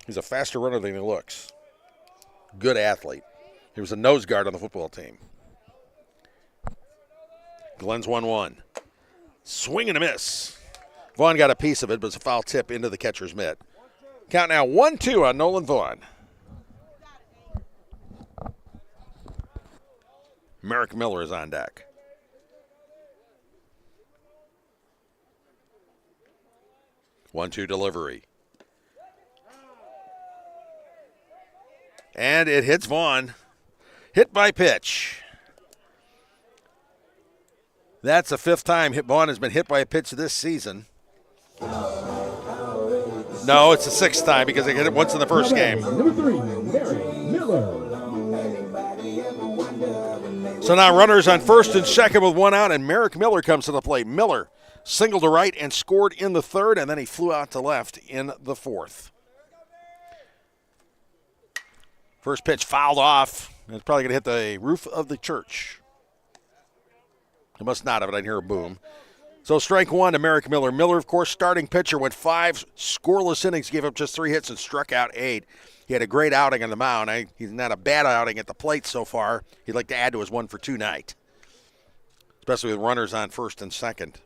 He's a faster runner than he looks. Good athlete. He was a nose guard on the football team. Glenn's 1-1. Swing and a miss. Vaughn got a piece of it, but it's a foul tip into the catcher's mitt. Count now 1-2 on Nolan Vaughn. Merrick Miller is on deck. One-two delivery. And it hits Vaughn. Hit by pitch. That's the 5th time Vaughn has been hit by a pitch this season. No, it's the 6th time because they hit it once in the first game. Number 3, Merrick Miller. So now runners on first and second with 1 out, and Merrick Miller comes to the plate. Miller singled to right and scored in the 3rd, and then he flew out to left in the 4th. First pitch fouled off. It's probably going to hit the roof of the church. It must not have. I didn't hear a boom. So strike 1 to Merrick Miller. Miller, of course, starting pitcher, went 5 scoreless innings, gave up just 3 hits and struck out 8. He had a great outing on the mound. He's not a bad outing at the plate so far. He'd like to add to his 1-for-2 night, especially with runners on first and second.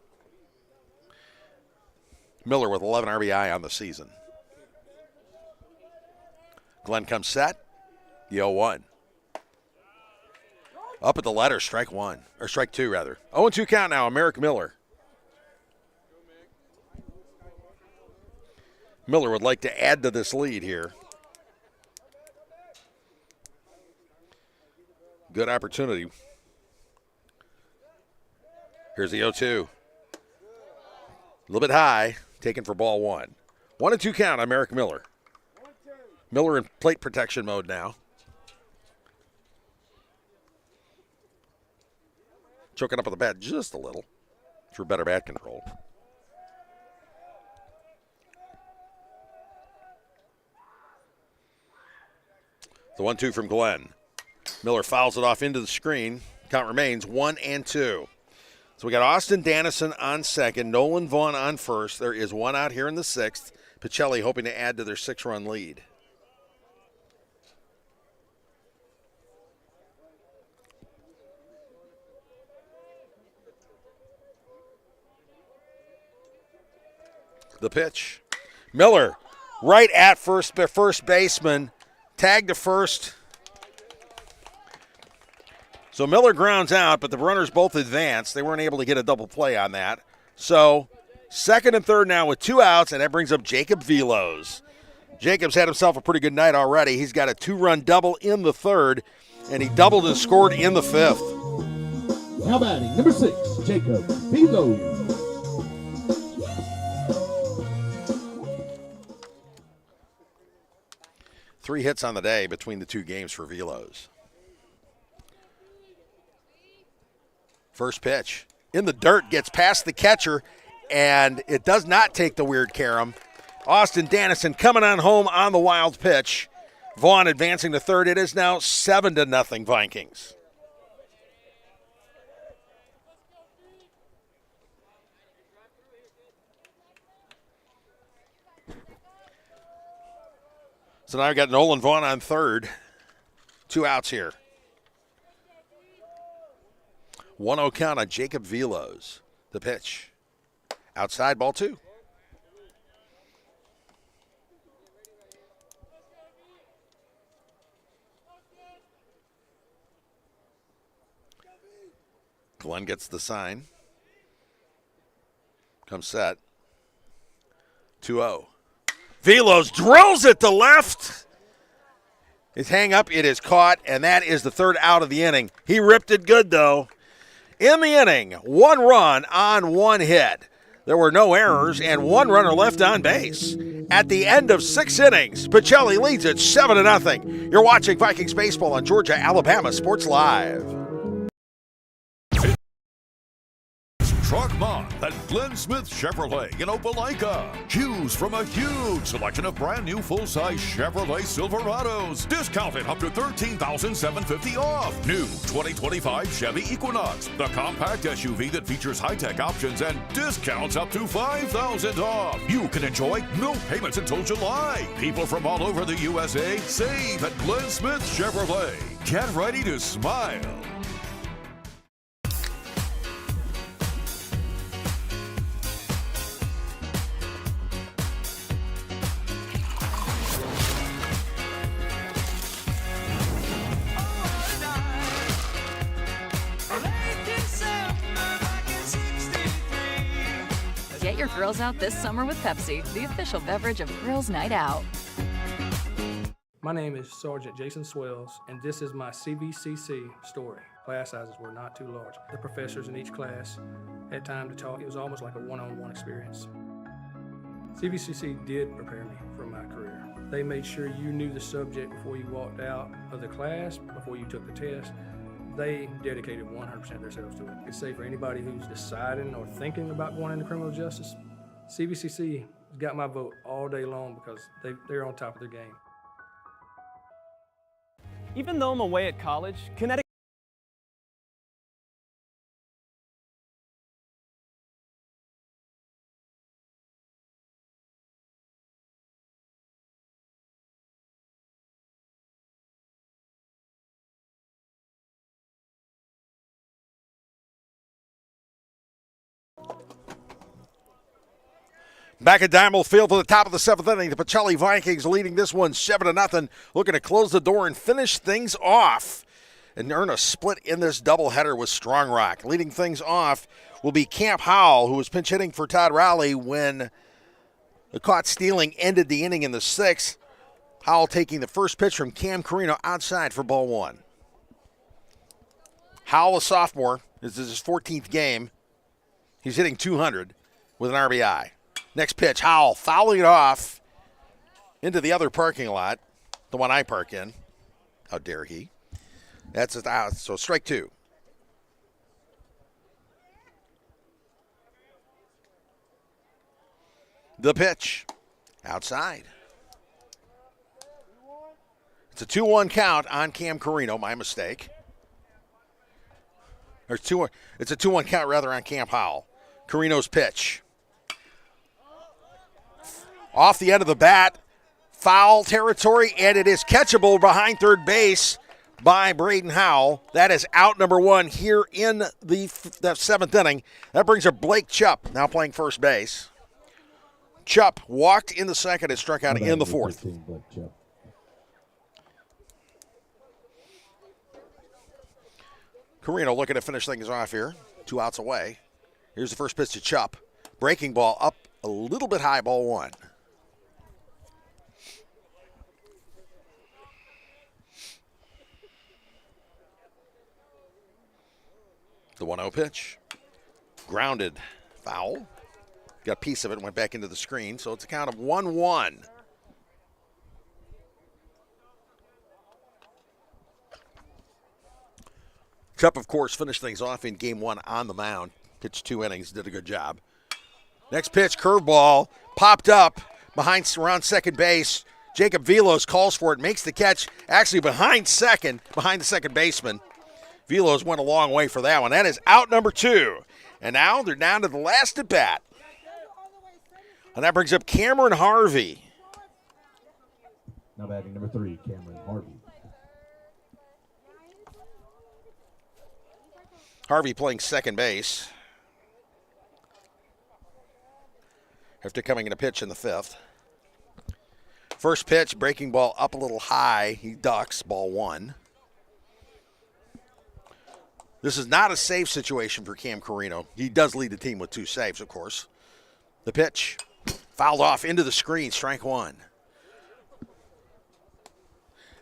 Miller with 11 RBI on the season. Glenn comes set. The 0-1. Up at the letter, strike 2 rather. 0-2 count now, Merrick Miller. Miller would like to add to this lead here. Good opportunity. Here's the 0-2. A little bit high, taken for ball 1. 1-2 count on Merrick Miller. Miller in plate protection mode now. Choking up with the bat just a little for better bat control. The 1-2 from Glenn. Miller fouls it off into the screen. Count remains 1-2. So we got Austin Dannison on second, Nolan Vaughn on first. There is 1 out here in the 6th. Pacelli hoping to add to their 6-run lead. The pitch. Miller right at first baseman. Tag to first. So Miller grounds out, but the runners both advanced. They weren't able to get a double play on that. So second and third now with 2 outs, and that brings up Jacob Velos. Jacob's had himself a pretty good night already. He's got a 2-run double in the 3rd, and he doubled and scored in the 5th. Now batting, number 6, Jacob Velos. Three hits on the day between the 2 games for Velos. First pitch. In the dirt, gets past the catcher, and it does not take the weird carom. Austin Dannison coming on home on the wild pitch. Vaughn advancing to third. It is now 7-0 Vikings. So now we've got Nolan Vaughn on third. 2 outs here. 1-0 count on Jacob Velos. The pitch. Outside, ball 2. Glenn gets the sign. Comes set. 2-0. Velos drills it to left. His hang up, it is caught, and that is the 3rd out of the inning. He ripped it good, though. In the inning, 1 run on 1 hit. There were no errors and 1 runner left on base. At the end of 6 innings, Pacelli leads it 7-0. You're watching Vikings baseball on Georgia Alabama Sports Live. Truck Month at Glenn Smith Chevrolet in Opelika. Choose from a huge selection of brand new full-size Chevrolet Silverados. Discounted up to $13,750 off. New 2025 Chevy Equinox, the compact SUV that features high-tech options and discounts up to $5,000 off. You can enjoy no payments until July. People from all over the USA save at Glenn Smith Chevrolet. Get ready to smile. Get your grills out this summer with Pepsi, the official beverage of Girls Night Out. My name is Sergeant Jason Swells, and this is my CVCC story. Class sizes were not too large. The professors in each class had time to talk. It was almost like a one-on-one experience. CVCC did prepare me for my career. They made sure you knew the subject before you walked out of the class, before you took the test. They dedicated 100% of themselves to it. It's safe for anybody who's deciding or thinking about going into criminal justice. CVCC has got my vote all day long because they're on top of their game. Even though I'm away at college, Connecticut Back at Diamond Field for the top of the 7th inning. The Pacelli Vikings leading this one 7-0. Looking to close the door and finish things off and earn a split in this doubleheader with Strong Rock. Leading things off will be Camp Howell, who was pinch hitting for Todd Rowley when the caught stealing ended the inning in the 6th. Howell taking the first pitch from Cam Carino outside for ball 1. Howell, a sophomore. This is his 14th game. He's hitting 200 with an RBI. Next pitch, Howell fouling it off into the other parking lot, the one I park in. How dare he? That's it out, so strike 2. The pitch, outside. It's a 2-1 count on Cam Carino, my mistake. It's a 2-1 count rather on Camp Howell. Carino's pitch. Off the end of the bat, foul territory, and it is catchable behind third base by Braden Howell. That is out number 1 here in the 7th inning. That brings up Blake Chupp, now playing first base. Chupp walked in the 2nd and struck out in the 4th. Carino looking to finish things off here. 2 outs away. Here's the first pitch to Chupp. Breaking ball up a little bit high, ball 1. The 1-0 pitch. Grounded. Foul. Got a piece of it, went back into the screen, so it's a count of 1-1. Chupp, of course, finished things off in game 1 on the mound. Pitched 2 innings, did a good job. Next pitch, curveball, popped up around second base. Jacob Velos calls for it, makes the catch, actually behind the second baseman. Velos went a long way for that one. That is out number 2. And now they're down to the last at bat. And that brings up Cameron Harvey. Now batting number 3, Cameron Harvey. Harvey playing second base after coming in a pitch in the 5th. First pitch, breaking ball up a little high. He ducks, ball 1. This is not a save situation for Cam Carino. He does lead the team with 2 saves, of course. The pitch, fouled off into the screen, strike 1.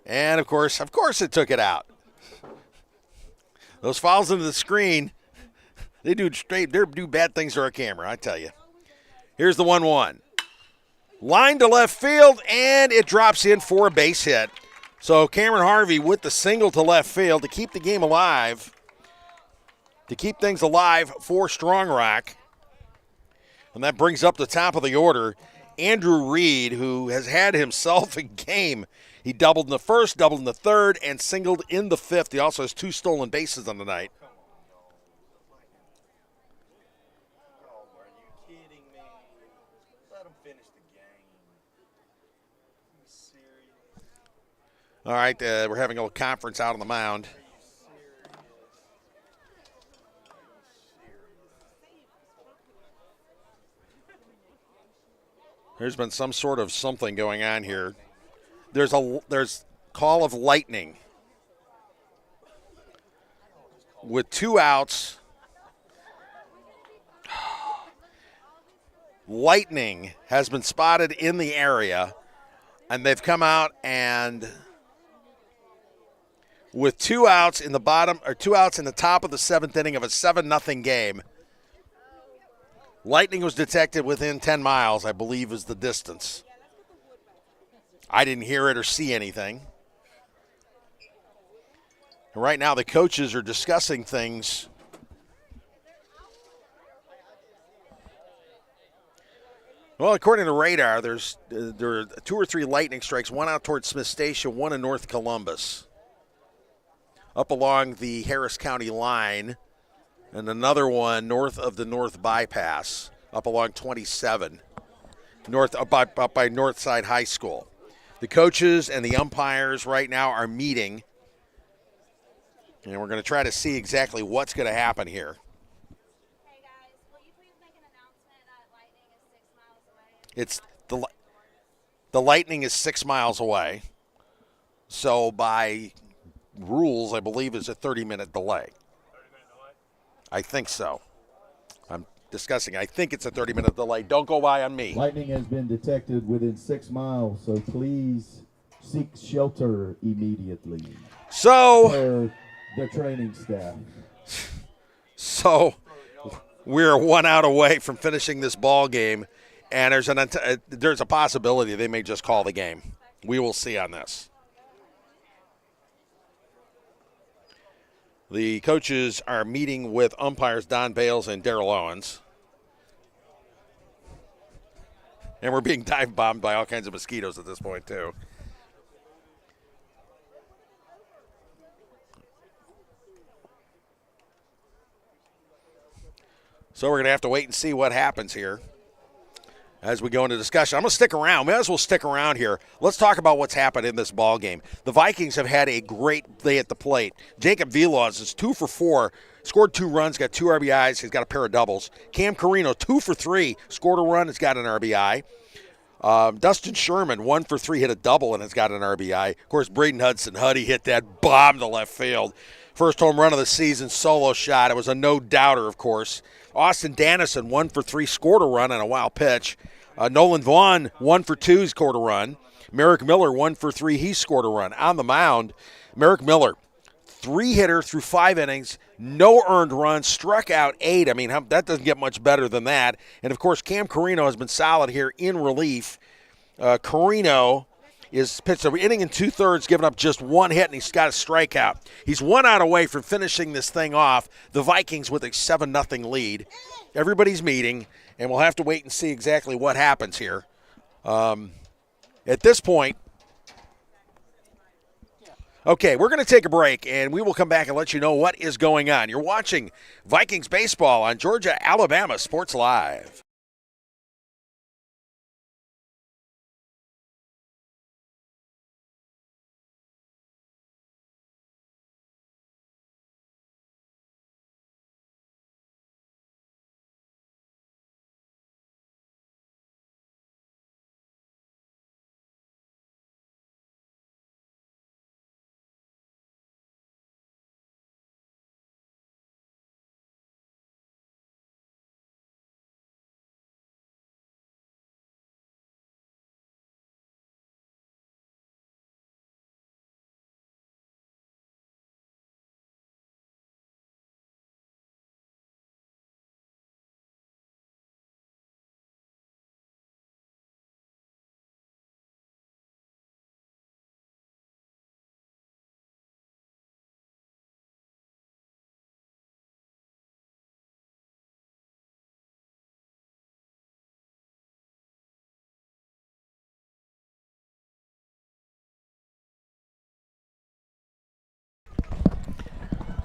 And, of course, it took it out. Those fouls into the screen, they do bad things to our camera, I tell you. Here's the 1-1. Line to left field, and it drops in for a base hit. So Cameron Harvey with the single to left field to keep the game alive, to keep things alive for Strong Rock. And that brings up the top of the order, Andrew Reed, who has had himself a game. He doubled in the 1st, doubled in the 3rd, and singled in the 5th. He also has 2 stolen bases on the night. All right, we're having a little conference out on the mound. There's been some sort of something going on here. There's call of lightning. With 2 outs, lightning has been spotted in the area, and they've come out and with 2 outs in the bottom, or 2 outs in the top of the 7th inning of a 7-0 game. Lightning was detected within 10 miles, I believe is the distance. I didn't hear it or see anything. And right now the coaches are discussing things. Well, according to radar, there are 2 or 3 lightning strikes, 1 out towards Smith Station, 1 in North Columbus, up along the Harris County line, and another one north of the North Bypass, up along 27, up by Northside High School. The coaches and the umpires right now are meeting, and we're going to try to see exactly what's going to happen here. Hey guys, will you please make an announcement that lightning is 6 miles away? The lightning is 6 miles away, so by rules, I believe, is a 30-minute delay. 30-minute delay? I think so. I'm discussing. I think it's a 30-minute delay. Don't go by on me. Lightning has been detected within 6 miles, so please seek shelter immediately. So, for the training staff. So, we're 1 out away from finishing this ball game, and there's a possibility they may just call the game. We will see on this. The coaches are meeting with umpires Don Bales and Darrell Owens. And we're being dive bombed by all kinds of mosquitoes at this point, too. So we're going to have to wait and see what happens here as we go into discussion. I'm going to stick around. We might as well stick around here. Let's talk about what's happened in this ball game. The Vikings have had a great day at the plate. Jacob Vilas is 2 for 4, scored 2 runs, got 2 RBIs. He's got a pair of doubles. Cam Carino, 2 for 3, scored a run, has got an RBI. Dustin Sherman, 1 for 3, hit a double and has got an RBI. Of course, Braden Huddy hit that bomb to left field. First home run of the season, solo shot. It was a no-doubter, of course. Austin Dannison, 1 for 3, scored a run on a wild pitch. Nolan Vaughn, 1 for 2, scored a run. Merrick Miller, 1 for 3, he scored a run. On the mound, Merrick Miller, 3-hitter through 5 innings, no earned runs, struck out 8. I mean, that doesn't get much better than that. And, of course, Cam Carino has been solid here in relief. Carino is pitched an inning and 2/3, giving up just 1 hit, and he's got a strikeout. He's 1 out away from finishing this thing off. The Vikings with a 7-0 lead. Everybody's meeting, and we'll have to wait and see exactly what happens here. At this point, okay, we're going to take a break, and we will come back and let you know what is going on. You're watching Vikings baseball on Georgia-Alabama Sports Live.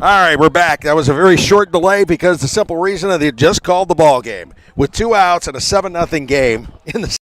All right, we're back. That was a very short delay because the simple reason that they just called the ball game with 2 outs and a 7-0 game in the